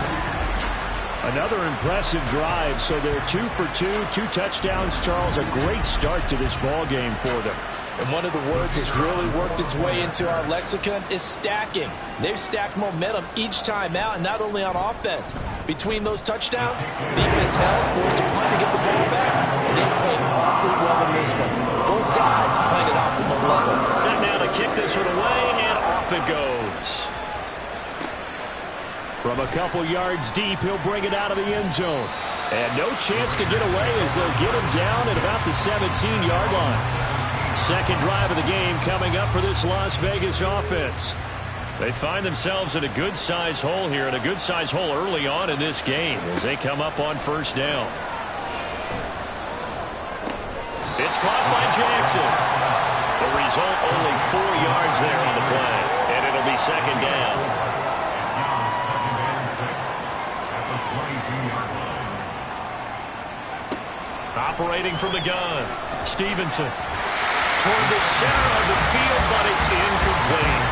Another impressive drive, so they're 2 for 2, 2 touchdowns. Charles, a great start to this ball game for them. And one of the words that's really worked its way into our lexicon is stacking. They've stacked momentum each time out, and not only on offense. Between those touchdowns, defense held, forced to punt to get the ball back, and they played awfully well in this one. Both sides playing at optimal level. Set now to kick this one away, and off it goes. From a couple yards deep, he'll bring it out of the end zone. And no chance to get away as they'll get him down at about the 17-yard line. 2nd drive of the game coming up for this Las Vegas offense. They find themselves in a good-sized hole here, and a good-sized hole early on in this game as they come up on 1st down. It's caught by Jackson. The result, only 4 yards there on the play, and it'll be 2nd down. It's now 2nd and 6 at the 22-yard line. Operating from the gun, Stevenson. Toward the center of the field, but it's incomplete.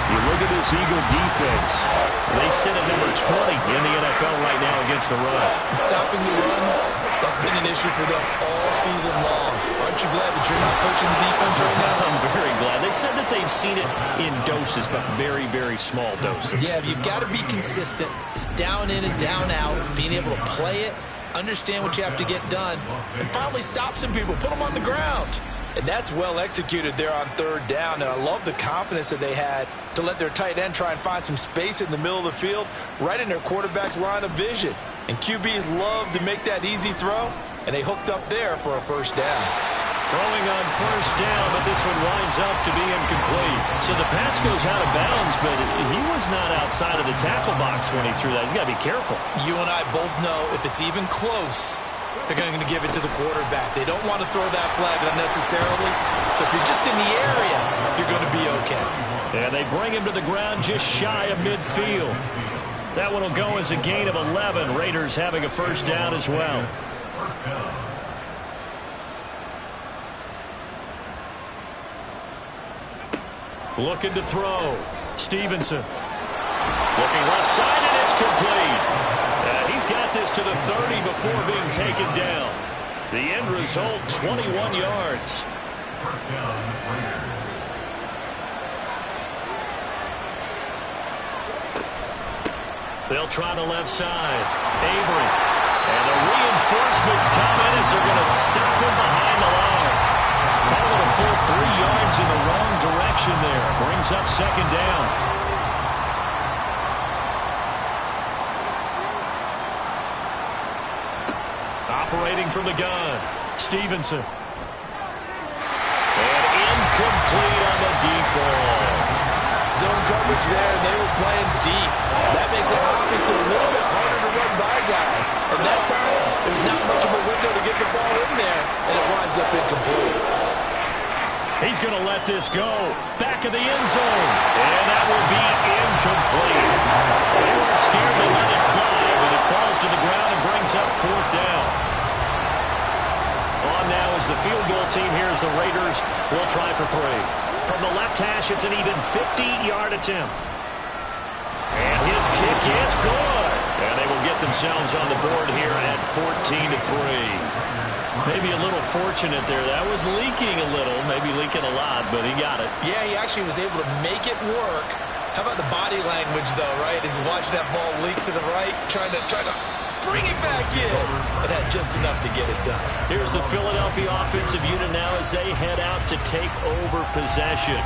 You look at this Eagle defense. They sit at number 20 in the NFL right now against the run. And stopping the run, that's been an issue for them all season long. Aren't you glad that you're not coaching the defense right now? I'm very glad. They said that they've seen it in doses, but very, very small doses. Yeah, you've got to be consistent. It's down in and down out, being able to play it, understand what you have to get done, and finally stop some people, put them on the ground. And that's well executed there on 3rd down. And I love the confidence that they had to let their tight end try and find some space in the middle of the field, right in their quarterback's line of vision. And QBs love to make that easy throw, and they hooked up there for a first down. Throwing on first down, but this one winds up to be incomplete. So the pass goes out of bounds, but he was not outside of the tackle box when he threw that. He's got to be careful. You and I both know if it's even close, they're going to give it to the quarterback. They don't want to throw that flag unnecessarily. So if you're just in the area, you're going to be okay. And they bring him to the ground just shy of midfield. That one will go as a gain of 11. Raiders having a first down as well. First down. Looking to throw. Stevenson. Looking left side, and it's complete. He's got this to the 30 before being taken down. The end result, 21 yards. First down, Raiders. They'll try the left side. Avery. And the reinforcements come in as they're going to stop him behind the line. Call it a full 3 yards in the wrong direction there. Brings up second down. Operating from the gun. Stevenson. And incomplete on the deep ball. Zone coverage there, and they were playing deep. That makes it obviously a little bit harder to run by guys. And that time, there's not much of a window to get the ball in there, and it winds up incomplete. He's going to let this go. Back of the end zone. And that will be incomplete. They weren't scared to let it fly, but it falls to the ground and brings up fourth down. On now is the field goal team here as the Raiders will try for 3. From the left hash, it's an even 50-yard attempt. And his kick is good. And they will get themselves on the board here at 14-3. Maybe a little fortunate there. That was leaking a little, maybe leaking a lot, but he got it. Yeah, he actually was able to make it work. How about the body language, though, right? As he watched that ball leak to the right, trying to bring it back in. It had just enough to get it done. Here's the Philadelphia offensive unit now as they head out to take over possession.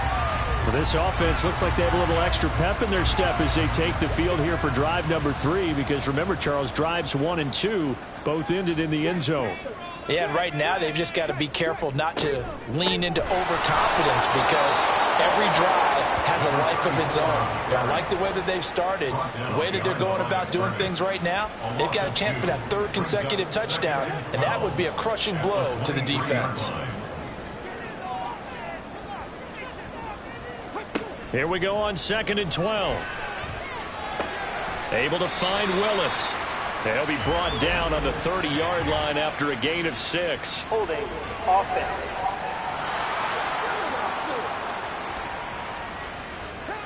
Well, this offense looks like they have a little extra pep in their step as they take the field here for drive number 3, because remember, Charles, drives 1 and 2 both ended in the end zone. Yeah, and right now they've just got to be careful not to lean into overconfidence, because every drive has a life of its own. But I like the way that they've started, the way that they're going about doing things right now. They've got a chance for that 3rd consecutive touchdown, and that would be a crushing blow to the defense. Here we go on 2nd and 12. Able to find Willis. They'll be brought down on the 30-yard line after a gain of 6. Holding offense.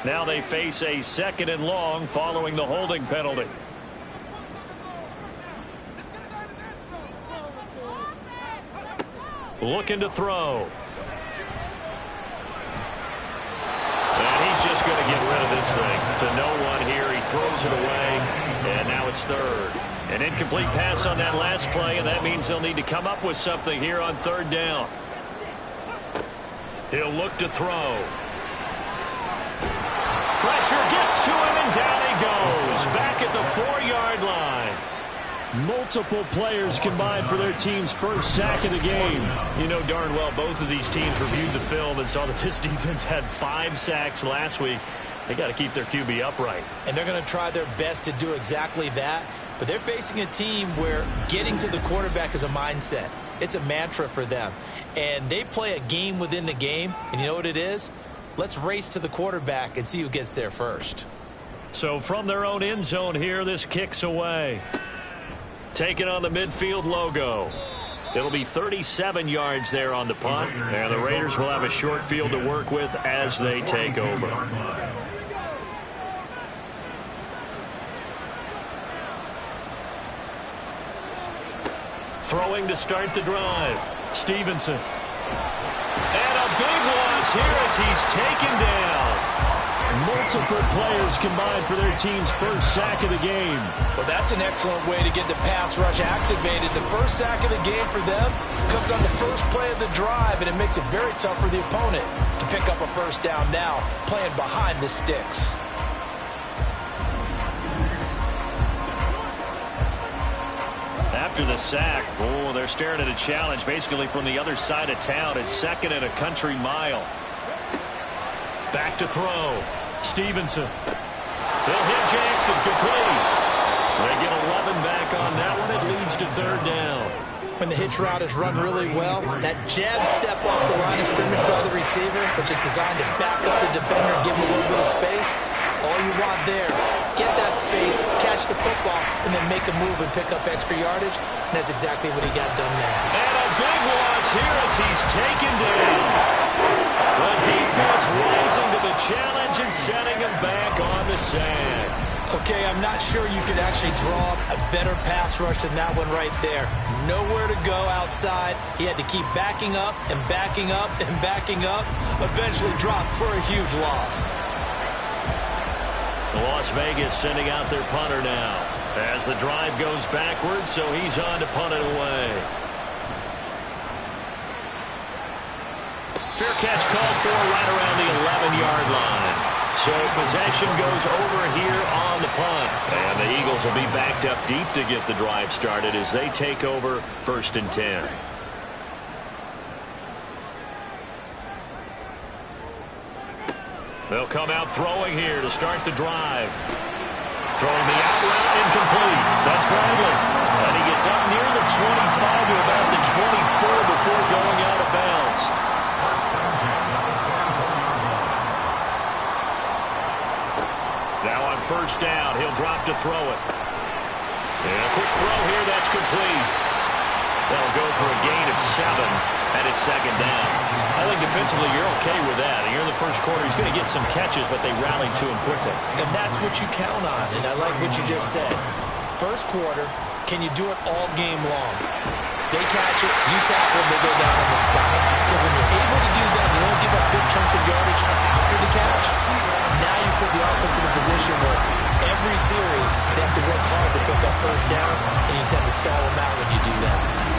Now they face a 2nd and long following the holding penalty. Looking to throw. And he's just going to get rid of this thing to no one here. He throws it away, and now it's 3rd. An incomplete pass on that last play, and that means they'll need to come up with something here on 3rd down. He'll look to throw. Pressure gets to him, and down he goes. Back at the 4-yard line. Multiple players combined for their team's first sack of the game. You know darn well both of these teams reviewed the film and saw that this defense had 5 sacks last week. They got to keep their QB upright. And they're going to try their best to do exactly that. But they're facing a team where getting to the quarterback is a mindset. It's a mantra for them. And they play a game within the game. And you know what it is? Let's race to the quarterback and see who gets there first. So from their own end zone here, this kicks away. Taking on the midfield logo. It'll be 37 yards there on the punt. And the Raiders will have a short field to work with as they take over. Throwing to start the drive. Stevenson. And a big loss here as he's taken down. Multiple players combined for their team's first sack of the game. Well, that's an excellent way to get the pass rush activated. The first sack of the game for them comes on the first play of the drive, and it makes it very tough for the opponent to pick up a first down now, playing behind the sticks. After the sack, they're staring at a challenge basically from the other side of town. It's second and a country mile. Back to throw. Stevenson. He'll hit Jackson, complete. They get 11 back on that one. It leads to third down. When the hitch route is run really well, that jab step off the line of scrimmage by the receiver, which is designed to back up the defender and give him a little bit of space, all you want there, get that space, catch the football, and then make a move and pick up extra yardage. And that's exactly what he got done there. And a big loss here as he's taken down. The defense rising to the challenge and setting him back on the sack. Okay, I'm not sure you could actually draw a better pass rush than that one right there. Nowhere to go outside. He had to keep backing up and backing up and backing up. Eventually dropped for a huge loss. Las Vegas sending out their punter now. As the drive goes backwards, so he's on to punt it away. Fair catch called for right around the 11-yard line. So possession goes over here on the punt. And the Eagles will be backed up deep to get the drive started as they take over 1st and 10. They'll come out throwing here to start the drive. Throwing the out route incomplete. That's Bradley. And he gets up near the 25 to about the 24 before going out of bounds. Now on 1st down, he'll drop to throw it. And a quick throw here, that's complete. That'll go for a gain of 7, and it's 2nd down. I think defensively you're okay with that. Here in the first quarter, he's going to get some catches, but they rallied to him quickly. And that's what you count on, and I like what you just said. First quarter, can you do it all game long? They catch it, you tackle them, they go down on the spot. Because when you're able to do that, you don't give up big chunks of yardage after the catch. Now you put the offense in a position where every series they have to work hard to pick up first downs, and you tend to stall them out when you do that.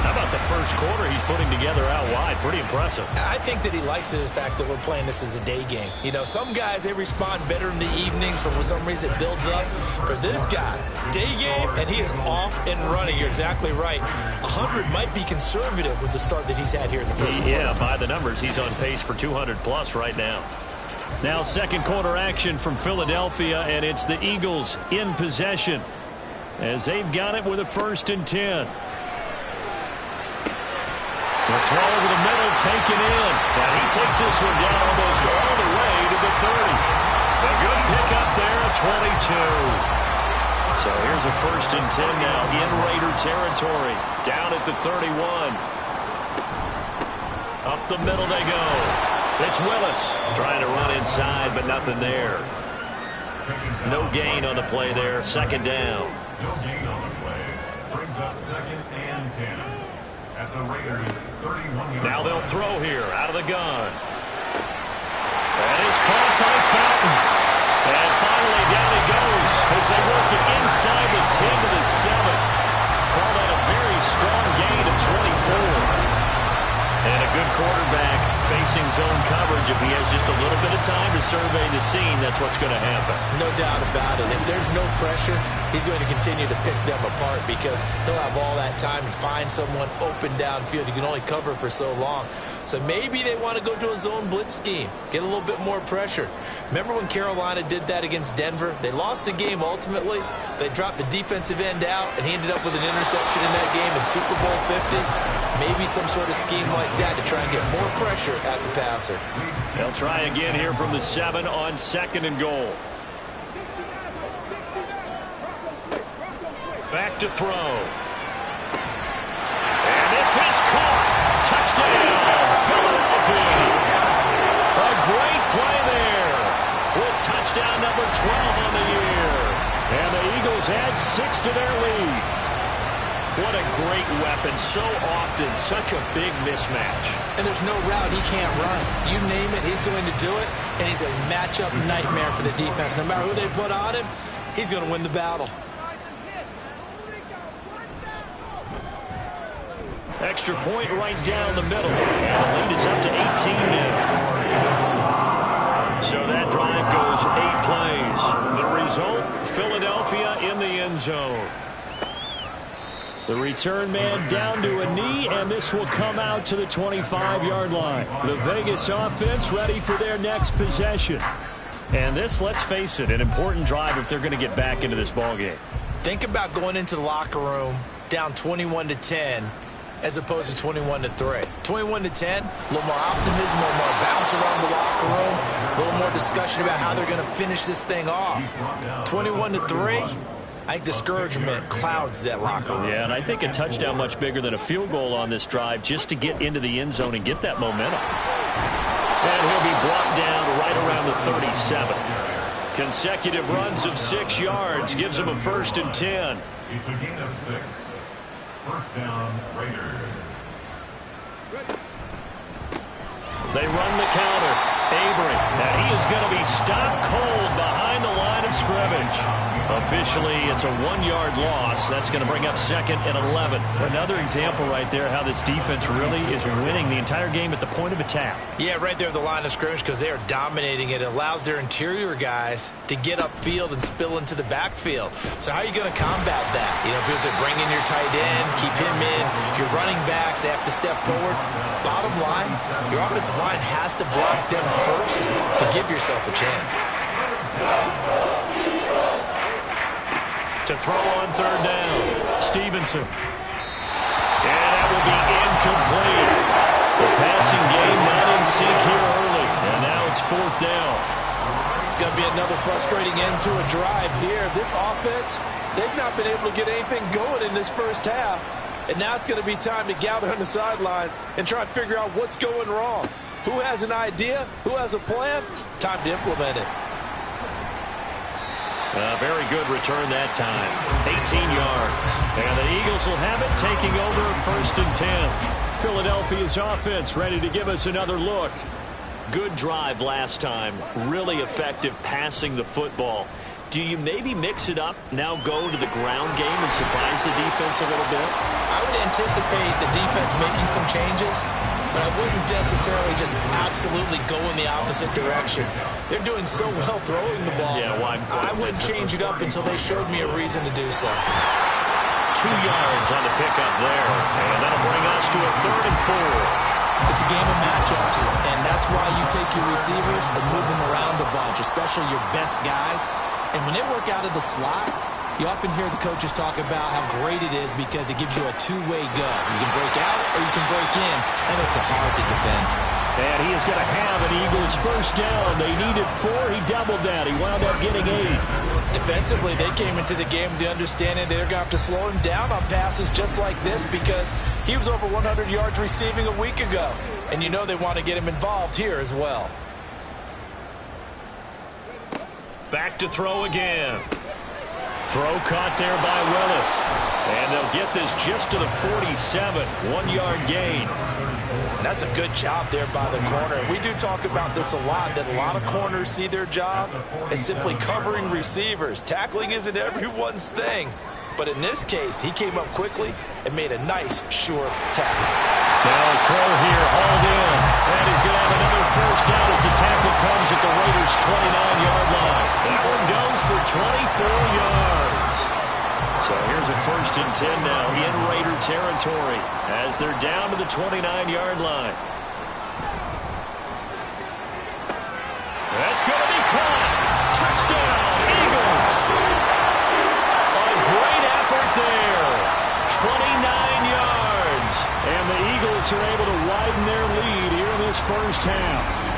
How about the first quarter he's putting together out wide? Pretty impressive. I think that he likes the fact that we're playing this as a day game. You know, some guys, they respond better in the evenings. For some reason, it builds up. For this guy, day game, and he is off and running. You're exactly right. 100 might be conservative with the start that he's had here in the first quarter. Yeah, by the numbers, he's on pace for 200-plus right now. Now second quarter action from Philadelphia, and it's the Eagles in possession as they've got it with a 1st and 10. The throw over the middle taken in. Now he takes this one down almost all the way to the 30. A good pickup there at 22. So here's a 1st and 10 now in Raider territory. Down at the 31. Up the middle they go. It's Willis trying to run inside, but nothing there. No gain on the play there. 2nd down. No gain on the play. Brings up 2nd and 10. At the Raiders' 31-yard now they'll throw here out of the gun. That is caught by Fountain. And finally down he goes as they work it inside the 10 to the 7. Call that a very strong gain of 24. And a good quarterback facing zone coverage. If he has just a little bit of time to survey the scene, that's what's going to happen. No doubt about it. If there's no pressure, he's going to continue to pick them apart because he'll have all that time to find someone open downfield. He can only cover for so long. So maybe they want to go to a zone blitz scheme, get a little bit more pressure. Remember when Carolina did that against Denver? They lost the game ultimately. They dropped the defensive end out, and he ended up with an interception in that game in Super Bowl 50. Maybe some sort of scheme like that to try and get more pressure at the passer. They'll try again here from the 7 on 2nd and goal. Back to throw. And this is caught. Touchdown, Philadelphia. A great play there with touchdown number 12 on the year. And the Eagles add 6 to their lead. What a great weapon. So often, such a big mismatch. And there's no route he can't run. You name it, he's going to do it, and he's a matchup nightmare for the defense. No matter who they put on him, he's going to win the battle. Extra point right down the middle. And the lead is up to 18 now. So that drive goes 8 plays. The result, Philadelphia in the end zone. The return man down to a knee, and this will come out to the 25-yard line. The Vegas offense ready for their next possession. And this, let's face it, an important drive if they're going to get back into this ballgame. Think about going into the locker room down 21-10 as opposed to 21-3. 21-10, a little more optimism, a little more bounce around the locker room, a little more discussion about how they're going to finish this thing off. 21-3, I think discouragement clouds that locker room. Yeah, and I think a touchdown much bigger than a field goal on this drive just to get into the end zone and get that momentum. And he'll be brought down right around the 37. Consecutive runs of 6 yards gives him a 1st and 10. It's a gain of 6. First down, Raiders. They run the counter. Avery, and he is going to be stopped cold behind the line of scrimmage. Officially, it's a 1-yard loss. That's going to bring up 2nd and 11. Another example right there how this defense really is winning the entire game at the point of attack. Yeah, right there at the line of scrimmage because they are dominating it. It allows their interior guys to get upfield and spill into the backfield. So how are you going to combat that? You know, because they bring in your tight end, keep him in. Your running backs, they have to step forward. Bottom line, your offensive line has to block them first to give yourself a chance. To throw on 3rd down, Stevenson. And that will be incomplete. The passing game not in sync here early. And now it's 4th down. It's going to be another frustrating end to a drive here. This offense, they've not been able to get anything going in this first half. And now it's going to be time to gather on the sidelines and try and figure out what's going wrong. Who has an idea? Who has a plan? Time to implement it. A very good return that time. 18 yards. And the Eagles will have it, taking over 1st and 10. Philadelphia's offense ready to give us another look. Good drive last time. Really effective passing the football. Do you maybe mix it up, now go to the ground game and surprise the defense a little bit? I would anticipate the defense making some changes, but I wouldn't necessarily just absolutely go in the opposite direction. They're doing so well throwing the ball. Yeah, well, I wouldn't change it up until they showed me a reason to do so. 2 yards on the pickup there, and that'll bring us to a 3rd and 4. It's a game of matchups, and that's why you take your receivers and move them around a bunch, especially your best guys. And when they work out of the slot, you often hear the coaches talk about how great it is because it gives you a two-way go. You can break out or you can break in. That makes it hard to defend. And he is going to have an Eagles 1st down. They needed 4. He doubled that. He wound up getting 8. Defensively, they came into the game with the understanding they're going to have to slow him down on passes just like this because he was over 100 yards receiving a week ago. And you know they want to get him involved here as well. Back to throw again. Throw caught there by Willis. And they'll get this just to the 47. 1-yard gain. And that's a good job there by the corner. We do talk about this a lot, that a lot of corners see their job as simply covering receivers. Tackling isn't everyone's thing. But in this case, he came up quickly and made a nice, sure tackle. Now a throw here, hauled in. And he's going to have another 1st down as the tackle comes at the Raiders' 29-yard line. That one goes for 24 yards. So here's a 1st and 10 now in Raider territory as they're down to the 29-yard line. That's going to be caught. Touchdown, Eagles. A great effort there. 29 yards. And the Eagles are able to widen their lead here in this first half.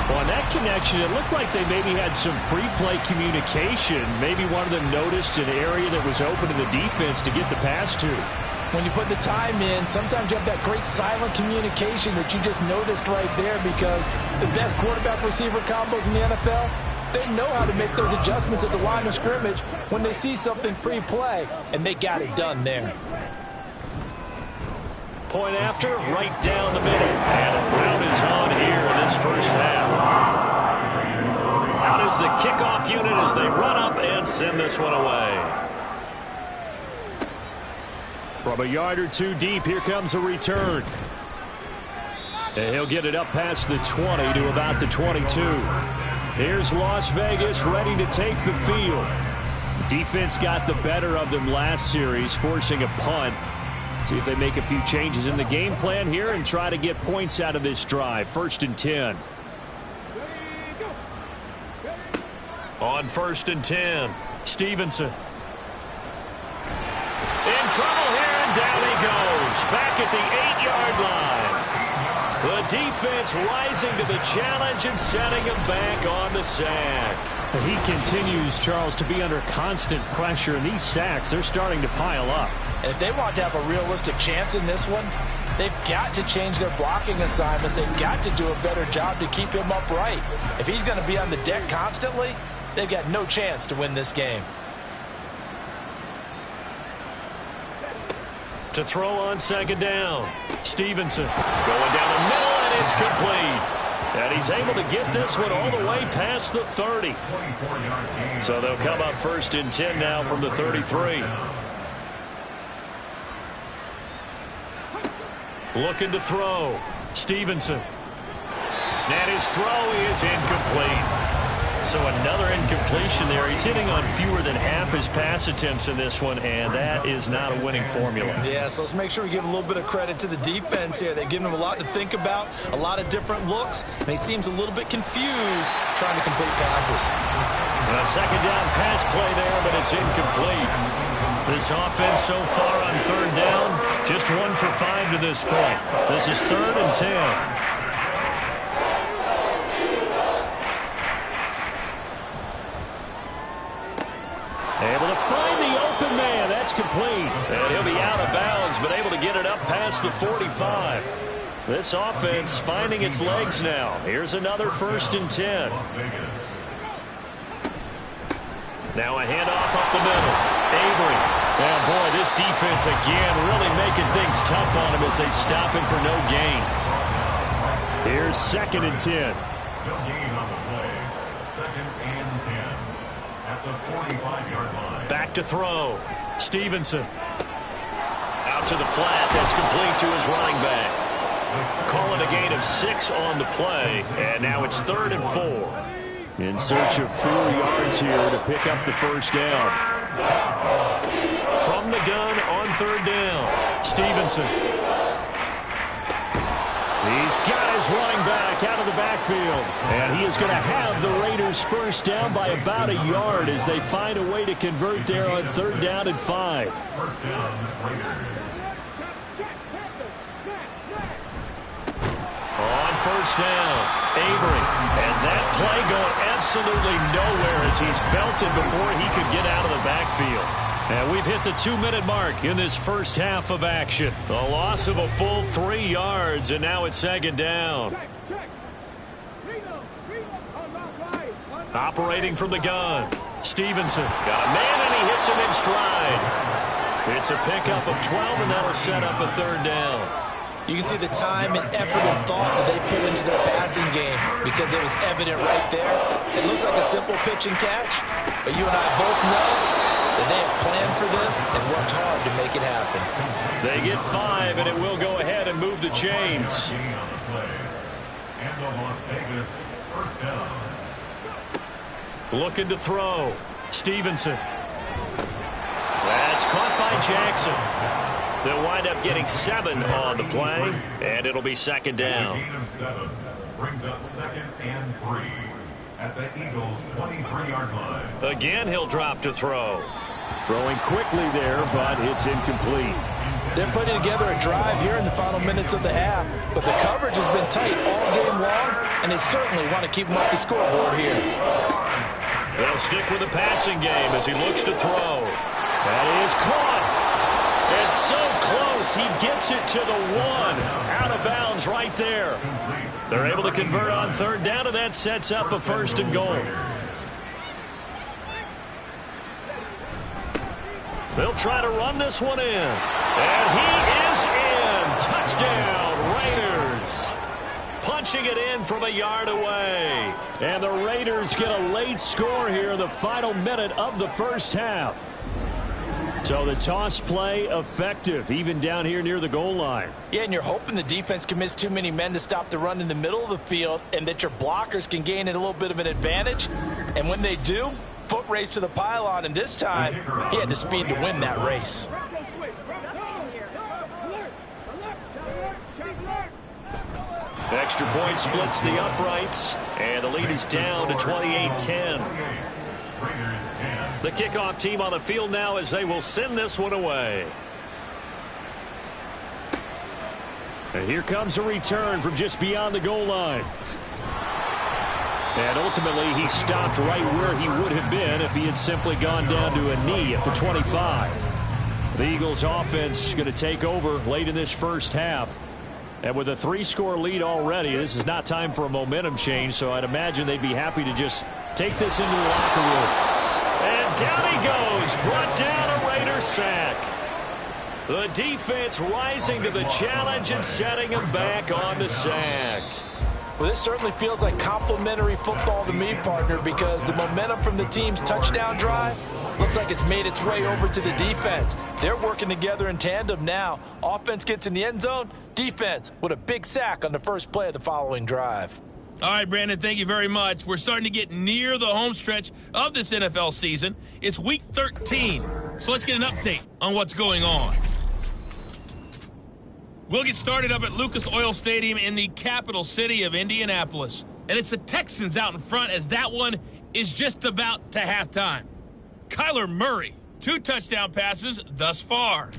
On that connection, it looked like they maybe had some pre-play communication. Maybe one of them noticed an area that was open in the defense to get the pass to. When you put the time in, sometimes you have that great silent communication that you just noticed right there because the best quarterback-receiver combos in the NFL, they know how to make those adjustments at the line of scrimmage when they see something pre-play, and they got it done there. Point after, right down the middle. And a rout is on here in this first half. Out is the kickoff unit as they run up and send this one away. From a yard or two deep, here comes a return. And he'll get it up past the 20 to about the 22. Here's Las Vegas ready to take the field. Defense got the better of them last series, forcing a punt. See if they make a few changes in the game plan here and try to get points out of this drive. 1st and 10. On 1st and 10, Stevenson. In trouble here, and down he goes. Back at the 8-yard line. The defense rising to the challenge and setting him back on the sack. He continues, Charles, to be under constant pressure, and these sacks, they're starting to pile up. And if they want to have a realistic chance in this one, they've got to change their blocking assignments. They've got to do a better job to keep him upright. If he's going to be on the deck constantly, they've got no chance to win this game. To throw on 2nd down, Stevenson going down the middle, and it's complete. And he's able to get this one all the way past the 30. So they'll come up 1st and 10 now from the 33. Looking to throw, Stevenson. And his throw is incomplete. So another incompletion there. He's hitting on fewer than half his pass attempts in this one, and that is not a winning formula. Yeah, so let's make sure we give a little bit of credit to the defense here. They're giving him a lot to think about, a lot of different looks, and he seems a little bit confused trying to complete passes. And a 2nd down pass play there, but it's incomplete. This offense so far on 3rd down, just 1 for 5 to this point. This is 3rd and 10. Able to find the open man. That's complete. And he'll be out of bounds, but able to get it up past the 45. This offense finding its legs now. Here's another 1st and 10. Now a handoff up the middle. Avery. And boy, this defense again really making things tough on him as they stop him for no gain. Here's 2nd and 10. No gain on the play. 2nd and 10. At the 45-yard line. Back to throw. Stevenson. Out to the flat. That's complete to his running back. Calling a gain of 6 on the play. And now it's 3rd and 4. In search of 4 yards here to pick up the 1st down. From the gun on 3rd down. Stevenson. He's got his running back out of the backfield. And he is going to have the Raiders 1st down by about a yard as they find a way to convert there on 3rd down and 5. 1st down, Raiders. On 1st down, Avery. And that play going absolutely nowhere as he's belted before he could get out of the backfield. And we've hit the 2-minute mark in this first half of action. The loss of a full 3 yards, and now it's 2nd down. Operating from the gun, Stevenson. Got a man, and he hits him in stride. It's a pickup of 12, and that'll set up a 3rd down. You can see the time and effort and thought that they put into their passing game because it was evident right there. It looks like a simple pitch and catch, but you and I both know that they have planned for this and worked hard to make it happen. They get 5, and it will go ahead and move the chains. Gain on the play. And the Las Vegas 1st down. Looking to throw. Stevenson. That's caught by Jackson. They'll wind up getting 7 on the play, and it'll be 2nd down. A gain of 7 brings up 2nd and 3 at the Eagles' 23-yard line. Again, he'll drop to throw. Throwing quickly there, but it's incomplete. They're putting together a drive here in the final minutes of the half, but the coverage has been tight all game long, and they certainly want to keep him off the scoreboard here. They'll stick with the passing game as he looks to throw. That is caught. It's so close. He gets it to the 1. Out of bounds right there. They're able to convert on 3rd down, and that sets up a 1st and goal. They'll try to run this one in. And he is in. punching it in from a yard away. And the Raiders get a late score here in the final minute of the first half. So the toss play effective, even down here near the goal line. Yeah, and you're hoping the defense commits too many men to stop the run in the middle of the field and that your blockers can gain a little bit of an advantage. And when they do, foot race to the pylon, and this time he had the speed to win that race. Extra point splits the uprights, and the lead is down to 28-10. The kickoff team on the field now as they will send this one away. And here comes a return from just beyond the goal line. And ultimately, he stopped right where he would have been if he had simply gone down to a knee at the 25. The Eagles offense going to take over late in this first half. And with a 3-score lead already, this is not time for a momentum change, so I'd imagine they'd be happy to just take this into the locker room. And down he goes, brought down a Raider sack. The defense rising to the challenge and setting him back on the sack. Well, this certainly feels like complimentary football to me, partner, because the momentum from the team's touchdown drive looks like it's made its way over to the defense. They're working together in tandem now. Offense gets in the end zone, defense with a big sack on the first play of the following drive. All right, Brandon, thank you very much. We're starting to get near the home stretch of this NFL season. It's Week 13, so let's get an update on what's going on. We'll get started up at Lucas Oil Stadium in the capital city of Indianapolis. And it's the Texans out in front as that one is just about to halftime. Kyler Murray, 2 touchdown passes thus far.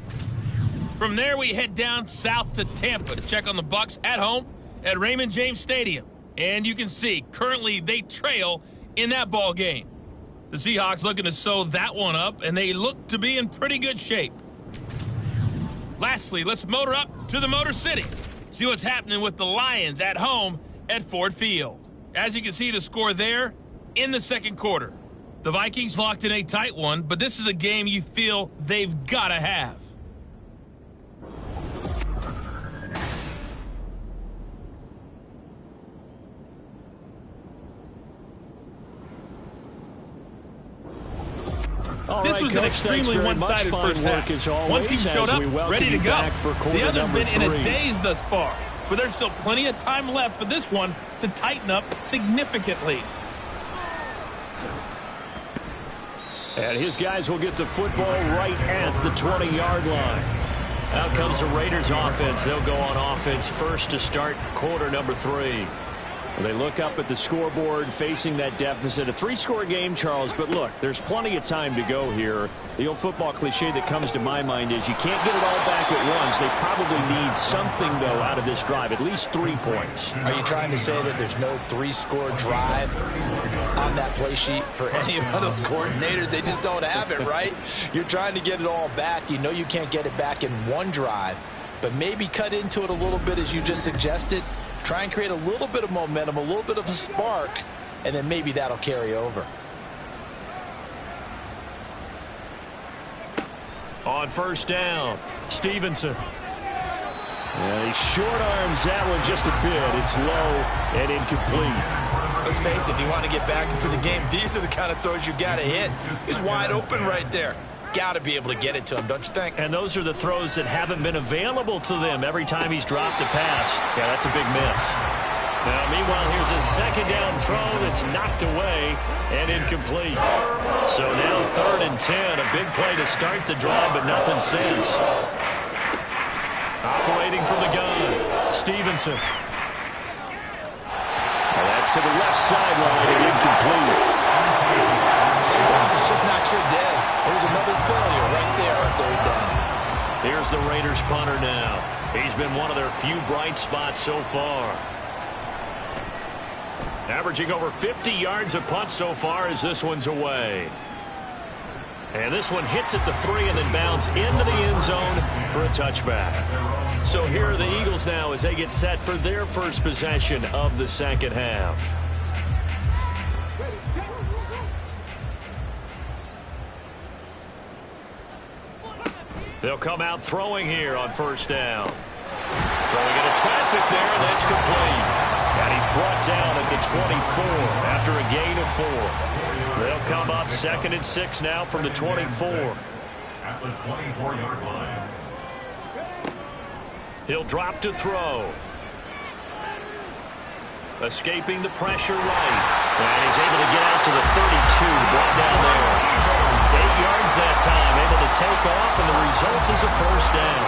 From there, we head down south to Tampa to check on the Bucs at home at Raymond James Stadium. And you can see, currently they trail in that ball game. The Seahawks looking to sew that one up, and they look to be in pretty good shape. Lastly, let's motor up to the Motor City. See what's happening with the Lions at home at Ford Field. As you can see, the score there in the second quarter. The Vikings locked in a tight one, but this is a game you feel they've got to have. This was an extremely one-sided first half. One team showed up, ready to go. The other's been in a daze thus far, but there's still plenty of time left for this one to tighten up significantly. And his guys will get the football right at the 20-yard line. Out comes the Raiders offense. They'll go on offense first to start quarter number 3. They look up at the scoreboard facing that deficit. A 3-score game, Charles, but look, there's plenty of time to go here. The old football cliche that comes to my mind is you can't get it all back at once. They probably need something, though, out of this drive, at least 3 points. Are you trying to say that there's no 3-score drive on that play sheet for any of those coordinators? They just don't have it, right? You're trying to get it all back. You know you can't get it back in one drive, but maybe cut into it a little bit as you just suggested. Try and create a little bit of momentum, a little bit of a spark, and then maybe that'll carry over. On first down, Stevenson. And he short arms that one just a bit. It's low and incomplete. Let's face it, if you want to get back into the game, these are the kind of throws you got to hit. He's wide open right there. Got to be able to get it to him, don't you think? And those are the throws that haven't been available to them every time he's dropped a pass. Yeah, that's a big miss. Now, meanwhile, here's a second down throw that's knocked away and incomplete. So now 3rd and 10, a big play to start the drive, but nothing since. Operating from the gun, Stevenson. Well, that's to the left sideline and incomplete. Sometimes it's just not your day. There's another failure right there on 3rd down. Here's the Raiders punter now. He's been one of their few bright spots so far. Averaging over 50 yards a punt so far as this one's away. And this one hits at the 3 and then bounds into the end zone for a touchback. So here are the Eagles now as they get set for their first possession of the second half. They'll come out throwing here on first down. Throwing into traffic there, that's complete. brought down at the 24 after a gain of 4. They'll come up 2nd and 6 now from the 24. At the 24-yard line. He'll drop to throw. Escaping the pressure right. And he's able to get out to the 32, brought down there. 8 yards that time, able to take off, and the result is a first down.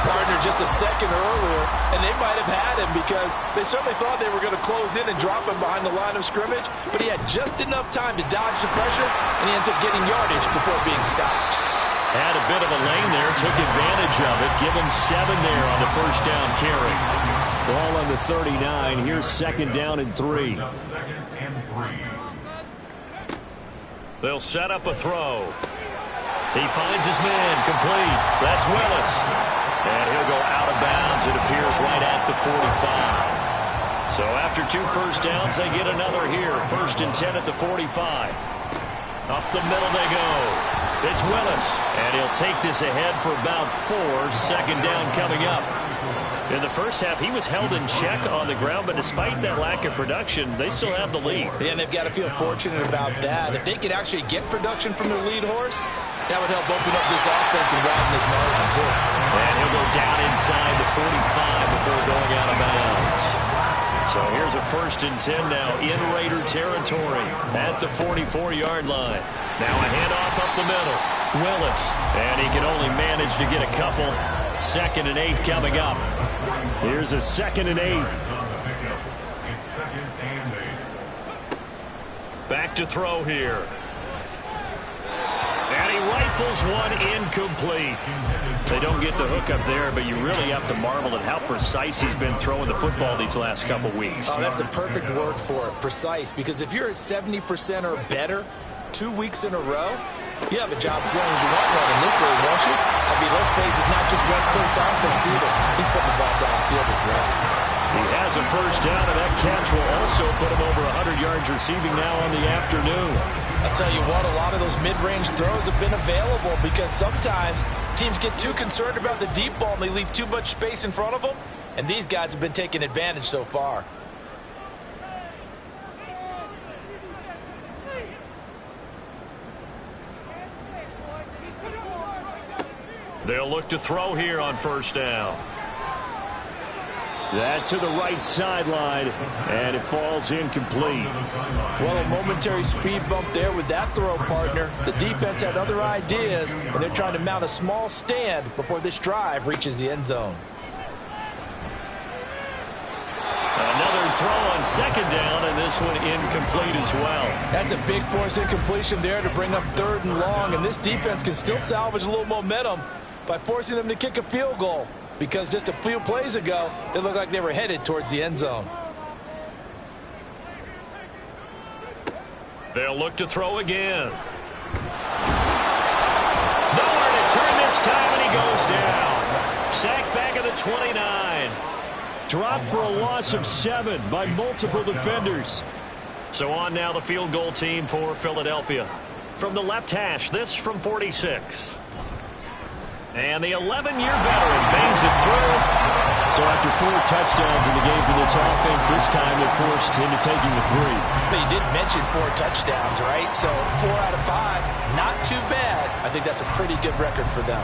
Partner just a second earlier, and they might have had him because they certainly thought they were going to close in and drop him behind the line of scrimmage, but he had just enough time to dodge the pressure, and he ends up getting yardage before being stopped. Had a bit of a lane there, took advantage of it. Give him 7 there on the first down carry. Ball on the 39. Here's 2nd down and 3. They'll set up a throw. He finds his man, complete. That's Willis. And he'll go out of bounds, it appears, right at the 45. So after 2 first downs, they get another here. 1st and 10 at the 45. Up the middle they go. It's Willis. And he'll take this ahead for about 4. 2nd down coming up. In the first half, he was held in check on the ground, but despite that lack of production, they still have the lead. Yeah, and they've got to feel fortunate about that. If they could actually get production from their lead horse, that would help open up this offense and widen this margin, too. And he'll go down inside the 45 before going out of bounds. So here's a 1st and 10 now in Raider territory at the 44-yard line. Now a handoff up the middle. Willis, and he can only manage to get a couple. 2nd and 8 coming up. Here's a 2nd and 8. It's 2nd and 8. Back to throw here. And he rifles one incomplete. They don't get the hook up there, but you really have to marvel at how precise he's been throwing the football these last couple weeks. Oh, that's a perfect word for it, precise, because if you're at 70% or better 2 weeks in a row, you have a job as long as you want one in this league, won't you? I mean, let's face it's not just West Coast offense either. He's putting the ball downfield as well. He has a first down, and that catch will also put him over 100 yards receiving now on the afternoon. I'll tell you what, a lot of those mid-range throws have been available because sometimes teams get too concerned about the deep ball and they leave too much space in front of them, and these guys have been taking advantage so far. They'll look to throw here on first down. That to the right sideline, and it falls incomplete. Well, a momentary speed bump there with that throw, partner. The defense had other ideas, and they're trying to mount a small stand before this drive reaches the end zone. Another throw on 2nd down, and this one incomplete as well. That's a big force incompletion there to bring up 3rd and long, and this defense can still salvage a little momentum by forcing them to kick a field goal, because just a few plays ago, it looked like they were headed towards the end zone. They'll look to throw again. Nowhere to turn this time, and he goes down. Sacked back at the 29. Dropped for a loss of 7 by multiple defenders. So on now the field goal team for Philadelphia. From the left hash, this from 46. And the 11-year veteran bangs it through. So after 4 touchdowns in the game for this offense, this time they forced him to taking the 3. But you did mention 4 touchdowns, right? So 4 out of 5, not too bad. I think that's a pretty good record for them.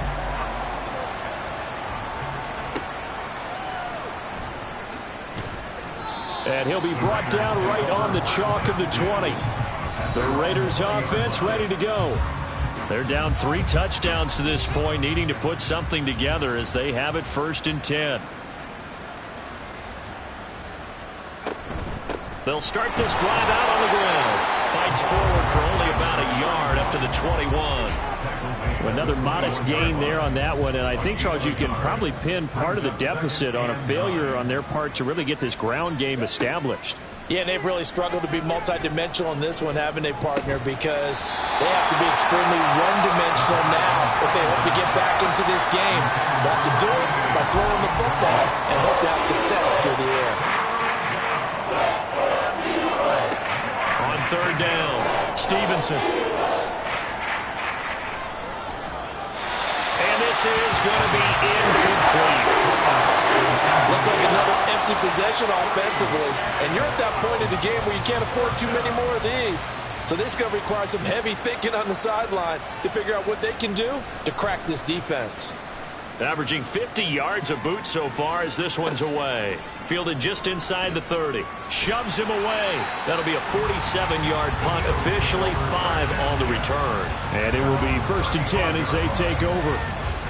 And he'll be brought down right on the chalk of the 20. The Raiders offense ready to go. They're down 3 touchdowns to this point, needing to put something together as they have it 1st and 10. They'll start this drive out on the ground. Fights forward for only about a yard up to the 21. Another modest gain there on that one, and I think, Charles, you can probably pin part of the deficit on a failure on their part to really get this ground game established. Yeah, and they've really struggled to be multidimensional in this one, haven't they, partner, because they have to be extremely one-dimensional now if they hope to get back into this game. They have to do it by throwing the football and hope to have success through the air. On 3rd down, Stevenson. And this is going to be incomplete. Looks like another empty empty possession offensively, and you're at that point in the game where you can't afford too many more of these. So this is going to require some heavy thinking on the sideline to figure out what they can do to crack this defense. Averaging 50 yards a boot so far as this one's away. Fielded just inside the 30. Shoves him away. That'll be a 47-yard punt, officially 5 on the return. And it will be 1st and 10 as they take over.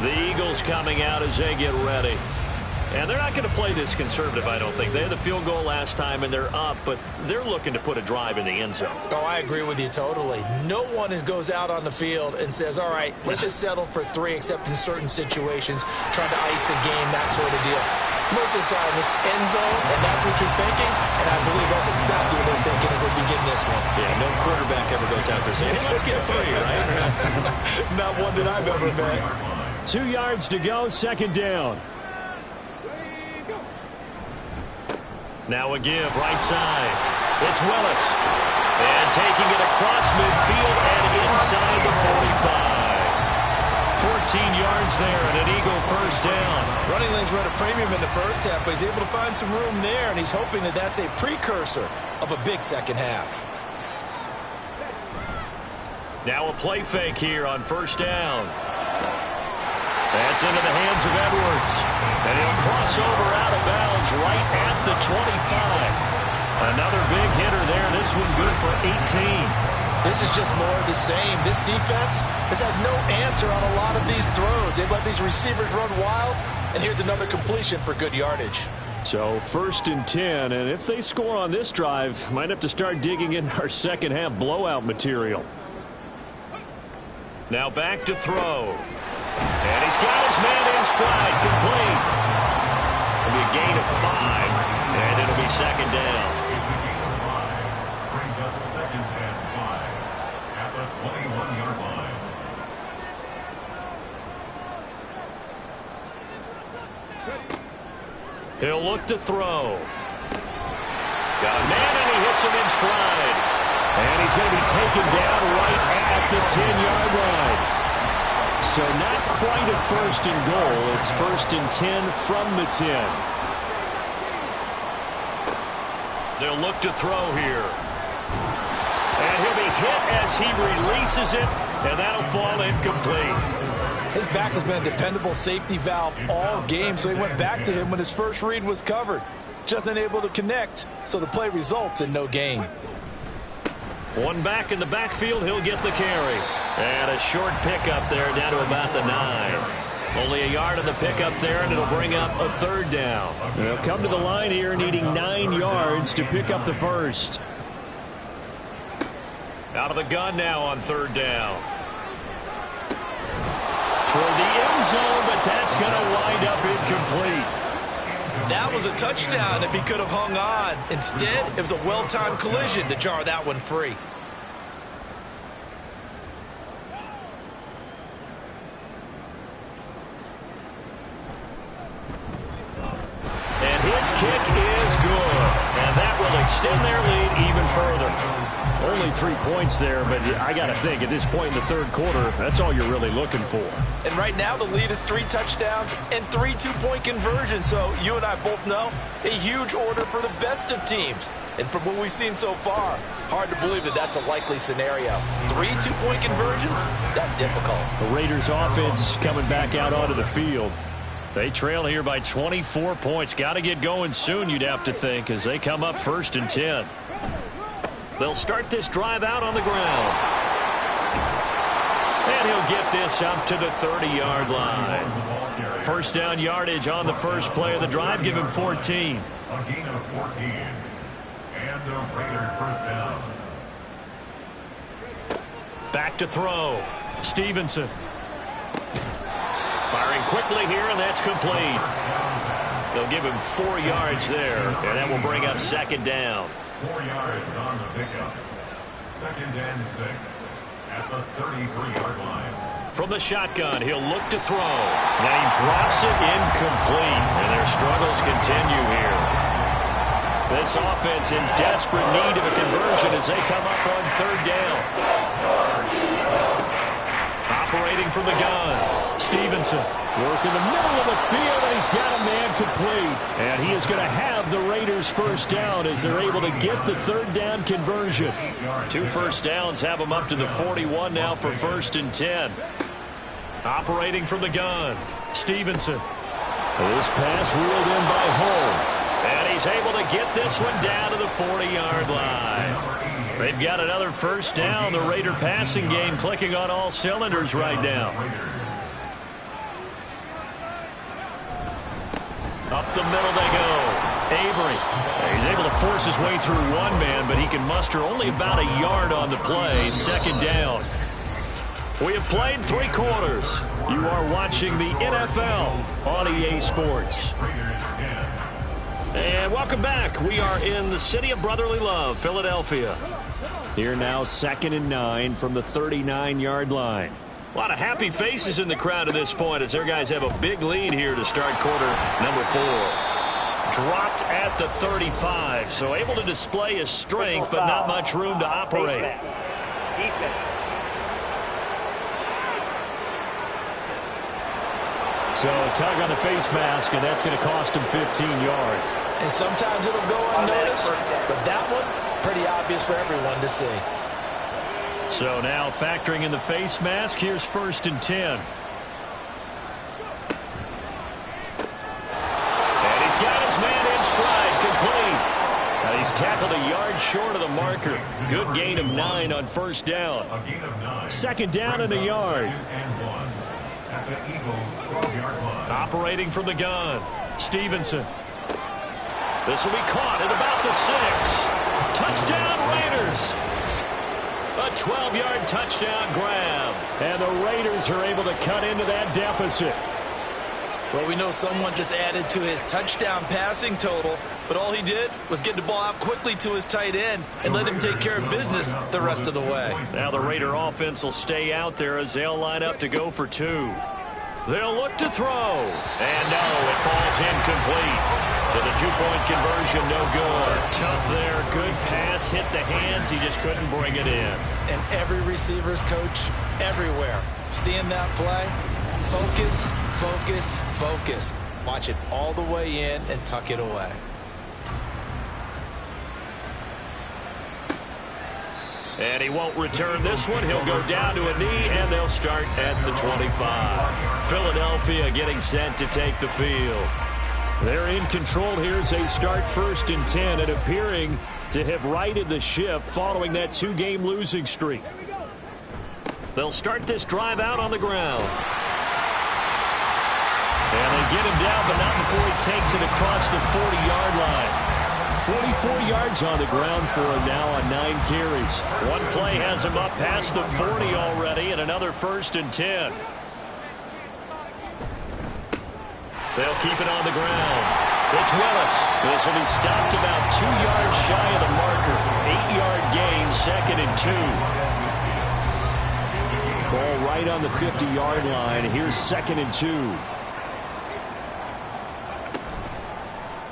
The Eagles coming out as they get ready. And they're not going to play this conservative, I don't think. They had the field goal last time, and they're up, but they're looking to put a drive in the end zone. Oh, I agree with you totally. No one goes out on the field and says, all right, let's just settle for 3, except in certain situations, trying to ice a game, that sort of deal. Most of the time, it's end zone, and that's what you're thinking, and I believe that's exactly what they're thinking as they begin this one. Yeah, no quarterback ever goes out there saying, hey, let's get 3, right? Not one that I've ever met. 2 yards to go, 2nd down. Now a give, right side. It's Willis. And taking it across midfield and inside the 45. 14 yards there and an Eagle 1st down. Running lanes run a premium in the first half, but he's able to find some room there, and he's hoping that that's a precursor of a big second half. Now a play fake here on 1st down. That's into the hands of Edwards. And he'll cross over out of bounds right at the 25. Another big hitter there. This one good for 18. This is just more of the same. This defense has had no answer on a lot of these throws. They've let these receivers run wild, and here's another completion for good yardage. So 1st and 10, and if they score on this drive, might have to start digging in our second half blowout material. Now back to throw. And he's got his man in stride, complete. It'll be a gain of 5, and it'll be 2nd down. Brings up 2nd and 5 at the 21-yard line. He'll look to throw. Got a man, and he hits him in stride. And he's going to be taken down right at the 10-yard line. So not quite a 1st and goal. It's 1st and 10 from the 10. They'll look to throw here. And he'll be hit as he releases it, and that'll fall incomplete. His back has been a dependable safety valve all game, so he went back to him when his first read was covered. Just unable to connect, so the play results in no gain. One back in the backfield, he'll get the carry. And a short pickup there down to about the 9. Only a yard on the pickup there, and it'll bring up a 3rd down. They'll come to the line here needing 9 yards to pick up the 1st. Out of the gun now on 3rd down. Toward the end zone, but that's going to wind up incomplete. That was a touchdown if he could have hung on. Instead, it was a well-timed collision to jar that one free. And his kick is good. And that will extend their lead even further. Only 3 points there, but I got to think at this point in the 3rd quarter, that's all you're really looking for. And right now the lead is 3 touchdowns and 3 two-point conversions. So you and I both know a huge order for the best of teams. And from what we've seen so far, hard to believe that that's a likely scenario. 3 two-point conversions? That's difficult. The Raiders offense coming back out onto the field. They trail here by 24 points. Got to get going soon, you'd have to think, as they come up 1st and 10. They'll start this drive out on the ground. And he'll get this up to the 30-yard line. 1st down yardage on the first play of the drive. Give him 14. A gain of 14. And a Raider 1st down. Back to throw. Stevenson. Firing quickly here, and that's complete. They'll give him 4 yards there, and that will bring up 2nd down. 4 yards on the pickup. 2nd and 6 at the 33-yard line. From the shotgun, he'll look to throw. Now he drops it incomplete, and their struggles continue here. This offense in desperate need of a conversion as they come up on 3rd down. Operating from the gun. Stevenson working the middle of the field, and he's got a man complete. And he is going to have the Raiders first down as they're able to get the third down conversion. 2 first downs have them up to the 41 now for 1st and 10. Operating from the gun, Stevenson. This pass reeled in by Hull. And he's able to get this one down to the 40-yard line. They've got another first down. The Raider passing game clicking on all cylinders right now. Up the middle they go. Avery. He's able to force his way through one man, but he can muster only about a yard on the play. 2nd down. We have played 3 quarters. You are watching the NFL on EA Sports. And welcome back. We are in the city of brotherly love, Philadelphia. Here now, 2nd and 9 from the 39-yard line. A lot of happy faces in the crowd at this point as their guys have a big lead here to start quarter number 4. Dropped at the 35, so able to display his strength, but not much room to operate. So tug on the face mask, and that's going to cost him 15 yards. And sometimes it'll go unnoticed, but that one, pretty obvious for everyone to see. So now factoring in the face mask, here's 1st and 10. And he's got his man in stride, complete. Now he's tackled a yard short of the marker. Good gain of 9 on 1st down. 2nd down and a yard. Operating from the gun, Stevenson. This will be caught at about the 6. Touchdown, Raiders. A 12-yard touchdown grab. And the Raiders are able to cut into that deficit. Well, we know someone just added to his touchdown passing total, but all he did was get the ball out quickly to his tight end and let him take care of business the rest of the way. Now the Raider offense will stay out there as they'll line up to go for 2. They'll look to throw. And no, it falls incomplete. So the 2-point conversion no good. Tough there. Good pass. Hit the hands. He just couldn't bring it in. And every receiver's coach everywhere. Seeing that play, focus, focus, focus. Watch it all the way in and tuck it away. And he won't return this one. He'll go down to a knee, and they'll start at the 25. Philadelphia getting set to take the field. They're in control here as they start 1st and 10 and appearing to have righted the ship following that 2-game losing streak. They'll start this drive out on the ground. And they get him down, but not before he takes it across the 40-yard line. 44 yards on the ground for him now on 9 carries. One play has him up past the 40 already, and another 1st and 10. They'll keep it on the ground. It's Willis. This will be stopped about 2 yards shy of the marker. 8-yard gain, 2nd and 2. Ball right on the 50-yard line. Here's 2nd and 2.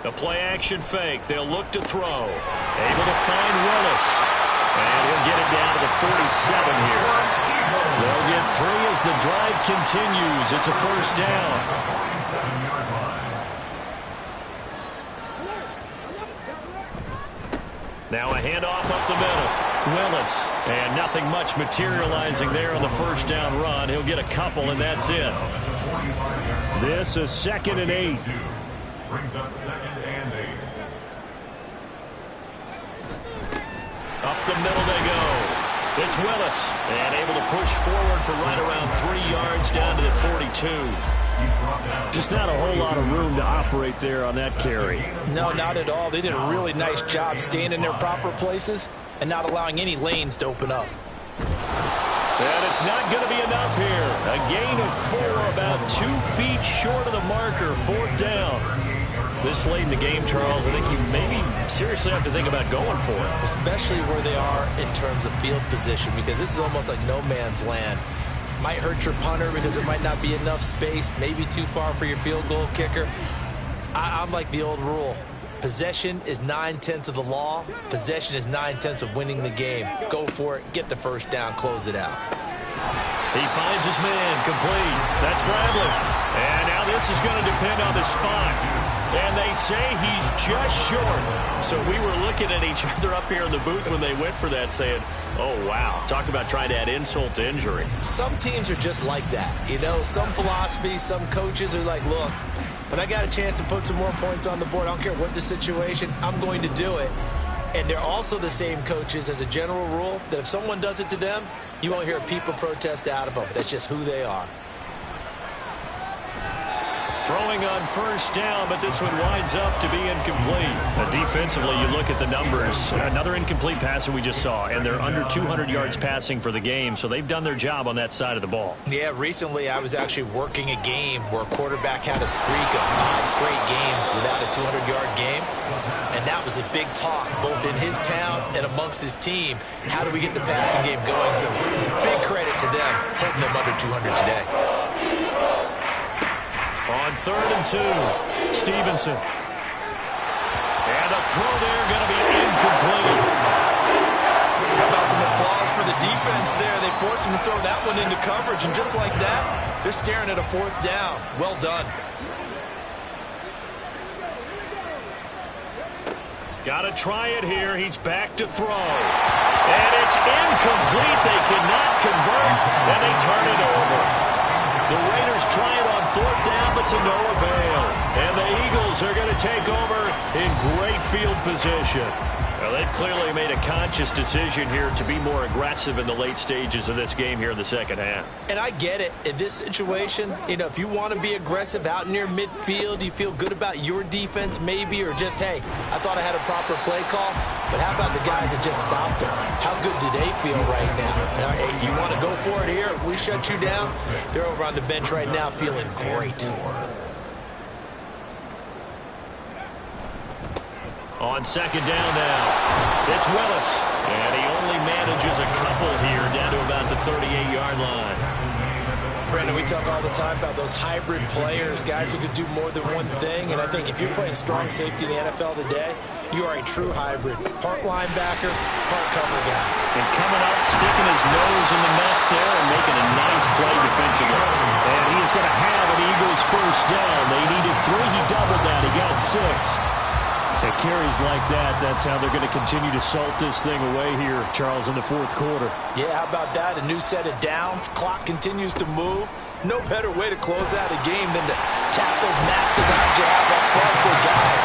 A play-action fake. They'll look to throw. Able to find Willis. And he'll get it down to the 47 here. They'll get 3 as the drive continues. It's a 1st down. Now a handoff up the middle. Willis. And nothing much materializing there on the 1st down run. He'll get a couple, and that's it. This is 2nd and 8. Brings up 2nd and 8. Up the middle they go. It's Willis. And able to push forward for right around 3 yards down to the 42. Just not a whole lot of room to operate there on that carry. No, not at all. They did a really nice job staying in their proper places and not allowing any lanes to open up. And it's not going to be enough here. A gain of 4, about 2 feet short of the marker. 4th down. This late in the game, Charles, I think you maybe seriously have to think about going for it. Especially where they are in terms of field position, because this is almost like no man's land. Might hurt your punter because there might not be enough space, maybe too far for your field goal kicker. I'm like the old rule. Possession is 9/10 of the law. Possession is 9/10 of winning the game. Go for it. Get the 1st down. Close it out. He finds his man, complete. That's Bradley. And now this is going to depend on the spot. And they say he's just short. So we were looking at each other up here in the booth when they went for that saying, oh, wow. Talk about trying to add insult to injury. Some teams are just like that. You know, some philosophies, some coaches are like, look, when I got a chance to put some more points on the board, I don't care what the situation, I'm going to do it. And they're also the same coaches as a general rule that if someone does it to them, you won't hear a people protest out of them. That's just who they are. Throwing on first down, but this one winds up to be incomplete. Defensively, you look at the numbers. Another incomplete pass that we just saw, and they're under 200 yards passing for the game, so they've done their job on that side of the ball. Yeah, recently I was actually working a game where a quarterback had a streak of 5 straight games without a 200-yard game, and that was a big talk, both in his town and amongst his team. How do we get the passing game going? So big credit to them, holding them under 200 today. On 3rd and 2, Stevenson. And a throw there going to be incomplete. How about some applause for the defense there? They forced him to throw that one into coverage, and just like that, they're staring at a 4th down. Well done. Got to try it here. He's back to throw. And it's incomplete. They cannot convert, and they turn it over. The Raiders try it on 4th down, but to no avail. And the Eagles are going to take over in great field position. Well, they've clearly made a conscious decision here to be more aggressive in the late stages of this game here in the second half. And I get it. In this situation, you know, if you want to be aggressive out near midfield, you feel good about your defense maybe, or just, hey, I thought I had a proper play call. But how about the guys that just stopped them? How good do they feel right now? Hey, you want to go for it here? We shut you down. They're over on the bench right now feeling great. On 2nd down now, it's Willis. And he only manages a couple here down to about the 38-yard line. Brandon, we talk all the time about those hybrid players, guys who could do more than one thing. And I think if you're playing strong safety in the NFL today, you are a true hybrid. Part linebacker, part cover guy. And coming up, sticking his nose in the mess there and making a nice play defensively. And he is going to have an Eagles first down. They needed 3. He doubled that. He got 6. It carries like that. That's how they're going to continue to salt this thing away here, Charles, in the 4th quarter. Yeah, how about that? A new set of downs. Clock continues to move. No better way to close out a game than to tap those mastodons you have up front. So, guys,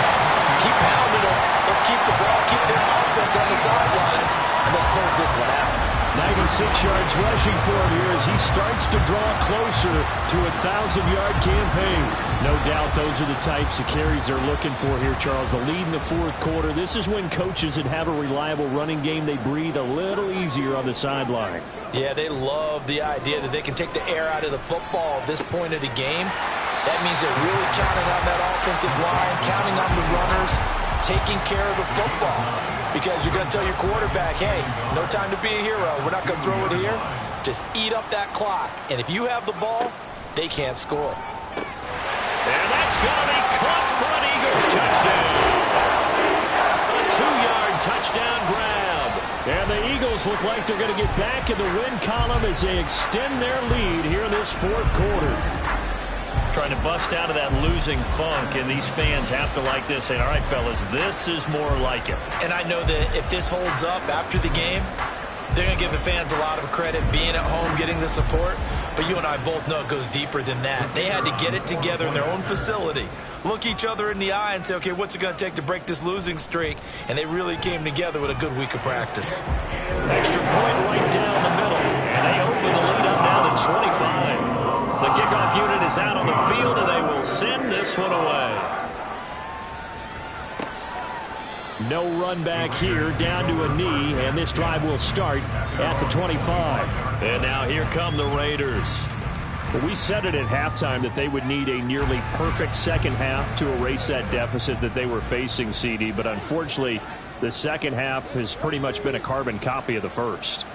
keep pounding them. Let's keep the ball, keep their offense on the sidelines, and let's close this one out. 96 yards rushing for him here as he starts to draw closer to a 1,000-yard campaign. No doubt those are the types of carries they're looking for here, Charles. The lead in the 4th quarter. This is when coaches that have a reliable running game, they breathe a little easier on the sideline. Yeah, they love the idea that they can take the air out of the football at this point of the game. That means they're really counting on that offensive line, counting on the runners, taking care of the football. Because you're going to tell your quarterback, hey, no time to be a hero. We're not going to throw it here. Just eat up that clock. And if you have the ball, they can't score. And that's going to be caught for an Eagles touchdown. A 2-yard touchdown grab. And the Eagles look like they're going to get back in the win column as they extend their lead here in this 4th quarter. Trying to bust out of that losing funk, and these fans have to like this. Saying, all right, fellas, this is more like it. And I know that if this holds up after the game, they're going to give the fans a lot of credit being at home, getting the support. But you and I both know it goes deeper than that. They had to get it together in their own facility, look each other in the eye and say, okay, what's it going to take to break this losing streak? And they really came together with a good week of practice. Extra point right down the middle, and they open the lead up now to 25. The kickoff unit is out on the field, and they will send this one away. No run back here, down to a knee, and this drive will start at the 25. And now here come the Raiders. Well, we said it at halftime that they would need a nearly perfect second half to erase that deficit that they were facing, CD, but unfortunately, the second half has pretty much been a carbon copy of the first.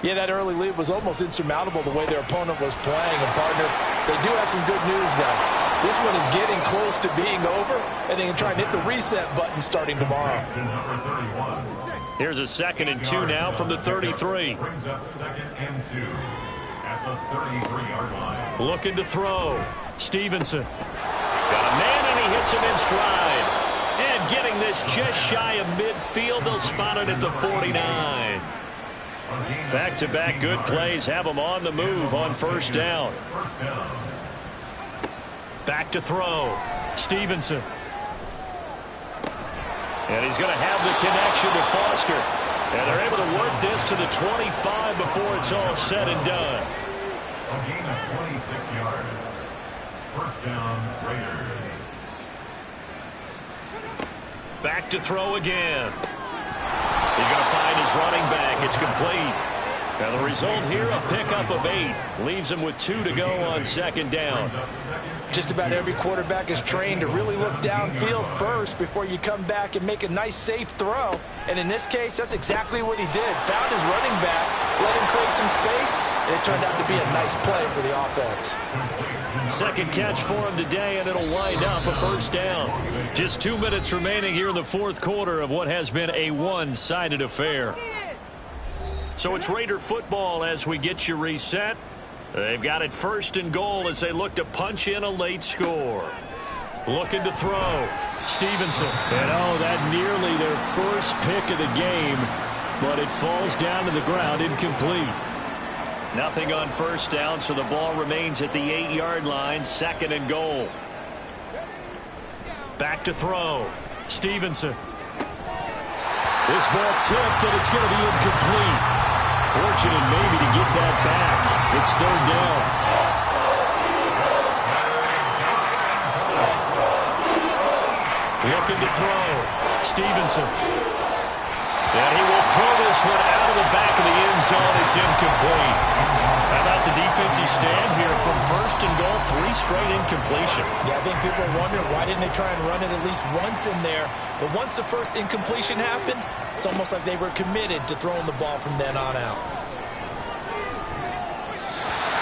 Yeah, that early lead was almost insurmountable the way their opponent was playing. And, partner, they do have some good news now. This one is getting close to being over, and they can try and hit the reset button starting tomorrow. Here's a 2nd and 2 now from the 33. Brings up 2nd and 2 at the 33-yard line. Looking to throw. Stevenson. Got a man, and he hits him in stride. And getting this just shy of midfield, they'll spot it at the 49. Back-to-back good plays have them on the move on first down. Back to throw. Stevenson. And he's going to have the connection to Foster. And they're able to work this to the 25 before it's all said and done. A gain of 26 yards. First down, Raiders. Back to throw again. He's going to find his running back. It's complete. And the result here, a pickup of 8. Leaves him with 2 to go on second down. Just about every quarterback is trained to really look downfield first before you come back and make a nice, safe throw. And in this case, that's exactly what he did. Found his running back, let him create some space, and it turned out to be a nice play for the offense. Second catch for him today, and it'll wind up a first down. Just 2 minutes remaining here in the fourth quarter of what has been a one-sided affair. So it's Raider football as we get you reset. They've got it first and goal as they look to punch in a late score. Looking to throw. Stevenson. And that nearly their first pick of the game, but it falls down to the ground incomplete. Nothing on first down, so the ball remains at the 8-yard line, second and goal. Back to throw. Stevenson. This ball tipped, and it's going to be incomplete. Fortunate maybe to get that back. It's third down. Looking to throw. Stevenson. And he will throw this one out of the back of the end zone. It's incomplete. How about the defensive stand here from first and goal, 3 straight incompletion? Yeah, I think people are wondering why didn't they try and run it at least once in there. But once the first incompletion happened, it's almost like they were committed to throwing the ball from then on out.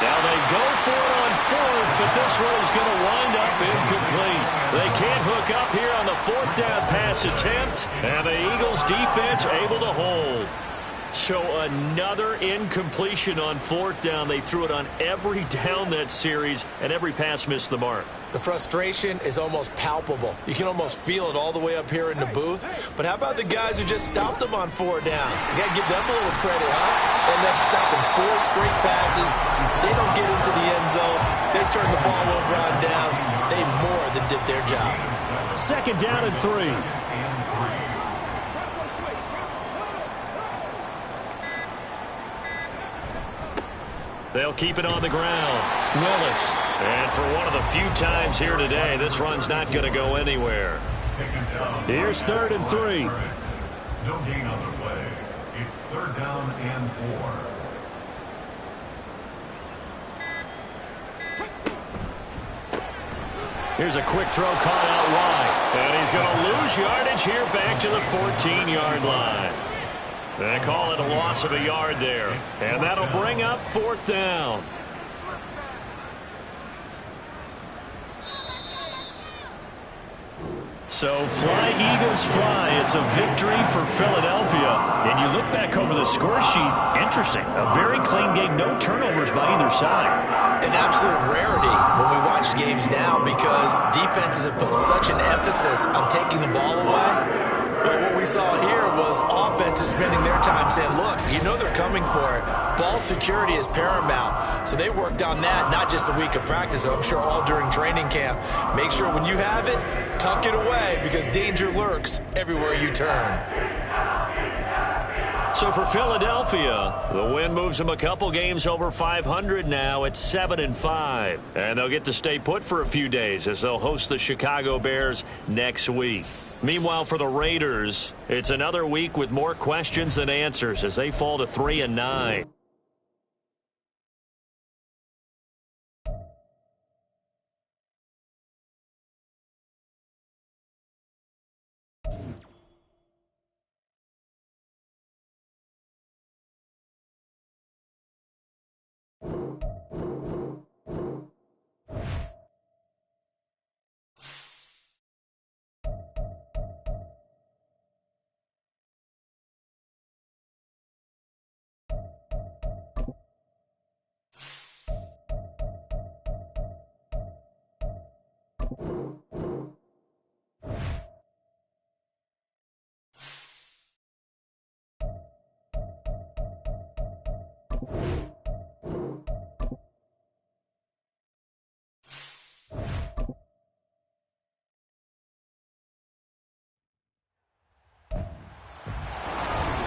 Now they go for it on fourth, but this one is going to wind up incomplete. They can't hook up here on the fourth down pass attempt, and the Eagles defense able to hold. So another incompletion on fourth down. They threw it on every down that series, and every pass missed the mark. The frustration is almost palpable. You can almost feel it all the way up here in the booth. But how about the guys who just stopped them on 4 downs? You got to give them a little credit, huh? They left stopping 4 straight passes. They don't get into the end zone. They turn the ball over on downs. They more than did their job. Second down and 3. They'll keep it on the ground. Willis. And for one of the few times here today, this run's not going to go anywhere. Here's third and 3. No gain on the play. It's third down and 4. Here's a quick throw caught out wide. And he's going to lose yardage here back to the 14-yard line. They call it a loss of a yard there. And that'll bring up fourth down. So fly, Eagles, fly. It's a victory for Philadelphia. And you look back over the score sheet, interesting. A very clean game, no turnovers by either side. An absolute rarity when we watch games now because defenses have put such an emphasis on taking the ball away. But what we saw here was offenses spending their time saying, look, you know they're coming for it. Ball security is paramount. So they worked on that, not just a week of practice, but I'm sure all during training camp. Make sure when you have it, tuck it away because danger lurks everywhere you turn. So for Philadelphia, the win moves them a couple games over 500 now at 7-5. And they'll get to stay put for a few days as they'll host the Chicago Bears next week. Meanwhile, for the Raiders, it's another week with more questions than answers as they fall to 3-9.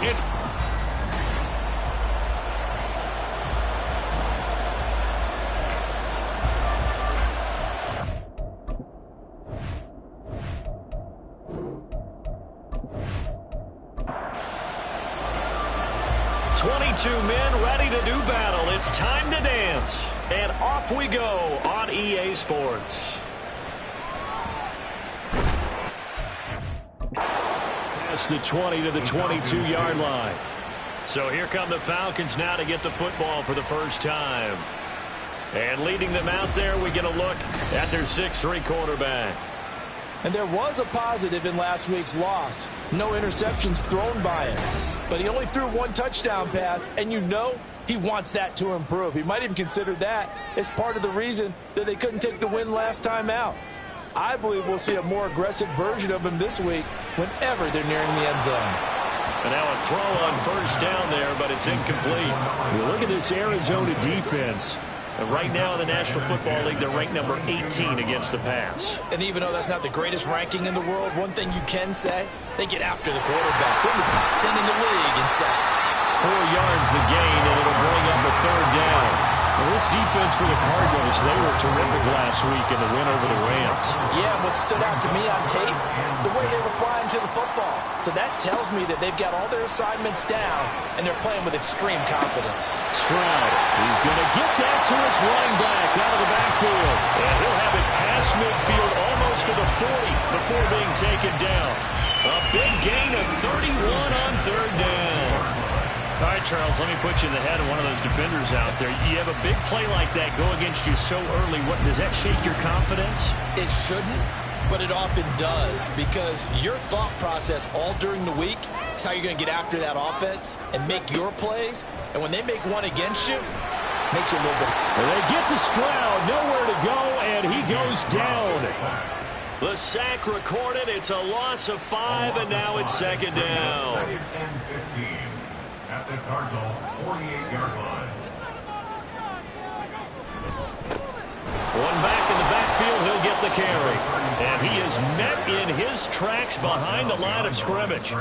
It's 22 men ready to do battle. It's time to dance. And off we go on EA Sports. Past the 20 to the 22-yard line. So here come the Falcons now to get the football for the first time. And leading them out there, we get a look at their 6'3" quarterback. And there was a positive in last week's loss. No interceptions thrown by him. But he only threw one touchdown pass, and you know he wants that to improve. He might even consider that as part of the reason that they couldn't take the win last time out. I believe we'll see a more aggressive version of him this week whenever they're nearing the end zone. And now a throw on first down there, but it's incomplete. Well, look at this Arizona defense. And right now in the National Football League, they're ranked number 18 against the pass. And even though that's not the greatest ranking in the world, one thing you can say, they get after the quarterback. They're in the top 10 in the league in sacks. 4 yards the gain, and it'll bring up a third down. Well, this defense for the Cardinals, they were terrific last week in the win over the Rams. Yeah, what stood out to me on tape, the way they were flying to the football. So that tells me that they've got all their assignments down, and they're playing with extreme confidence. Stroud, he's going to get that to his running back out of the backfield. And he'll have it past midfield almost to the 40 before being taken down. A big gain of 31 on third down. All right, Charles, let me put you in the head of one of those defenders out there. You have a big play like that go against you so early. What, does that shake your confidence? It shouldn't, but it often does, because your thought process all during the week is how you're going to get after that offense and make your plays. And when they make one against you, it makes you a little bit. And they get to Stroud, nowhere to go, and he goes down. The sack recorded. It's a loss of 5, and now it's second down. Second and 15 at the Cardinals' 48-yard line. One back in the backfield, he'll get the carry. And he is met in his tracks behind the line of scrimmage.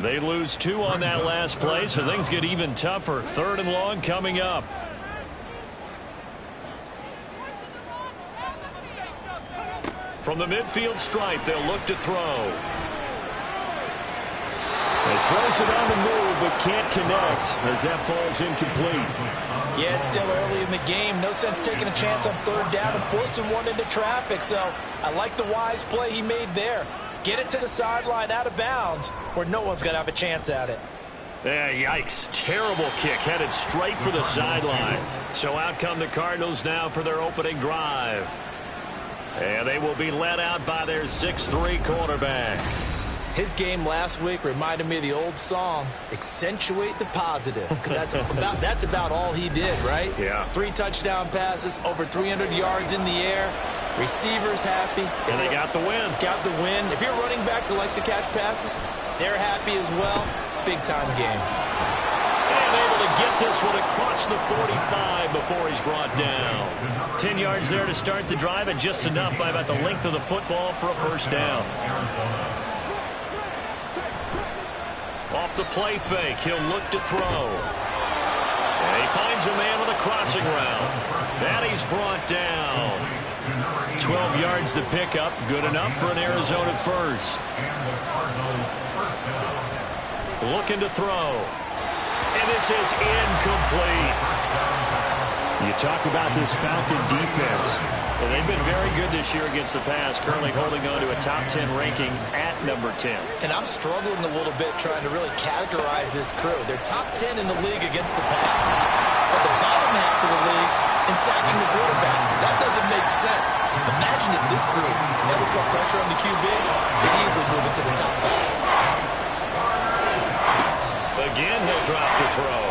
They lose 2 on that last play, so things get even tougher. Third and long coming up. From the midfield stripe, they'll look to throw. He throws it on the move, but can't connect as that falls incomplete. Yeah, it's still early in the game. No sense taking a chance on third down and forcing one into traffic. So I like the wise play he made there. Get it to the sideline out of bounds where no one's going to have a chance at it. Yeah, yikes. Terrible kick headed straight for the sidelines. So out come the Cardinals now for their opening drive. And they will be led out by their 6'3" quarterback. His game last week reminded me of the old song, Accentuate the Positive. Because that's about all he did, right? Yeah. 3 touchdown passes, over 300 yards in the air. Receivers happy. And they got the win. Got the win. If you're running back that likes to catch passes, they're happy as well. Big-time game. And able to get this one across the 45 before he's brought down. 10 yards there to start the drive, and just enough by about the length of the football for a first down. Off the play fake, he'll look to throw. And he finds a man with a crossing route. And he's brought down. 12 yards to pick up, good enough for an Arizona first. Looking to throw. And this is incomplete. You talk about this Falcon defense. Well, they've been very good this year against the pass, currently holding on to a top 10 ranking at number 10. And I'm struggling a little bit trying to really categorize this crew. They're top 10 in the league against the pass, but the bottom half of the league in sacking the quarterback. That doesn't make sense. Imagine if this group never put pressure on the QB, they'd easily move into the top 5. Again, he'll drop to throw.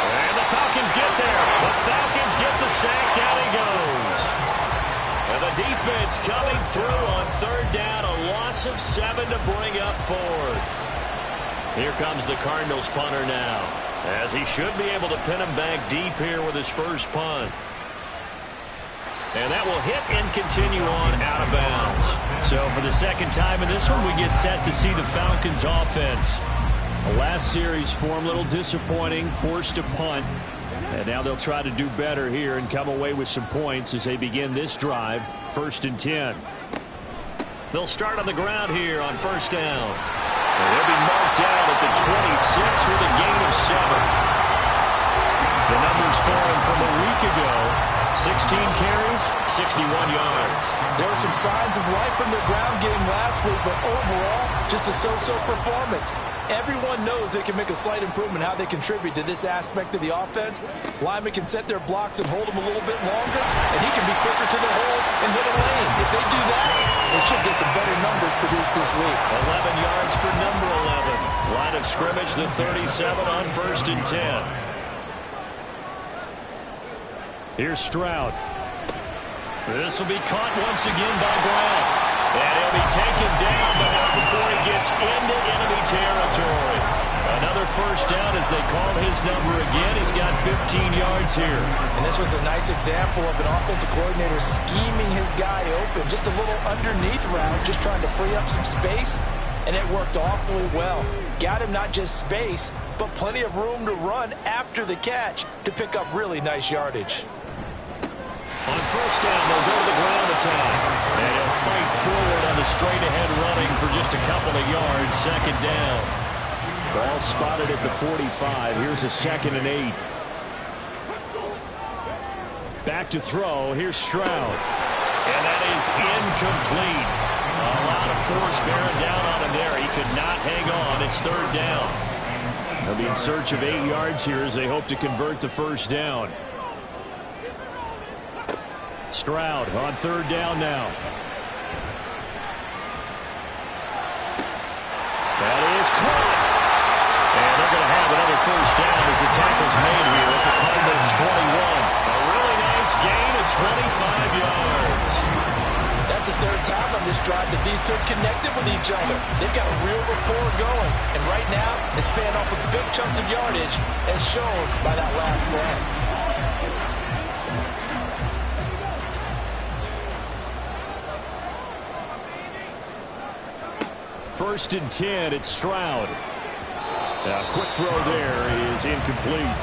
And the Falcons get there. The Falcons get the sack. Down he goes. And the defense coming through on third down. A loss of 7 to bring up fourth. Here comes the Cardinals punter now, as he should be able to pin him back deep here with his first punt. And that will hit and continue on out of bounds. So for the second time in this one, we get set to see the Falcons offense Last series for him, a little disappointing, forced a punt. And now they'll try to do better here and come away with some points as they begin this drive. 1st and 10. They'll start on the ground here on 1st down. And they'll be marked down at the 26 with a gain of 7. The numbers for him from a week ago: 16 carries, 61 yards. There were some signs of life from their ground game last week, but overall, just a so-so performance. Everyone knows they can make a slight improvement how they contribute to this aspect of the offense. Linemen can set their blocks and hold them a little bit longer, and he can be quicker to the hole and hit a lane. If they do that, they should get some better numbers produced this week. 11 yards for number 11. Line of scrimmage, the 37 on 1st and 10. Here's Stroud. This will be caught once again by Brown. And he'll be taken down, but not before he gets into enemy territory. Another 1st down as they call his number again. He's got 15 yards here. And this was a nice example of an offensive coordinator scheming his guy open. Just a little underneath route, just trying to free up some space. And it worked awfully well. Got him not just space, but plenty of room to run after the catch to pick up really nice yardage. On 1st down, they'll go to the ground attack. And he'll fight forward on the straight-ahead running for just a couple of yards. 2nd down. Ball spotted at the 45. Here's a 2nd and 8. Back to throw. Here's Stroud. And that is incomplete. A lot of force bearing down on him there. He could not hang on. It's 3rd down. They'll be in search of 8 yards here as they hope to convert the 1st down. Stroud on 3rd down now. That is caught. And they're going to have another 1st down as the tackle's made here at the Cardinals' 21. A really nice gain of 25 yards. That's the 3rd time on this drive that these two connected with each other. They've got a real rapport going. And right now, it's paying off with big chunks of yardage as shown by that last play. 1st and 10, it's Stroud. A quick throw there is incomplete.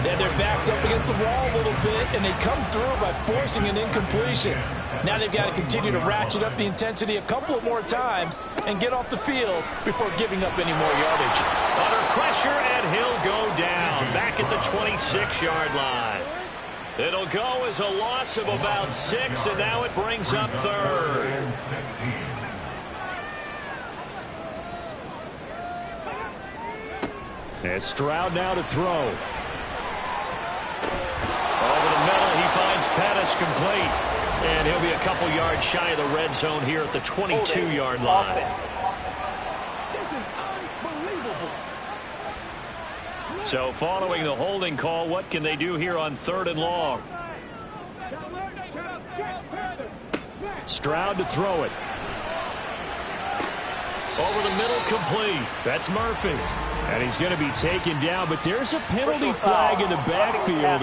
Then their back's up against the wall a little bit, and they come through by forcing an incompletion. Now they've got to continue to ratchet up the intensity a couple of more times and get off the field before giving up any more yardage. Under pressure, and he'll go down back at the 26-yard line. It'll go as a loss of about 6, and now it brings up 3rd. And Stroud now to throw. Over the middle, he finds Pettis complete. And he'll be a couple yards shy of the red zone here at the 22-yard line. So following the holding call, what can they do here on 3rd and long? Stroud to throw it. Over the middle, complete. That's Murphy. And he's going to be taken down, but there's a penalty flag in the backfield.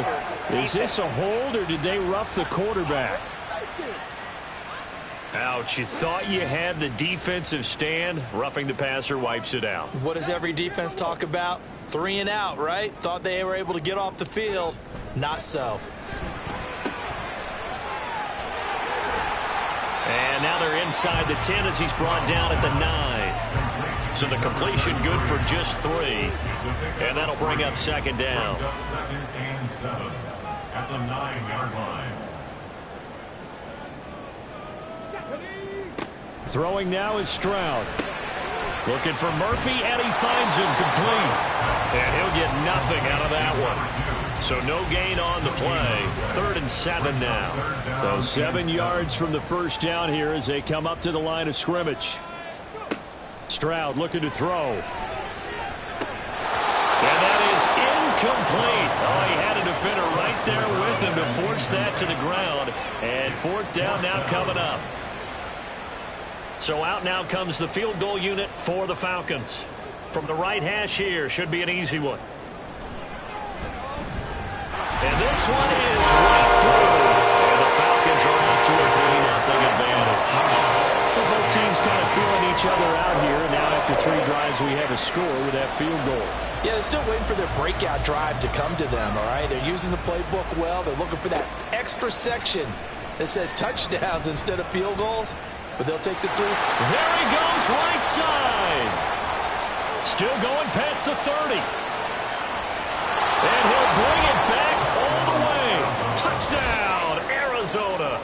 Is this a hold, or did they rough the quarterback? Ouch, you thought you had the defensive stand. Roughing the passer wipes it out. What does every defense talk about? 3 and out, right? Thought they were able to get off the field. Not so. And now they're inside the 10 as he's brought down at the 9. So the completion good for just 3. And that'll bring up 2nd down. 2nd and 7 at the 9-yard line. Throwing now is Stroud. Looking for Murphy, and he finds him complete. And he'll get nothing out of that one. So no gain on the play. 3rd and 7 now. So 7 yards from the 1st down here as they come up to the line of scrimmage. Stroud looking to throw. And that is incomplete. Oh, he had a defender right there with him to force that to the ground. And 4th down now coming up. So out now comes the field goal unit for the Falcons. From the right hash here, should be an easy one. And this one is right through. And the Falcons are out to a 3-0 advantage. Well, both teams kind of feeling each other out here. And now after 3 drives, we have a score with that field goal. Yeah, they're still waiting for their breakout drive to come to them, all right? They're using the playbook well. They're looking for that extra section that says touchdowns instead of field goals. But they'll take the 3. There he goes, right side. Still going past the 30. And he'll bring it back all the way. Touchdown, Arizona.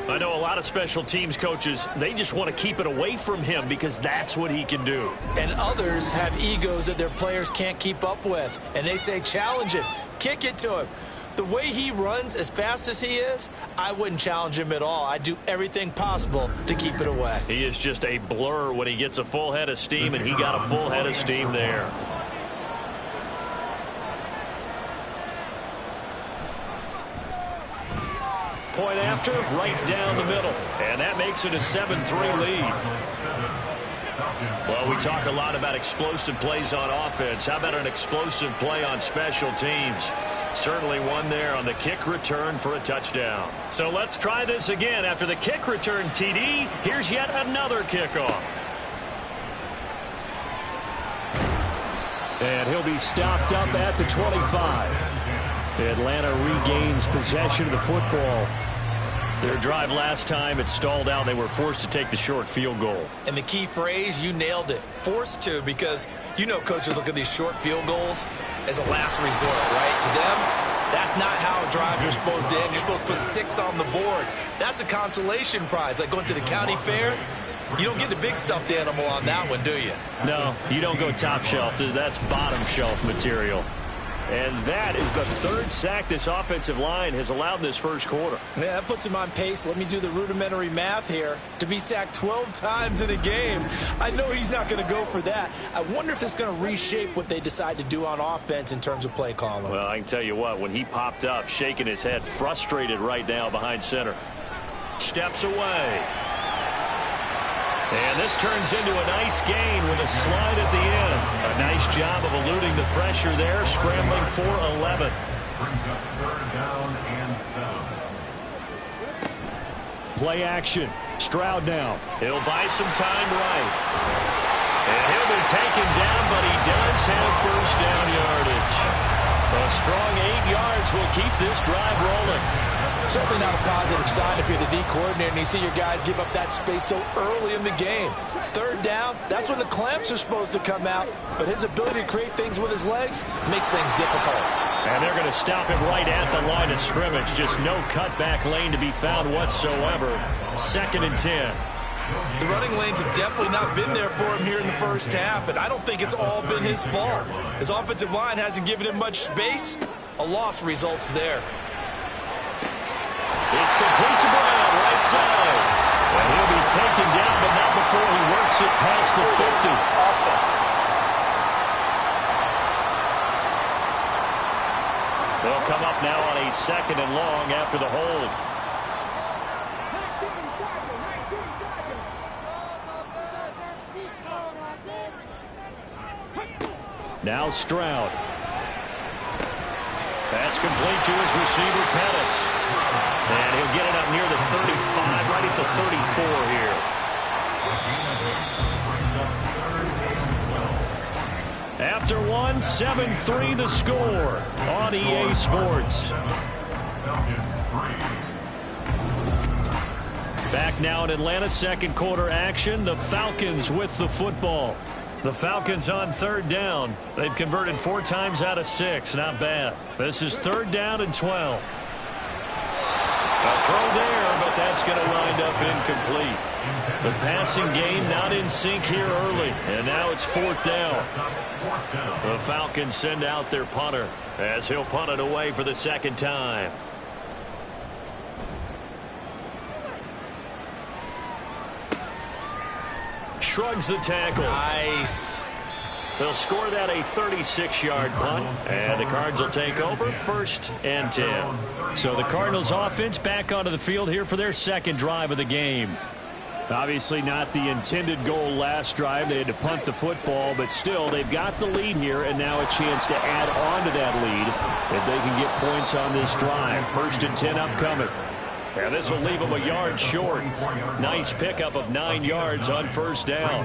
I know a lot of special teams coaches, they just want to keep it away from him because that's what he can do. And others have egos that their players can't keep up with. And they say, challenge him, kick it to him. The way he runs as fast as he is, I wouldn't challenge him at all. I'd do everything possible to keep it away. He is just a blur when he gets a full head of steam, and he got a full head of steam there. Point after, right down the middle. And that makes it a 7-3 lead. Well, we talk a lot about explosive plays on offense. How about an explosive play on special teams? Certainly one there on the kick return for a touchdown. So let's try this again. After the kick return, TD, here's yet another kickoff. And he'll be stopped up at the 25. Atlanta regains possession of the football. Their drive last time, it stalled out. They were forced to take the short field goal. And the key phrase, you nailed it, forced to, because you know coaches look at these short field goals as a last resort, right? To them, that's not how drives are supposed to end. You're supposed to put 6 on the board. That's a consolation prize, like going to the county fair. You don't get the big stuffed animal on that one, do you? No, you don't go top shelf. That's bottom shelf material. And that is the 3rd sack this offensive line has allowed this first quarter. Yeah, that puts him on pace. Let me do the rudimentary math here. To be sacked 12 times in a game, I know he's not going to go for that. I wonder if it's going to reshape what they decide to do on offense in terms of play calling. Well, I can tell you what, when he popped up, shaking his head, frustrated right now behind center. Steps away. And this turns into a nice gain with a slide at the end. A nice job of eluding the pressure there, scrambling for 11. Brings up 3rd down and 7. Play action. Stroud now. He'll buy some time right. And he'll be taken down, but he does have first down yardage. A strong 8 yards will keep this drive rolling. Certainly not a positive sign if you're the D coordinator and you see your guys give up that space so early in the game. 3rd down, that's when the clamps are supposed to come out. But his ability to create things with his legs makes things difficult. And they're going to stop him right at the line of scrimmage. Just no cutback lane to be found whatsoever. 2nd and 10. The running lanes have definitely not been there for him here in the first half, and I don't think it's all been his fault. His offensive line hasn't given him much space. A loss results there. It's complete to Brown, right side. And he'll be taken down, but not before he works it past the 50. They'll come up now on a 2nd and long after the hold. Now Stroud. That's complete to his receiver, Pettis. And he'll get it up near the 35, right at the 34 here. After one, 7-3 the score on EA Sports. Back now in Atlanta, 2nd quarter action. The Falcons with the football. The Falcons on 3rd down. They've converted 4 times out of 6. Not bad. This is 3rd down and 12. A throw there, but that's going to wind up incomplete. The passing game not in sync here early, and now it's 4th down. The Falcons send out their punter as he'll punt it away for the 2nd time. Shrugs the tackle. Nice. They'll score that a 36-yard punt, and the Cards will take over 1st and 10. So the Cardinals offense back onto the field here for their 2nd drive of the game. Obviously not the intended goal last drive. They had to punt the football, but still they've got the lead here, and now a chance to add on to that lead if they can get points on this drive. 1st and 10 upcoming. And this will leave him a yard short. Nice pickup of 9 yards on first down.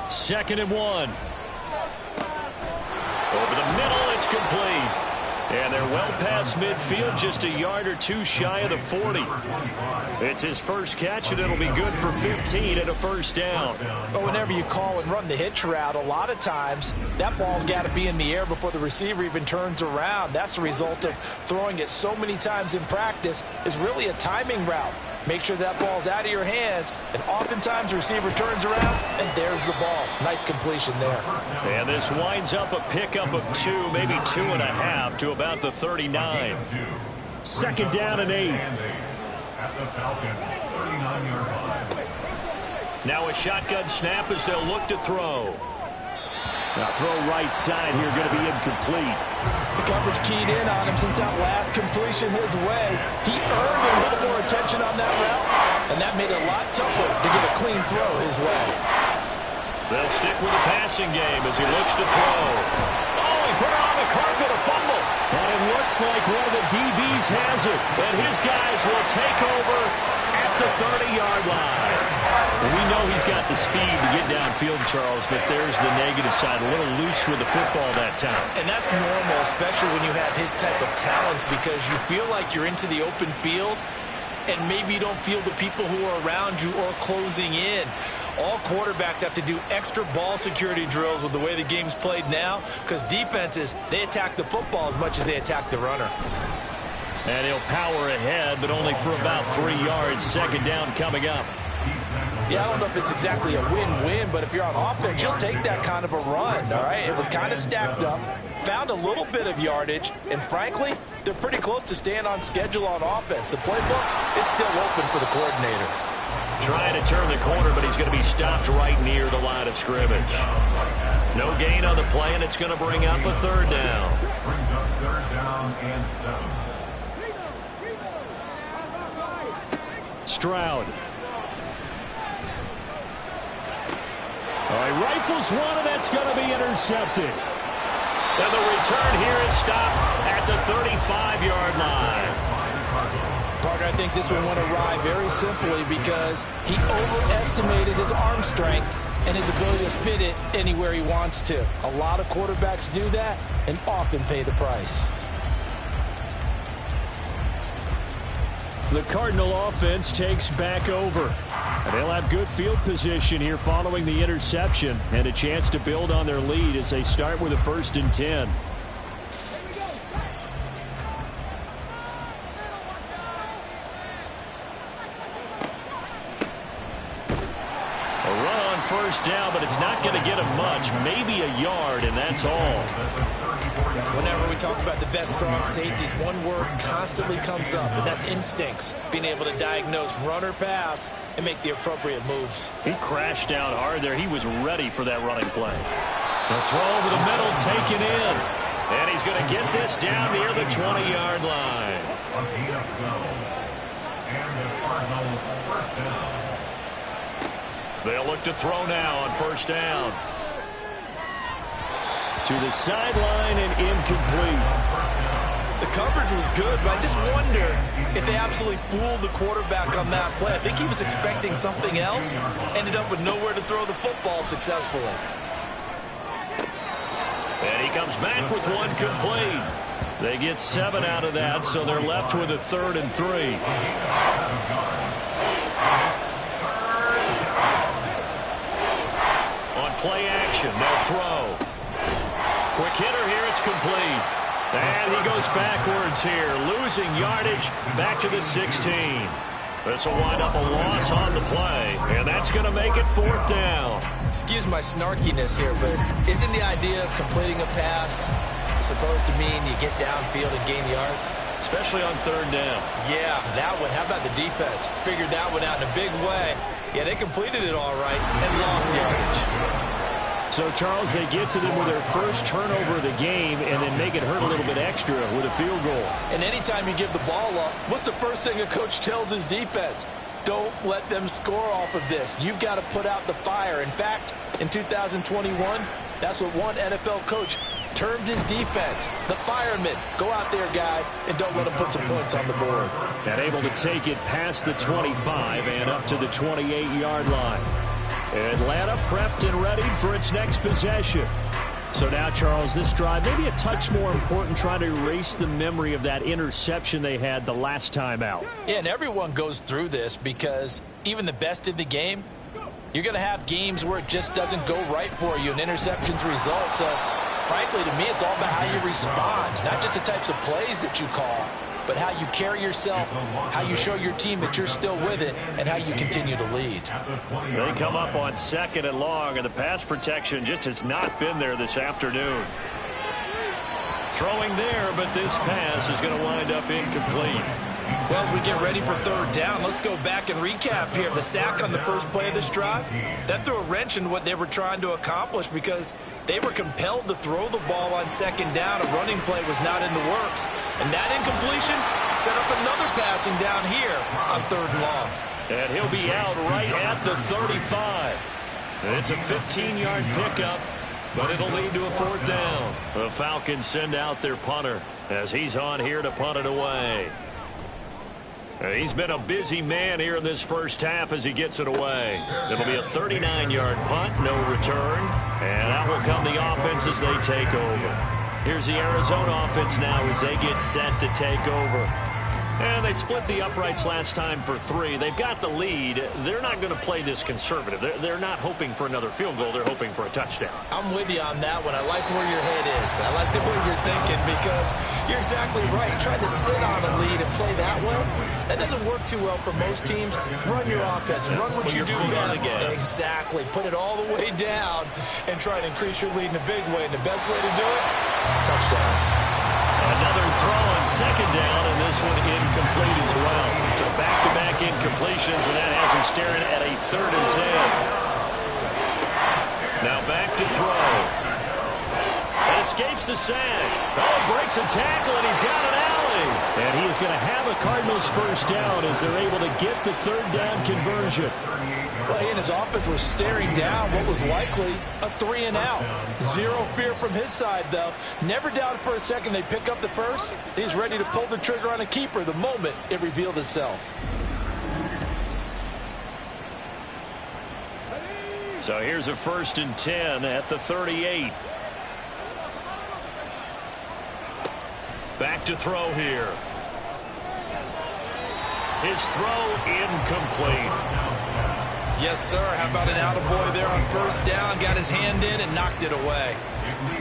2nd and 1. Over the middle, it's complete. And they're well past midfield, just a yard or two shy of the 40. It's his first catch, and it'll be good for 15 and a first down. But whenever you call and run the hitch route, a lot of times that ball's got to be in the air before the receiver even turns around. That's the result of throwing it so many times in practice. Is really a timing route. Make sure that ball's out of your hands, and oftentimes the receiver turns around, and there's the ball. Nice completion there. And this winds up a pickup of 2, maybe 2.5 to about the 39. 2nd down and 8. At the Falcons' 39-yard line. Now a shotgun snap as they'll look to throw. Now throw right side here, going to be incomplete. The coverage keyed in on him since that last completion his way. He earned a little more attention on that route, and that made it a lot tougher to get a clean throw his way. They'll stick with the passing game as he looks to throw. Oh, he put it on the carpet, a fumble. And it looks like one of the DBs has it. And his guys will take over at the 30-yard line. We know he's got the speed to get downfield, Charles, but there's the negative side. A little loose with the football that time. And that's normal, especially when you have his type of talents, because you feel like you're into the open field and maybe you don't feel the people who are around you or closing in. All quarterbacks have to do extra ball security drills with the way the game's played now, because defenses, they attack the football as much as they attack the runner. And he'll power ahead, but only for about 3 yards. 2nd down coming up. Yeah, I don't know if it's exactly a win-win, but if you're on offense, you'll take that kind of a run, all right? It was kind of stacked up, found a little bit of yardage, and frankly, they're pretty close to staying on schedule on offense. The playbook is still open for the coordinator. Trying to turn the corner, but he's going to be stopped right near the line of scrimmage. No gain on the play, and it's going to bring up a 3rd down. Brings up 3rd down and 7. Stroud. All right, rifles one, and that's going to be intercepted. And the return here is stopped at the 35-yard line. Parker, I think this one went awry very simply because he overestimated his arm strength and his ability to fit it anywhere he wants to. A lot of quarterbacks do that and often pay the price. The Cardinal offense takes back over. And they'll have good field position here following the interception and a chance to build on their lead as they start with a 1st and 10. A run on 1st down, but it's not going to get him much. Maybe a yard, and that's all. Whenever we talk about the best strong safeties, one word constantly comes up, and that's instincts. Being able to diagnose run or pass and make the appropriate moves. He crashed down hard there. He was ready for that running play. The throw over the middle taken in. And he's going to get this down near the 20-yard line. A gain of 12. And the Cardinals 1st down. They'll look to throw now on 1st down. To the sideline and incomplete. The coverage was good, but I just wonder if they absolutely fooled the quarterback on that play. I think he was expecting something else, ended up with nowhere to throw the football successfully. And he comes back with one complete. They get 7 out of that, so they're left with a 3rd and 3. On play action, they'll throw. Quick hitter here, it's complete. And he goes backwards here, losing yardage back to the 16. This will wind up a loss on the play, and that's going to make it 4th down. Excuse my snarkiness here, but isn't the idea of completing a pass supposed to mean you get downfield and gain yards? Especially on 3rd down. Yeah, that one. How about the defense? Figured that one out in a big way. Yeah, they completed it all right and lost yardage. So, Charles, they get to them with their first turnover of the game and then make it hurt a little bit extra with a field goal. And anytime you give the ball up, what's the first thing a coach tells his defense? Don't let them score off of this. You've got to put out the fire. In fact, in 2021, that's what one NFL coach termed his defense. The firemen. Go out there, guys, and don't let them put some points on the board. And able to take it past the 25 and up to the 28-yard line. Atlanta prepped and ready for its next possession. So now, Charles, this drive maybe a touch more important, trying to erase the memory of that interception they had the last time out. Yeah, and everyone goes through this because even the best in the game, you're going to have games where it just doesn't go right for you and interceptions result. So, frankly, to me, it's all about how you respond, not just the types of plays that you call, but how you carry yourself, how you show your team that you're still with it, and how you continue to lead. They come up on 2nd and long, and the pass protection just has not been there this afternoon. Throwing there, but this pass is going to wind up incomplete. Well, as we get ready for 3rd down, let's go back and recap here. The sack on the first play of this drive, that threw a wrench in what they were trying to accomplish because they were compelled to throw the ball on 2nd down. A running play was not in the works. And that incompletion set up another passing down here on 3rd and long. And he'll be out right at the 35. It's a 15-yard pickup, but it'll lead to a 4th down. The Falcons send out their punter as he's on here to punt it away. He's been a busy man here in this first half as he gets it away. It'll be a 39-yard punt, no return. And out will come the offense as they take over. Here's the Arizona offense now as they get set to take over. And they split the uprights last time for 3. They've got the lead. They're not going to play this conservative. They're not hoping for another field goal. They're hoping for a touchdown. I'm with you on that one. I like where your head is. I like the way you're thinking because you're exactly right. Trying to sit on a lead and play that way, that doesn't work too well for most teams. Run your offense. Run what you do best. Exactly. Put it all the way down and try to increase your lead in a big way. And the best way to do it, touchdowns. Another throw on 2nd down, and this one incomplete as well. So back-to-back incompletions, and that has him staring at a 3rd and 10. Now back to throw. And escapes the sack. Oh, breaks a tackle, and he's got an alley. And he is going to have a Cardinals 1st down as they're able to get the 3rd down conversion. Well, he and his offense were staring down what was likely a 3-and-out. Zero fear from his side, though. Never doubted for a second they'd pick up the first. He's ready to pull the trigger on a keeper the moment it revealed itself. So here's a 1st and 10 at the 38. Back to throw here. His throw incomplete. Yes, sir. How about an attaboy there on 1st down? Got his hand in and knocked it away.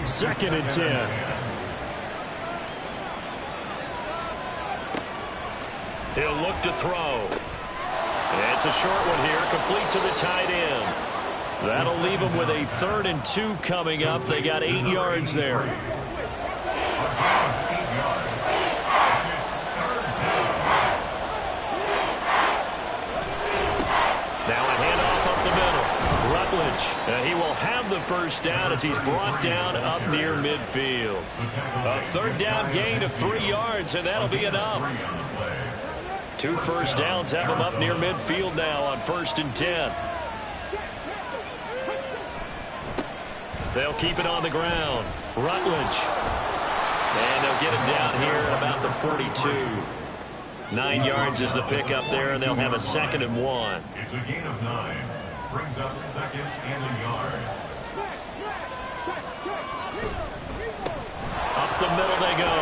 2nd and 10. He'll look to throw. It's a short one here, complete to the tight end. That'll leave him with a 3rd and 2 coming up. They got 8 yards there. And he will have the 1st down as he's brought down up near midfield. A 3rd down gain of 3 yards, and that'll be enough. 2 1st downs have him up near midfield now on 1st and 10. They'll keep it on the ground. Rutledge. And they'll get him down here at about the 42. 9 yards is the pickup there, and they'll have a 2nd and 1. It's a gain of 9. Brings up 2nd and a yard. Up the middle they go.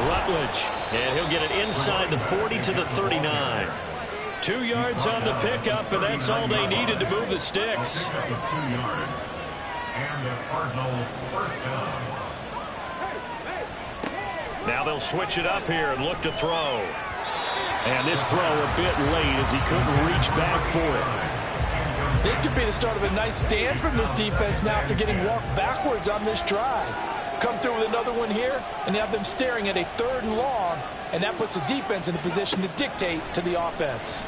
Rutledge. And he'll get it inside the 40 to the 39. 2 yards on the pickup, and that's all they needed to move the sticks. 2 yards. And the Cardinal 1st down. Now they'll switch it up here and look to throw. And this throw a bit late as he couldn't reach back for it. This could be the start of a nice stand from this defense now after getting walked backwards on this drive. Come through with another one here, and you have them staring at a 3rd and long, and that puts the defense in a position to dictate to the offense.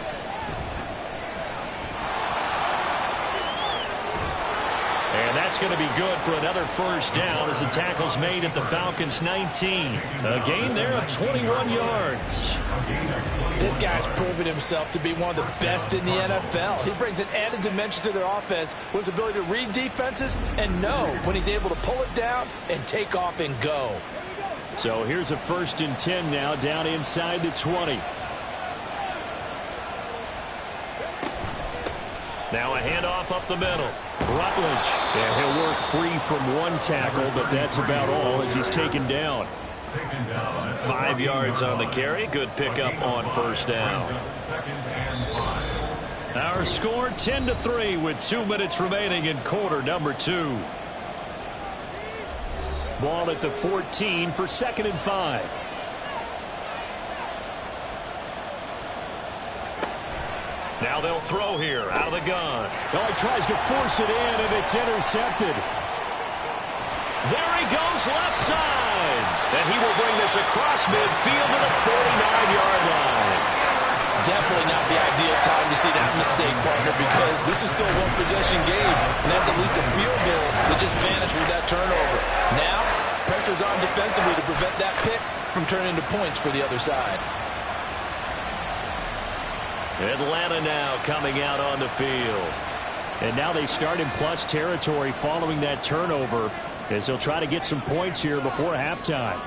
And that's going to be good for another 1st down as the tackle's made at the Falcons' 19. A gain there of 21 yards. This guy's proven himself to be one of the best in the NFL. He brings an added dimension to their offense with his ability to read defenses and know when he's able to pull it down and take off and go. So here's a 1st and 10 now down inside the 20. Now a handoff up the middle. Rutledge. Yeah, he'll work free from one tackle, but that's about all as he's taken down. 5 yards on the carry. Good pickup on 1st down. Our score 10-3 with 2 minutes remaining in quarter number 2. Ball at the 14 for 2nd and 5. Now they'll throw here out of the gun. Well, he tries to force it in, and it's intercepted. There he goes left side. And he will bring this across midfield to the 49-yard line. Definitely not the ideal time to see that mistake, partner, because this is still a one-possession game, and that's at least a field goal that just vanished with that turnover. Now, pressure's on defensively to prevent that pick from turning into points for the other side. Atlanta now coming out on the field. And now they start in plus territory following that turnover as they'll try to get some points here before halftime.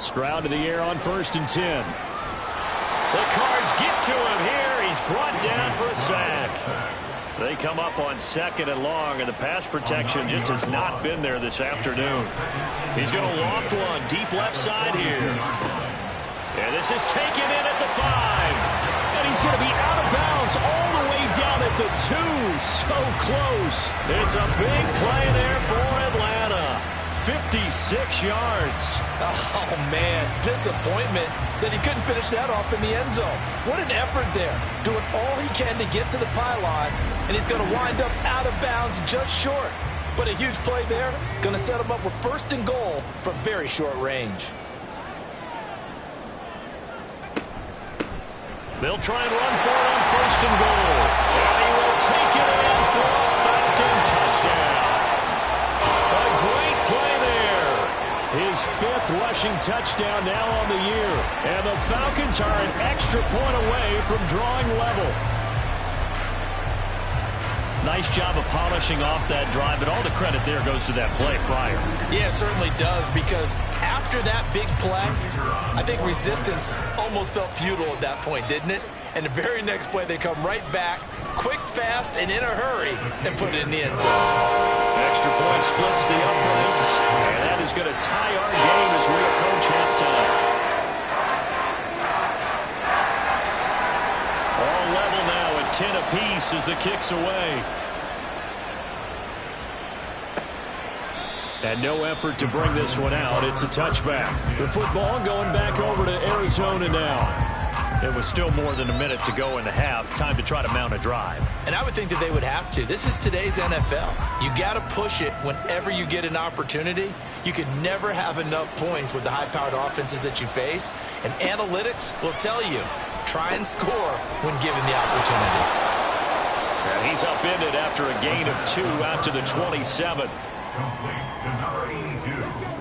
Stroud to the air on 1st and 10. The Cards get to him here. He's brought down for a sack. They come up on 2nd and long, and the pass protection just has not been there this afternoon. He's going to loft one deep left side here. And this is taken in at the 5. And he's going to be out of bounds all the way down at the 2. So close. It's a big play there for Atlanta. 56 yards. Oh, man, disappointment that he couldn't finish that off in the end zone. What an effort there, doing all he can to get to the pylon, and he's going to wind up out of bounds just short. But a huge play there, going to set him up with 1st and goal from very short range. They'll try and run for it on 1st and goal. And he will take it in for a Falcon touchdown. A great play there. His 5th rushing touchdown now on the year. And the Falcons are an extra point away from drawing level. Nice job of polishing off that drive, but all the credit there goes to that play prior. Yeah, it certainly does, because after that big play, I think resistance almost felt futile at that point, didn't it? And the very next play, they come right back, quick, fast, and in a hurry, and put it in the end zone. Extra point splits the uprights, and that is going to tie our game as we approach halftime. All level now at 10 apiece as the kick's away. And no effort to bring this one out. It's a touchback. The football going back over to Arizona now. It was still more than a minute to go in the half. Time to try to mount a drive. And I would think that they would have to. This is today's NFL. You got to push it whenever you get an opportunity. You can never have enough points with the high-powered offenses that you face. And analytics will tell you, try and score when given the opportunity. And he's upended after a gain of 2 out to the 27.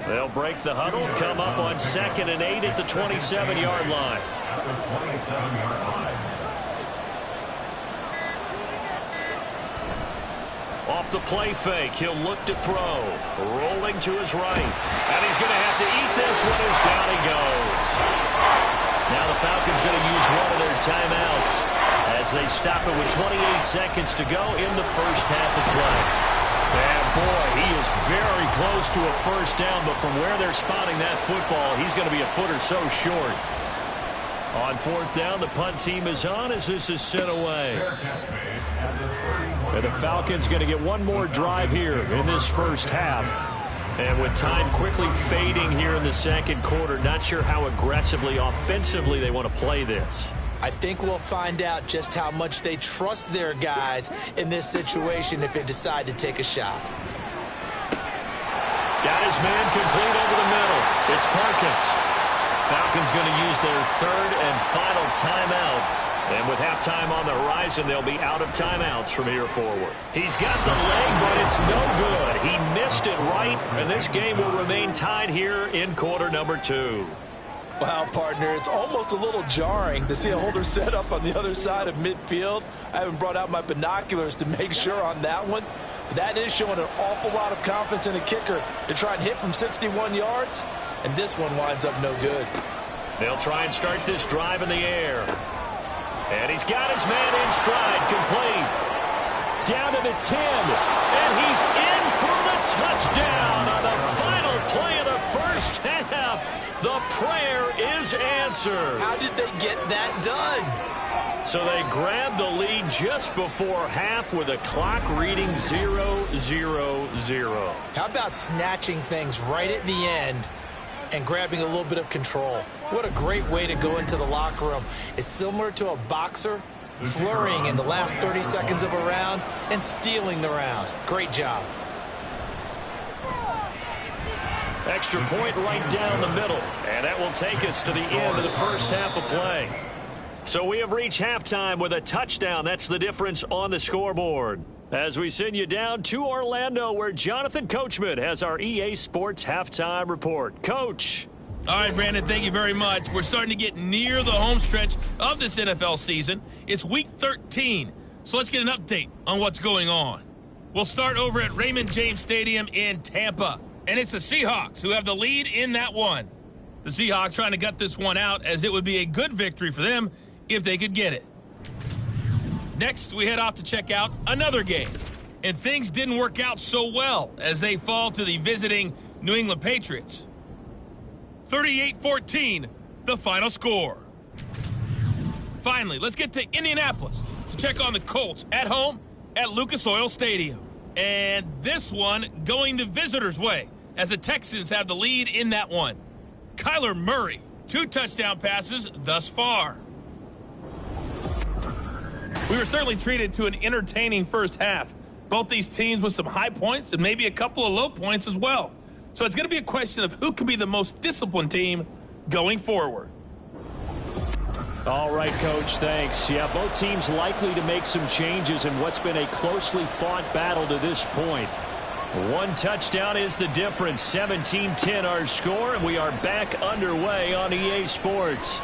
They'll break the huddle, come up on 2nd and 8 at the 27-yard line. Off the play fake, he'll look to throw. Rolling to his right. And he's going to have to eat this one as down he goes. Now the Falcons going to use one of their timeouts as they stop it with 28 seconds to go in the first half of play. And boy, he is very close to a 1st down, but from where they're spotting that football, he's going to be a foot or so short. On 4th down, the punt team is on as this is sent away. And the Falcons going to get one more drive here in this first half. And with time quickly fading here in the 2nd quarter, not sure how aggressively, offensively they want to play this. I think we'll find out just how much they trust their guys in this situation if they decide to take a shot. Got his man complete over the middle. It's Parkins. Falcons going to use their 3rd and final timeout. And with halftime on the horizon, they'll be out of timeouts from here forward. He's got the leg, but it's no good. He missed it right, and this game will remain tied here in quarter number 2. Wow, partner, it's almost a little jarring to see a holder set up on the other side of midfield. I haven't brought out my binoculars to make sure on that one. But that is showing an awful lot of confidence in a kicker to try and hit from 61 yards. And this one winds up no good. They'll try and start this drive in the air. And he's got his man in stride, complete. Down to the 10. And he's in for the touchdown on the final play of the first half. The prayer is answered. How did they get that done? So they grabbed the lead just before half with a clock reading 0-0-0. How about snatching things right at the end and grabbing a little bit of control? What a great way to go into the locker room. It's similar to a boxer flurrying in the last 30 seconds of a round and stealing the round. Great job. Extra point right down the middle. And that will take us to the end of the first half of play. So we have reached halftime with a touchdown. That's the difference on the scoreboard. As we send you down to Orlando, where Jonathan Coachman has our EA Sports halftime report. Coach. All right, Brandon, thank you very much. We're starting to get near the home stretch of this NFL season. It's Week 13, so let's get an update on what's going on. We'll start over at Raymond James Stadium in Tampa, and it's the Seahawks who have the lead in that one. The Seahawks trying to gut this one out, as it would be a good victory for them if they could get it. Next, we head off to check out another game, and things didn't work out so well as they fall to the visiting New England Patriots. 38-14, the final score. Finally, let's get to Indianapolis to check on the Colts at home at Lucas Oil Stadium. And this one going the visitors' way, as the Texans have the lead in that one. Kyler Murray, 2 touchdown passes thus far. We were certainly treated to an entertaining first half. Both these teams with some high points and maybe a couple of low points as well. So it's going to be a question of who can be the most disciplined team going forward. All right, Coach, thanks. Yeah, both teams likely to make some changes in what's been a closely fought battle to this point. 1 touchdown is the difference. 17-10 our score, and we are back underway on EA Sports.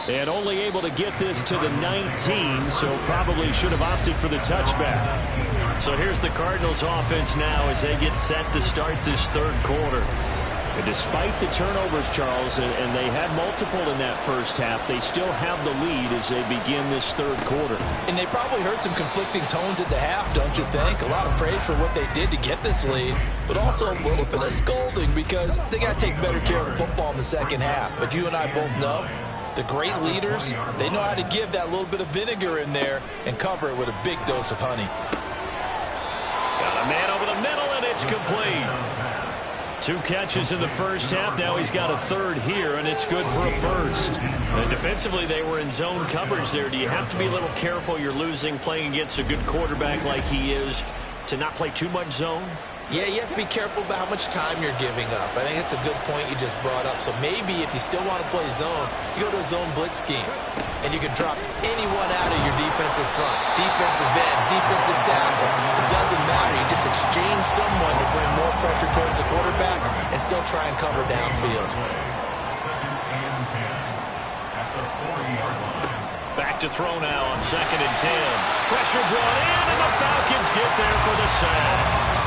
And only able to get this to the 19, so probably should have opted for the touchback. So here's the Cardinals offense now as they get set to start this third quarter. And despite the turnovers, Charles, and they had multiple in that first half, they still have the lead as they begin this third quarter. And they probably heard some conflicting tones at the half, don't you think? A lot of praise for what they did to get this lead, but also a little bit of scolding because they got to take better care of the football in the second half. But you and I both know the great leaders, they know how to give that little bit of vinegar in there and cover it with a big dose of honey. Got a man over the middle, and it's complete. 2 catches in the first half. Now he's got a third here, and it's good for a first. And defensively, they were in zone coverage there. Do you have to be a little careful? You're losing, playing against a good quarterback like he is, to not play too much zone? Yeah, you have to be careful about how much time you're giving up. I think it's a good point you just brought up. So maybe if you still want to play zone, you go to a zone blitz scheme. And you can drop anyone out of your defensive front. Defensive end, defensive tackle. It doesn't matter. You just exchange someone to bring more pressure towards the quarterback and still try and cover downfield. Back to throw now on 2nd and 10. Pressure brought in, and the Falcons get there for the sack.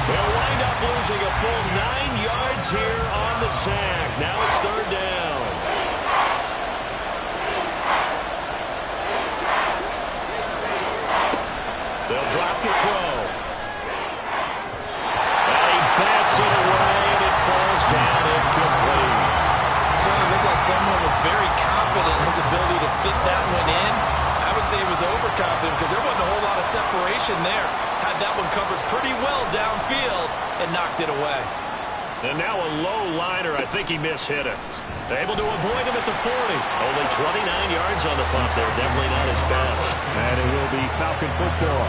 They'll wind up losing a full 9 yards here on the sack. Now it's 3rd down. They'll drop the throw. And he bats it away, and it falls down incomplete. Certainly looked like someone was very confident in his ability to fit that one in. I would say he was overconfident because there wasn't a whole lot of separation there. Had that one covered pretty well downfield and knocked it away. And now a low liner. I think he mishit it. Able to avoid him at the 40. Only 29 yards on the punt there. Definitely not his best. And it will be Falcon football.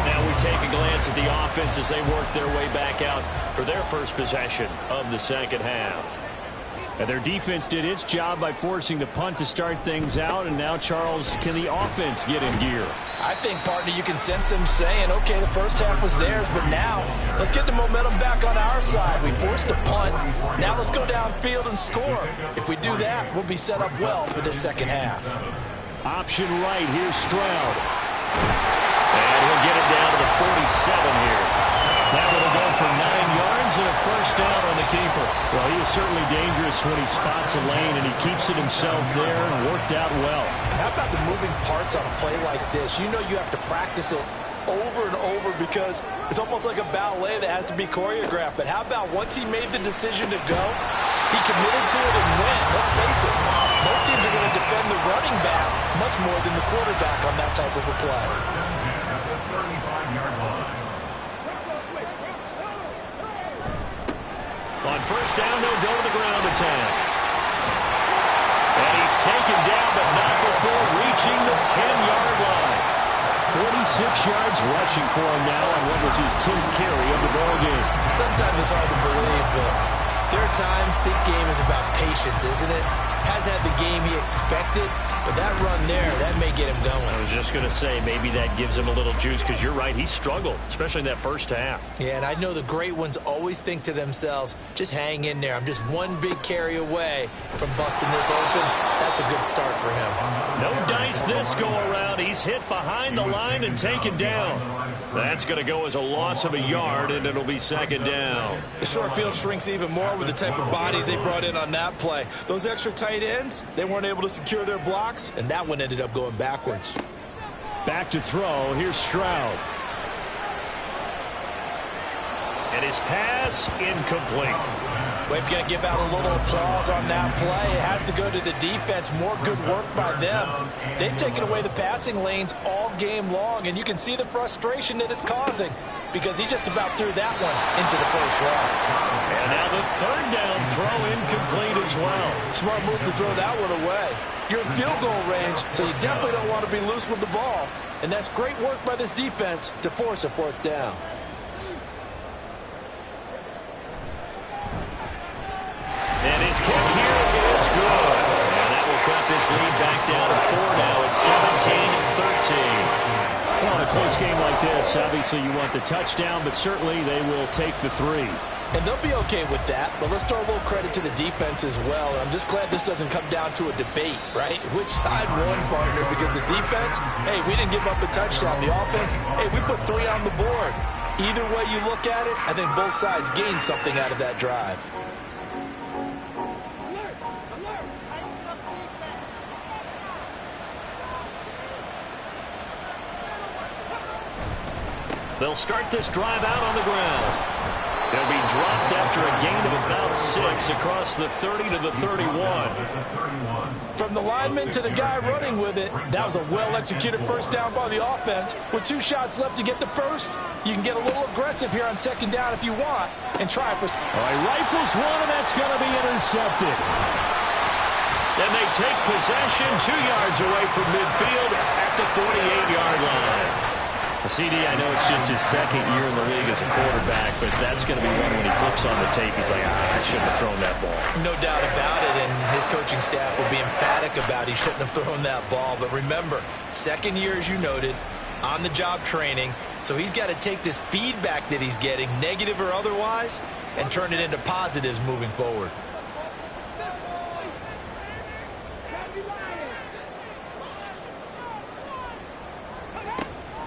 Now we take a glance at the offense as they work their way back out for their first possession of the second half. And their defense did its job by forcing the punt to start things out, and now, Charles, can the offense get in gear? I think, partner, you can sense them saying, okay, the first half was theirs, but now let's get the momentum back on our side. We forced a punt. Now let's go downfield and score. If we do that, we'll be set up well for this second half. Option right, here's Stroud. And he'll get it down to the 47 here. That will go for 9 yards and a first down on the keeper. Well, he is certainly dangerous when he spots a lane, and he keeps it himself there and worked out well. How about the moving parts on a play like this? You know you have to practice it over and over because it's almost like a ballet that has to be choreographed. But how about once he made the decision to go, he committed to it and went. Let's face it, most teams are going to defend the running back much more than the quarterback on that type of a play. On first down, they'll go to the ground attack. And he's taken down, but not before reaching the 10-yard line. 46 yards rushing for him now on what was his 10th carry of the ballgame. Sometimes it's hard to believe, but there are times this game is about patience, isn't it? Has had the game he expected, but that run there, that may get him going. I was just going to say, maybe that gives him a little juice, because you're right, he struggled, especially in that first half. Yeah, and I know the great ones always think to themselves, just hang in there. I'm just one big carry away from busting this open. That's a good start for him. No dice this go around. He's hit behind the line and taken down. That's going to go as a loss of a yard, and it'll be second down. The short field shrinks even more with the type of bodies they brought in on that play. Those extra tight ends, they weren't able to secure their blocks, and that one ended up going backwards. Back to throw. Here's Stroud. And his pass incomplete. We've got to give out a little applause on that play. It has to go to the defense. More good work by them. They've taken away the passing lanes all game long, and you can see the frustration that it's causing because he just about threw that one into the first row. And now the third down throw incomplete as well. Smart move to throw that one away. You're in field goal range, so you definitely don't want to be loose with the ball. And that's great work by this defense to force a fourth down. And his kick here is good. And that will cut this lead back down to 4 now. It's 17-13. Well, in a close game like this, obviously you want the touchdown, but certainly they will take the 3. And they'll be okay with that, but let's throw a little credit to the defense as well. I'm just glad this doesn't come down to a debate, right? Which side won, partner? Because the defense, hey, we didn't give up a touchdown. The offense, hey, we put 3 on the board. Either way you look at it, I think both sides gained something out of that drive. They'll start this drive out on the ground. They'll be dropped after a gain of about 6 across the 30 to the 31. From the lineman to the guy running with it, that was a well-executed first down by the offense. With 2 shots left to get the first, you can get a little aggressive here on second down if you want and try for... All right, rifles one, and that's going to be intercepted. And they take possession 2 yards away from midfield at the 48-yard line. CD, I know it's just his second year in the league as a quarterback, but that's going to be one when he flips on the tape. He's like, I shouldn't have thrown that ball. No doubt about it, and his coaching staff will be emphatic about he shouldn't have thrown that ball. But remember, second year, as you noted, on-the-job training, so he's got to take this feedback that he's getting, negative or otherwise, and turn it into positives moving forward.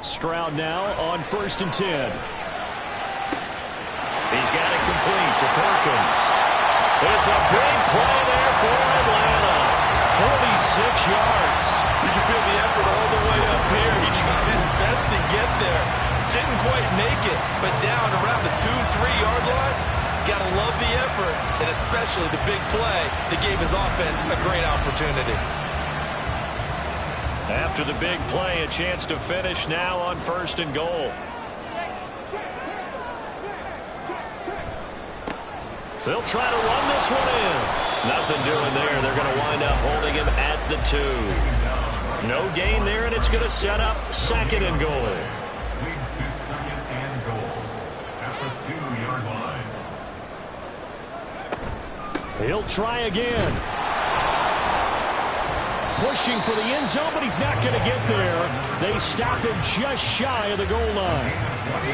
Stroud now on 1st and 10. He's got it complete to Perkins. It's a big play there for Atlanta. 46 yards. Did you feel the effort all the way up here? He tried his best to get there. Didn't quite make it, but down around the 2-3-yard line, gotta love the effort, and especially the big play that gave his offense a great opportunity. After the big play, a chance to finish now on 1st and goal. They'll try to run this one in. Nothing doing there. They're going to wind up holding him at the 2. No gain there, and it's going to set up 2nd and goal. Leads to 2nd and goal at the 2-yard line. He'll try again. Pushing for the end zone, but he's not going to get there. They stop him just shy of the goal line.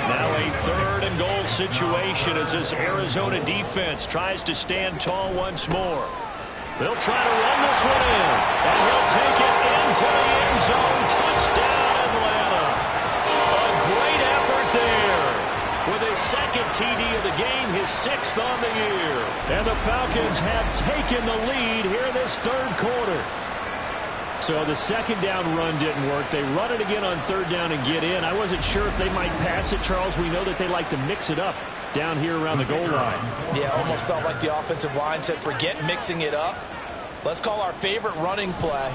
Now a 3rd and goal situation as this Arizona defense tries to stand tall once more. They'll try to run this one in, and he'll take it into the end zone. Touchdown, Atlanta. A great effort there. With his 2nd TD of the game, his 6th on the year. And the Falcons have taken the lead here in this 3rd quarter. So the 2nd down run didn't work. They run it again on 3rd down and get in. I wasn't sure if they might pass it, Charles. We know that they like to mix it up down here around the goal line. Yeah, almost felt like the offensive line said, forget mixing it up. Let's call our favorite running play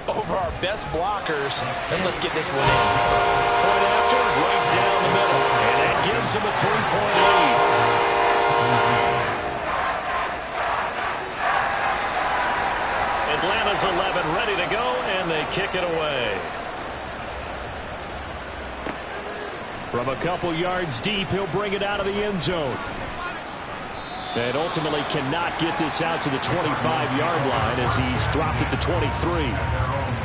over our best blockers, and let's get this one in. Point after, right down the middle. And that gives them a 3-point lead. Atlanta's 11 ready to go, and they kick it away. From a couple yards deep, he'll bring it out of the end zone. And ultimately cannot get this out to the 25-yard line as he's dropped at the 23.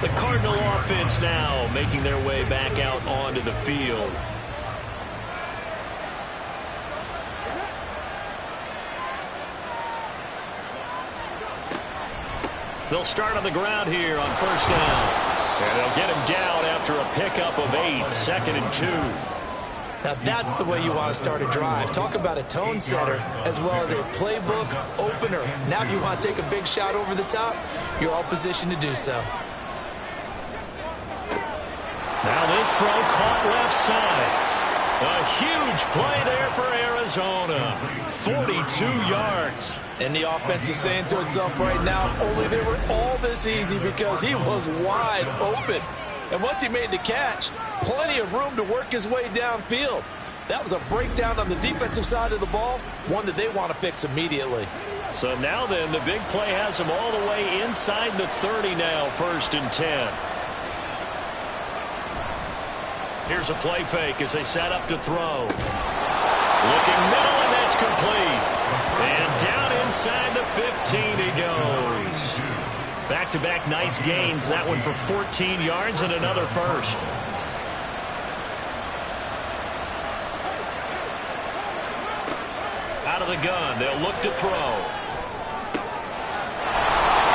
The Cardinal offense now making their way back out onto the field. They'll start on the ground here on 1st down. And they'll get him down after a pickup of 8, 2nd and 2. Now that's the way you want to start a drive. Talk about a tone setter as well as a playbook opener. Now if you want to take a big shot over the top, you're all positioned to do so. Now this throw caught left side. A huge play there for Arizona. 42 yards. And the offense is saying to itself right now, only they were all this easy because he was wide open. And once he made the catch, plenty of room to work his way downfield. That was a breakdown on the defensive side of the ball, one that they want to fix immediately. So now then, the big play has him all the way inside the 30 now, 1st and 10. Here's a play fake as they set up to throw. Looking middle, and that's complete. And down inside the 15 he goes. Back-to-back nice gains. That one for 14 yards and another 1st. Out of the gun, they'll look to throw.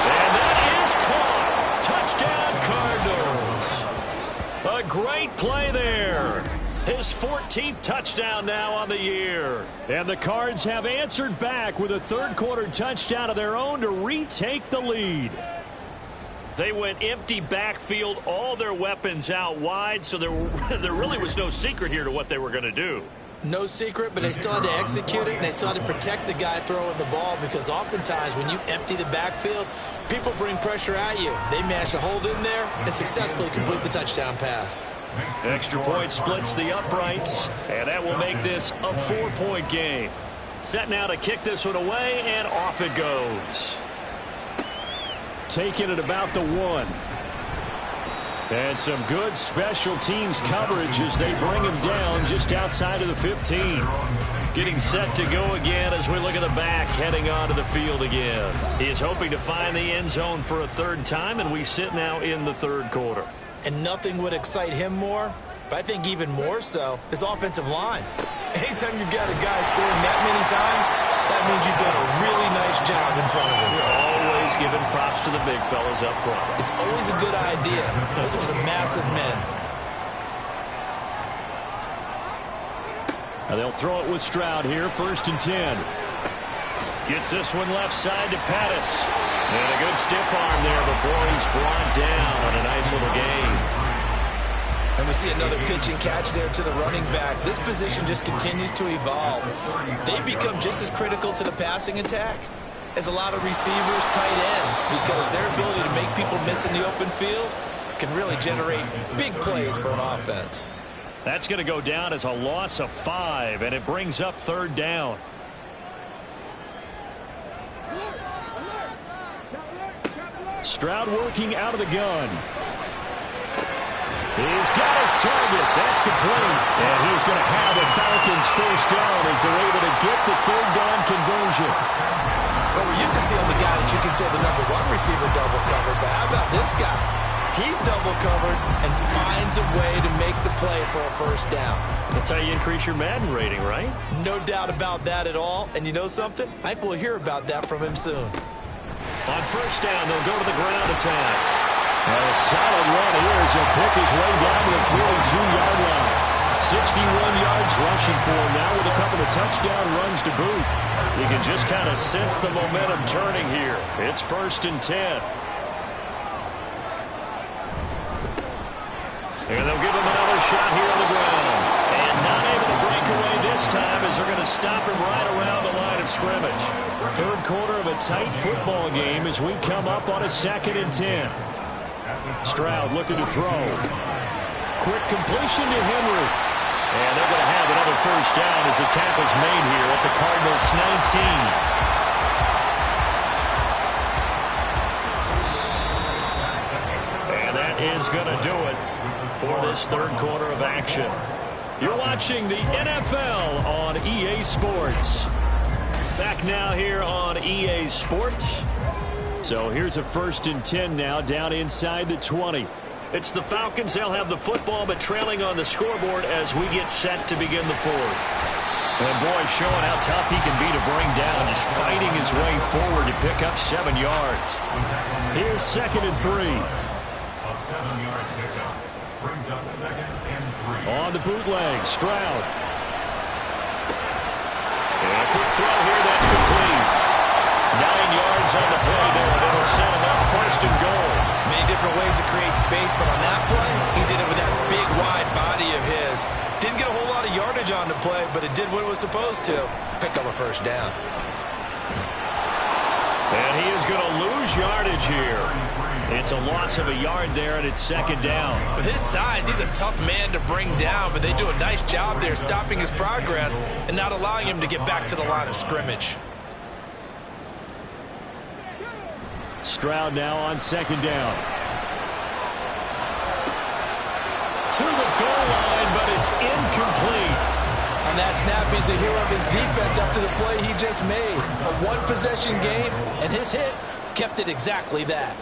And that is caught. Touchdown, Cardinals. A great play there. His 14th touchdown now on the year. And the Cards have answered back with a 3rd quarter touchdown of their own to retake the lead. They went empty backfield, all their weapons out wide, so there really was no secret here to what they were going to do. No secret, but they still had to execute it, and they still had to protect the guy throwing the ball because oftentimes when you empty the backfield, people bring pressure at you. They managed to hold in there and successfully complete the touchdown pass. Extra point splits the uprights, and that will make this a 4-point game. Set now to kick this one away, and off it goes. Taking it about the 1. And some good special teams coverage as they bring him down just outside of the 15. Getting set to go again as we look at the back, heading onto the field again. He is hoping to find the end zone for a 3rd time, and we sit now in the 3rd quarter. And nothing would excite him more, but I think even more so, his offensive line. Anytime you've got a guy scoring that many times, that means you've done a really nice job in front of him. You're always giving props to the big fellas up front. It's always a good idea. Those are some massive men. And they'll throw it with Stroud here, 1st and 10. Gets this one left side to Pettis. And a good stiff arm there before he's brought down on a nice little game. And we see another pitch and catch there to the running back. This position just continues to evolve. They become just as critical to the passing attack as a lot of receivers, tight ends, because their ability to make people miss in the open field can really generate big plays for an offense. That's going to go down as a loss of 5, and it brings up 3rd down. Stroud working out of the gun. He's got his target. That's complete. And he's going to have the Falcons 1st down as they're able to get the 3rd down conversion. Well, we're used to seeing the guy that you consider the #1 receiver double covered, but how about this guy? He's double covered and finds a way to make the play for a first down. That's how you increase your Madden rating, right? No doubt about that at all. And you know something? I think we'll hear about that from him soon. On first down, they'll go to the ground attack. And a solid run here as he'll pick his way down to the 42-yard line. 61 yards rushing for him now with a couple of touchdown runs to boot. You can just kind of sense the momentum turning here. It's 1st and 10. And they'll give him another shot here on the ground. And not able to break away this time as they're going to stop him right around the line of scrimmage. Third quarter of a tight football game as we come up on a 2nd and 10. Stroud looking to throw. Quick completion to Henry. And they're going to have another first down as the tackle's made here at the Cardinals' 19. And that is going to do it for this third quarter of action. You're watching the NFL on EA Sports. Back now here on EA Sports. So here's a 1st and 10 now down inside the 20. It's the Falcons. They'll have the football, but trailing on the scoreboard as we get set to begin the 4th. And boy, showing how tough he can be to bring down, just fighting his way forward to pick up 7 yards. Here's 2nd and 3. A 7-yard pickup brings up 2nd and 3. On the bootleg, Stroud. And a quick throw here, that's complete. 9 yards on the play there, and it'll set him up 1st and goal. Many different ways to create space, but on that play, he did it with that big, wide body of his. Didn't get a whole lot of yardage on the play, but it did what it was supposed to. Pick up a first down. And he is going to lose yardage here. It's a loss of a yard there, and it's 2nd down. With his size, he's a tough man to bring down, but they do a nice job there stopping his progress and not allowing him to get back to the line of scrimmage. Stroud now on 2nd down. To the goal line, but it's incomplete. On that snap, he's a hero of his defense after the play he just made. A one-possession game, and his hit kept it exactly that.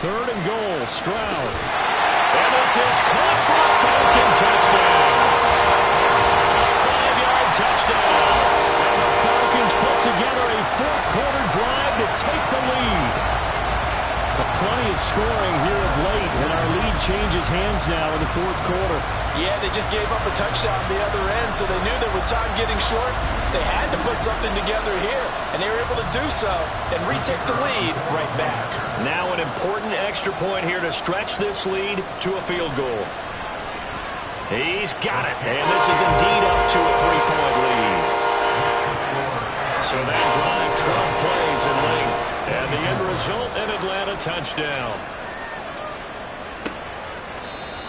3rd and goal, Stroud. And this is caught for a Falcon touchdown. 5-yard touchdown. And the Falcons put together a 4th quarter drive to take the lead. Plenty of scoring here of late, and our lead changes hands now in the 4th quarter. Yeah, they just gave up a touchdown on the other end, so they knew that with time getting short, they had to put something together here, and they were able to do so and retake the lead right back. Now an important extra point here to stretch this lead to a field goal. He's got it, and this is indeed up to a 3-point lead. So that drive, 12 plays in length, and the end result, an Atlanta touchdown.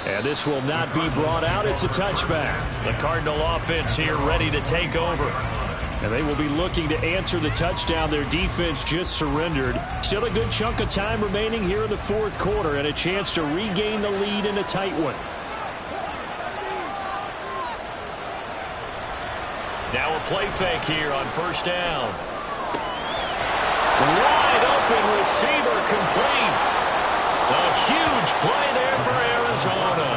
And this will not be brought out. It's a touchback. The Cardinal offense here ready to take over. And they will be looking to answer the touchdown their defense just surrendered. Still a good chunk of time remaining here in the 4th quarter and a chance to regain the lead in a tight one. Now a play fake here on 1st down. Wide open receiver complete. A huge play there for Arizona.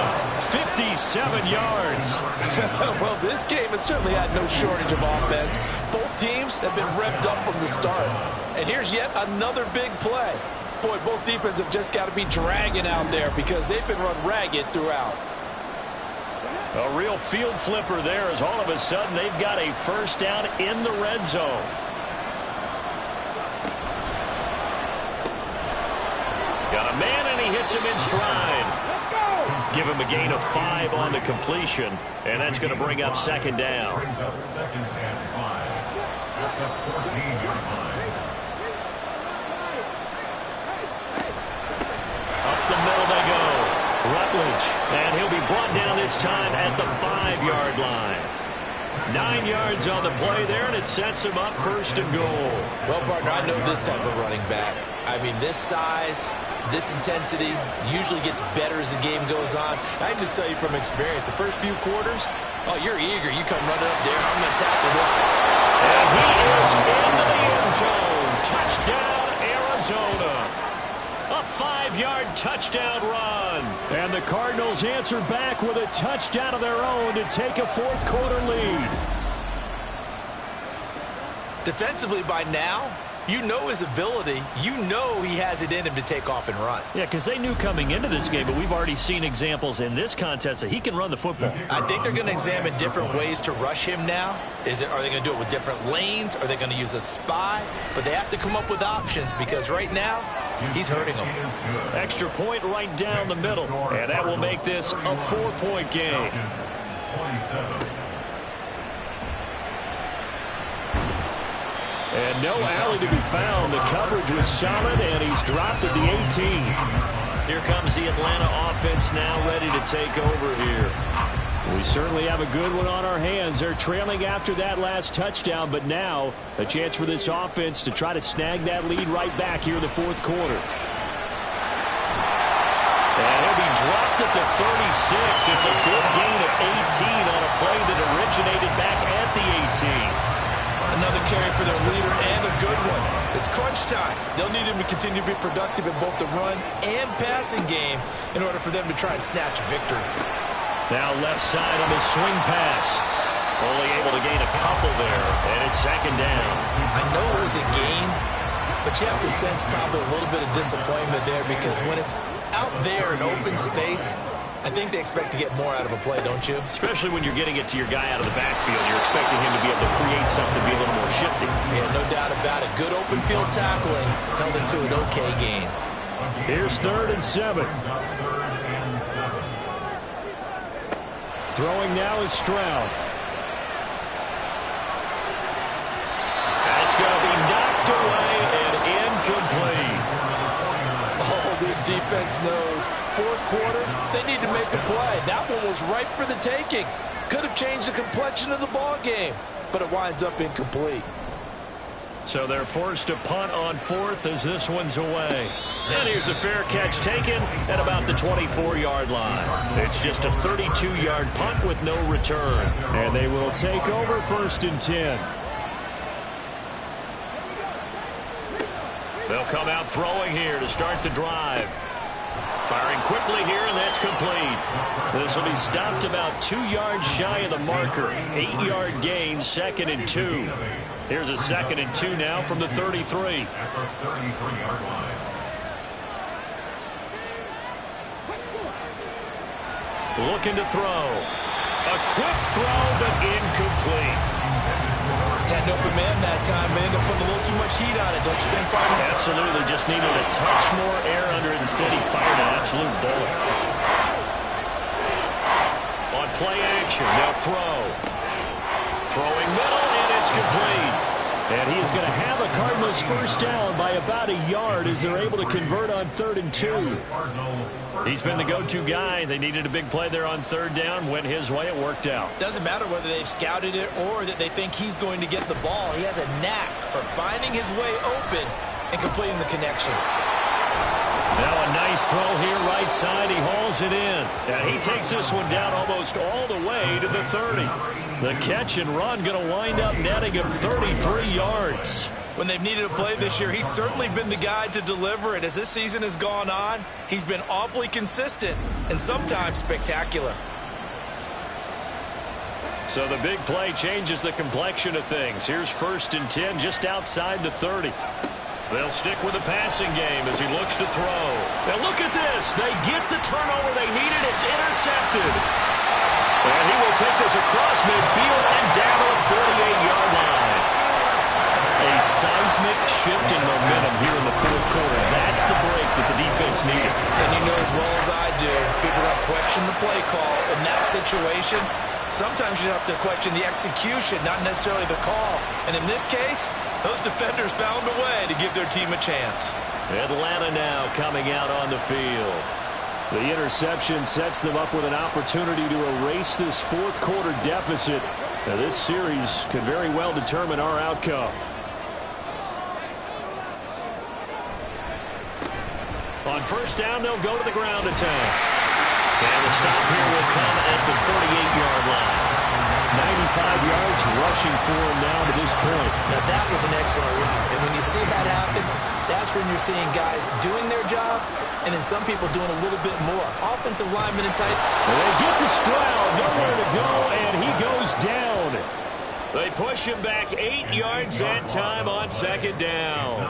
57 yards. Well, this game has certainly had no shortage of offense. Both teams have been revved up from the start. And here's yet another big play. Boy, both defenses have just got to be dragging out there because they've been run ragged throughout. A real field flipper there as all of a sudden they've got a first down in the red zone. Got a man and he hits him in stride. Give him a gain of 5 on the completion, and that's going to bring up 2nd down. Brings up 2nd and 5 at the 14-yard line. Up the middle they go. Rutledge, and he'll be brought down this time at the 5-yard line. 9 yards on the play there, and it sets him up 1st and goal. Well, partner, I know this type of running back. I mean, this size, this intensity usually gets better as the game goes on. I can just tell you from experience, the first few quarters, oh, you're eager. You come running up there, I'm going to tackle this. And he is into the end zone. Touchdown, Arizona. A 5-yard touchdown run. And the Cardinals answer back with a touchdown of their own to take a fourth-quarter lead. Defensively by now, you know his ability. You know he has it in him to take off and run. Yeah, because they knew coming into this game, but we've already seen examples in this contest that he can run the football. I think they're going to examine different ways to rush him now. Are they going to do it with different lanes? Are they going to use a spy? But they have to come up with options because right now, he's hurting them. Extra point right down the middle, and that will make this a 4-point game. 27. And no alley to be found. The coverage was solid, and he's dropped at the 18. Here comes the Atlanta offense now ready to take over here. We certainly have a good one on our hands. They're trailing after that last touchdown, but now a chance for this offense to try to snag that lead right back here in the fourth quarter. And he'll be dropped at the 36. It's a good gain of 18 on a play that originated back at the 18. Another carry for their leader and a good one. It's crunch time. They'll need him to continue to be productive in both the run and passing game in order for them to try and snatch victory. Now left side on the swing pass. Only able to gain a couple there, and it's second down. I know it was a gain, but you have to sense probably a little bit of disappointment there because when it's out there in open space, I think they expect to get more out of a play, don't you? Especially when you're getting it to your guy out of the backfield. You're expecting him to be able to create something, be a little more shifty. Yeah, no doubt about it. Good open field tackling held it to an okay gain. Here's 3rd and 7. Throwing now is Stroud. That's going to be knocked away and incomplete. Oh, this defense knows. Fourth quarter, they need to make a play. That one was ripe for the taking. Could have changed the complexion of the ball game, but it winds up incomplete. So they're forced to punt on 4th as this one's away. And here's a fair catch taken at about the 24-yard line. It's just a 32-yard punt with no return. And they will take over 1st and 10. They'll come out throwing here to start the drive. Firing quickly here, and that's complete. This will be stopped about 2 yards shy of the marker. 8-yard gain, 2nd and 2. Here's a 2nd and 2 now from the 33. At the 33-yard line. Looking to throw. A quick throw, but incomplete. Had an open man that time, but ended up putting a little too much heat on it, don't you think, partner? Absolutely. Just needed a touch more air under it. Instead, he fired an absolute bullet. On play action, they'll throw. Throwing middle, and it's complete. And he is going to have a Cardinals first down by about a yard as they're able to convert on 3rd and 2. He's been the go-to guy. They needed a big play there on 3rd down. Went his way. It worked out. Doesn't matter whether they've scouted it or that they think he's going to get the ball. He has a knack for finding his way open and completing the connection. Now a nice throw here right side. He hauls it in. And he takes this one down almost all the way to the 30. The catch and run going to wind up netting him 33 yards. When they've needed a play this year, he's certainly been the guy to deliver it. As this season has gone on, he's been awfully consistent and sometimes spectacular. So the big play changes the complexion of things. Here's 1st and 10 just outside the 30. They'll stick with the passing game as he looks to throw. Now look at this. They get the turnover they needed. It's intercepted. And he will take this across midfield and down to the 48-yard line. A seismic shift in momentum here in the fourth quarter. That's the break that the defense needed. And you know as well as I do, people are going to question the play call in that situation. Sometimes you have to question the execution, not necessarily the call. And in this case, those defenders found a way to give their team a chance. Atlanta now coming out on the field. The interception sets them up with an opportunity to erase this fourth quarter deficit. Now, this series could very well determine our outcome. On first down, they'll go to the ground attack. And the stop here will come at the 38-yard line. 95 yards rushing for him now to this point. Now, that was an excellent run. And when you see that happen, that's when you're seeing guys doing their job and then some people doing a little bit more. Offensive linemen and tight. And they get to Stroud, nowhere to go, and he goes down. They push him back 8 yards that time on second down.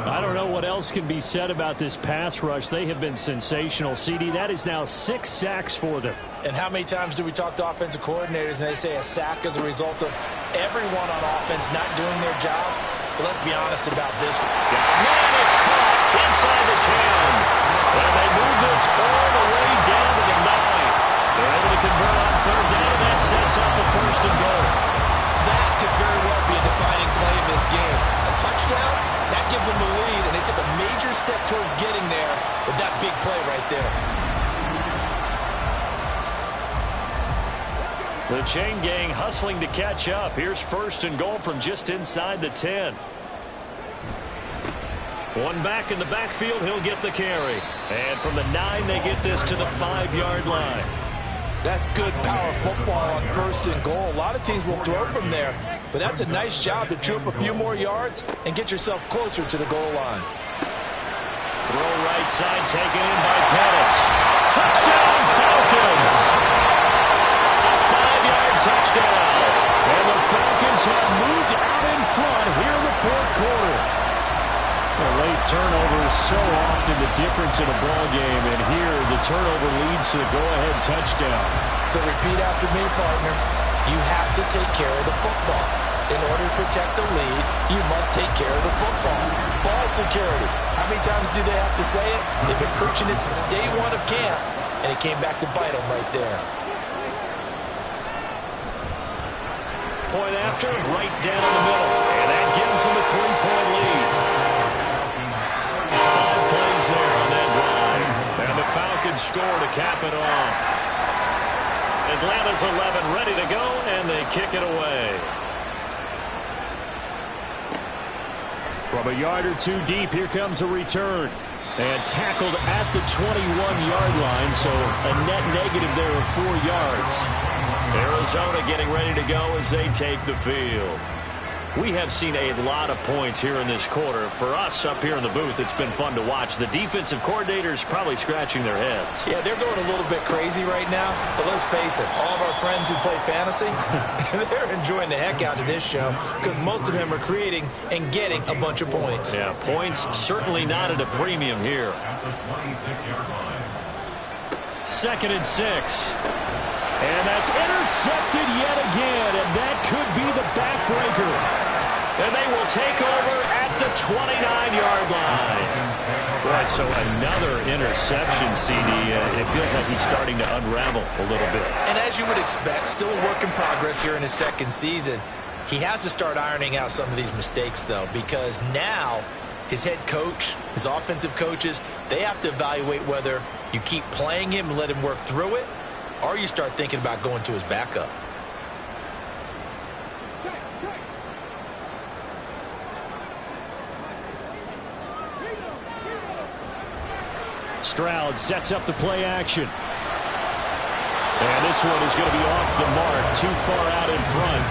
I don't know what else can be said about this pass rush. They have been sensational. CD, that is now 6 sacks for them. And how many times do we talk to offensive coordinators and they say a sack is a result of everyone on offense not doing their job? But let's be honest about this one. Man, it's caught inside the 10. And they move this all the way down to the 9. They're able to convert on third down, and that sets up the first and goal. That could very well be a defining play in this game. A touchdown, that gives them the lead, and they took a major step towards getting there with that big play right there. The chain gang hustling to catch up. Here's first and goal from just inside the 10. One back in the backfield, he'll get the carry. And from the 9, they get this to the 5-yard line. That's good power football on first and goal. A lot of teams will throw from there, but that's a nice job to chew up a few more yards and get yourself closer to the goal line. Throw right side taken in by Pettis. Touchdown Falcons! A 5-yard touchdown. And the Falcons have moved out in front here in the fourth quarter. A late turnover is so often the difference in a ball game, and here the turnover leads to the go-ahead touchdown. So repeat after me, partner. You have to take care of the football. In order to protect the lead, you must take care of the football. Ball security. How many times do they have to say it? They've been preaching it since day one of camp, and it came back to bite them right there. Point after, right down the middle. And that gives them a 3-point lead. 5 plays there on that drive. And the Falcons score to cap it off. Atlanta's 11 ready to go, and they kick it away. From a yard or two deep, here comes a return. And tackled at the 21-yard line, so a net negative there of 4 yards. Arizona getting ready to go as they take the field. We have seen a lot of points here in this quarter. For us up here in the booth, it's been fun to watch. The defensive coordinators probably scratching their heads. Yeah, they're going a little bit crazy right now, but let's face it, all of our friends who play fantasy, they're enjoying the heck out of this show because most of them are creating and getting a bunch of points. Yeah, points certainly not at a premium here. At the 26-yard line. 2nd and 6. And that's intercepted yet again, and that could be the backbreaker. And they will take over at the 29-yard line. Right, so another interception, CD. It feels like he's starting to unravel a little bit. And as you would expect, still a work in progress here in his second season. He has to start ironing out some of these mistakes, though, because now his head coach, his offensive coaches, they have to evaluate whether you keep playing him and let him work through it, or you start thinking about going to his backup. Stroud sets up the play action. And this one is going to be off the mark, too far out in front.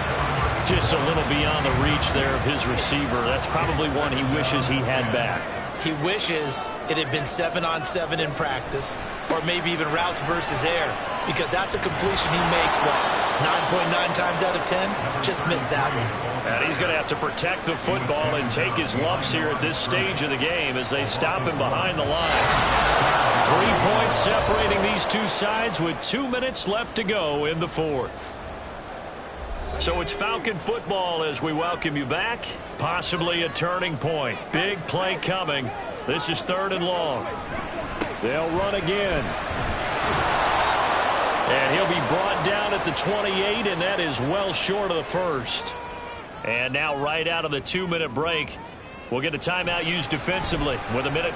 Just a little beyond the reach there of his receiver. That's probably one he wishes he had back. He wishes it had been 7-on-7 in practice, or maybe even routes versus air, because that's a completion he makes, what, 9.9 times out of 10? Just missed that one. And he's going to have to protect the football and take his lumps here at this stage of the game as they stop him behind the line. 3 points separating these two sides with 2 minutes left to go in the fourth. So it's Falcon football as we welcome you back. Possibly a turning point. Big play coming. This is 3rd and long. They'll run again. And he'll be brought down at the 28, and that is well short of the first. And now right out of the 2-minute break, we'll get a timeout used defensively with 1:56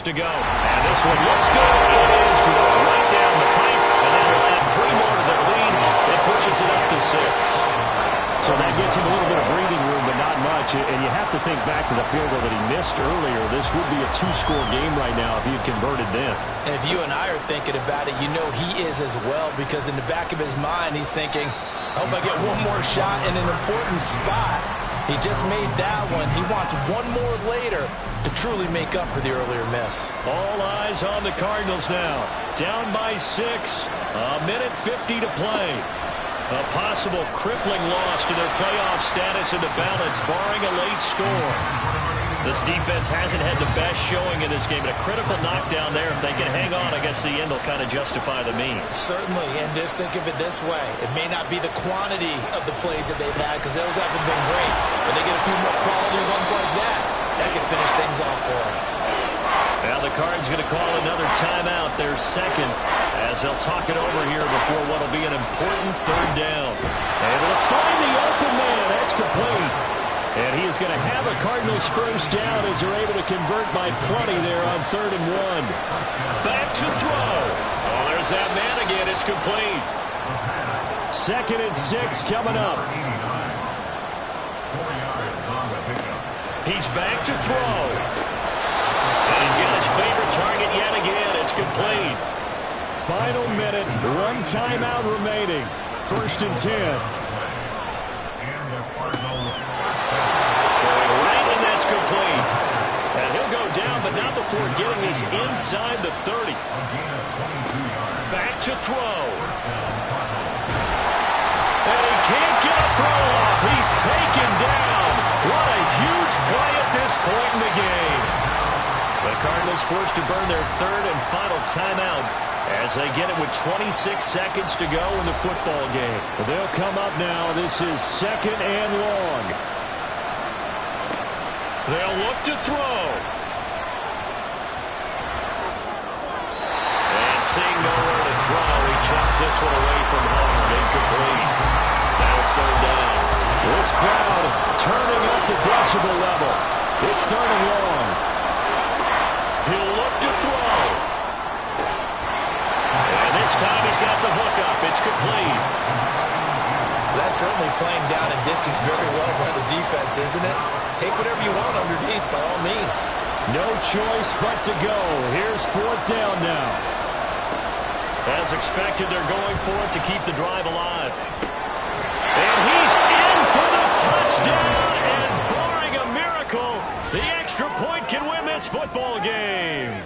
to go. And this one looks good. It is good. Right down the pipe, and that'll add 3 more to their lead. It pushes it up to 6. So that gets him a little bit of breathing room, but not much. don't you? And you have to think back to the field goal that he missed earlier. This would be a two-score game right now if he had converted then. And if you and I are thinking about it, you know he is as well, because in the back of his mind, he's thinking, I hope I get one more shot in an important spot. He just made that one. He wants one more later to truly make up for the earlier miss. All eyes on the Cardinals now. Down by 6. A minute 50 to play. A possible crippling loss to their playoff status in the balance, barring a late score. This defense hasn't had the best showing in this game, but a critical knockdown there. If they can hang on, I guess the end will kind of justify the means. Certainly, and just think of it this way. It may not be the quantity of the plays that they've had, because those haven't been great, but they get a few more quality ones like that. That can finish things off for them. Now the Cards going to call another timeout, their second, as they'll talk it over here before what will be an important third down. Able to find the open man. That's complete. And he is going to have a Cardinals first down as they're able to convert by plenty there on 3rd and 1. Back to throw. Oh, there's that man again. It's complete. 2nd and 6 coming up. He's back to throw. And he's got his favorite target yet again. It's complete. Final minute. 1 timeout remaining. 1st and 10. Complete. And he'll go down, but not before getting this inside the 30. Back to throw. And he can't get a throw off. He's taken down. What a huge play at this point in the game. The Cardinals forced to burn their 3rd and final timeout as they get it with 26 seconds to go in the football game. They'll come up now. This is 2nd and long. They'll look to throw. And seeing nowhere to throw, he chucks this one away from home. Incomplete. Now it's 3rd down. This crowd turning up the decibel level. It's 3rd and long. He'll look to throw. And this time he's got the hook up. It's complete. That's certainly playing down in distance very well by the defense, isn't it? Take whatever you want underneath, by all means. No choice but to go. Here's 4th down now. As expected, they're going for it to keep the drive alive. And he's in for the touchdown. And barring a miracle, the extra point can win this football game.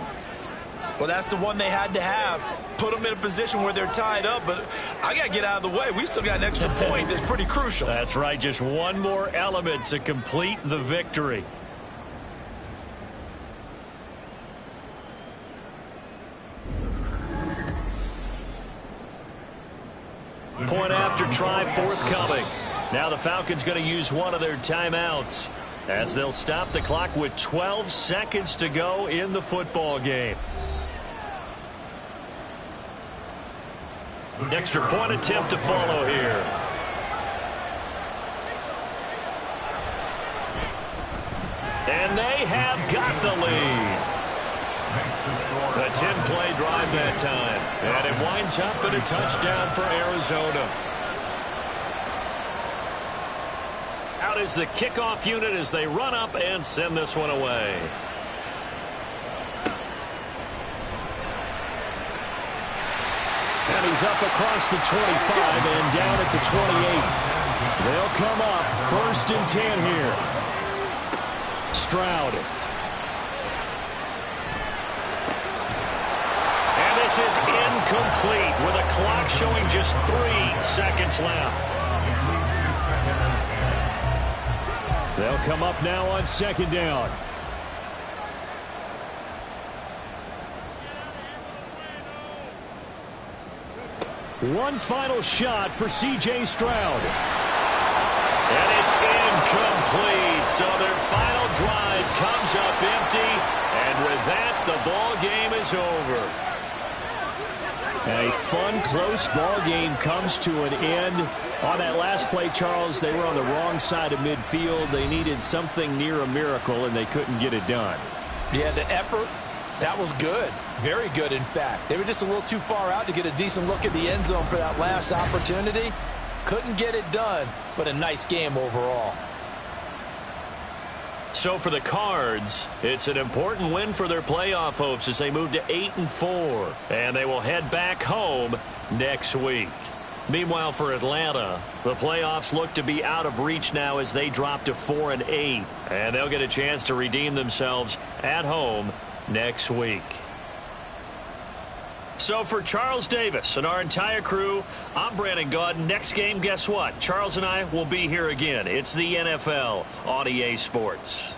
Well, that's the one they had to have. Put them in a position where they're tied up, but I got to get out of the way. We still got an extra point that's pretty crucial. That's right. Just one more element to complete the victory. Point after try forthcoming. Now the Falcons going to use one of their timeouts as they'll stop the clock with 12 seconds to go in the football game. Extra point attempt to follow here. And they have got the lead. A 10-play drive that time. And it winds up in a touchdown for Arizona. Out is the kickoff unit as they run up and send this one away. And he's up across the 25 and down at the 28. They'll come up 1st and 10 here. Stroud. And this is incomplete with a clock showing just 3 seconds left. They'll come up now on 2nd down. One final shot for C.J. Stroud. And it's incomplete. So their final drive comes up empty. And with that, the ball game is over. A fun, close ball game comes to an end. On that last play, Charles, they were on the wrong side of midfield. They needed something near a miracle, and they couldn't get it done. Yeah, the effort, that was good. Very good, in fact. They were just a little too far out to get a decent look at the end zone for that last opportunity. Couldn't get it done, but a nice game overall. So for the Cards, it's an important win for their playoff hopes as they move to 8-4. And they will head back home next week. Meanwhile, for Atlanta, the playoffs look to be out of reach now as they drop to 4-8. And they'll get a chance to redeem themselves at home next week. So for Charles Davis and our entire crew, I'm Brandon Gaudin. Next game, guess what? Charles and I will be here again. It's the NFL on EA Sports.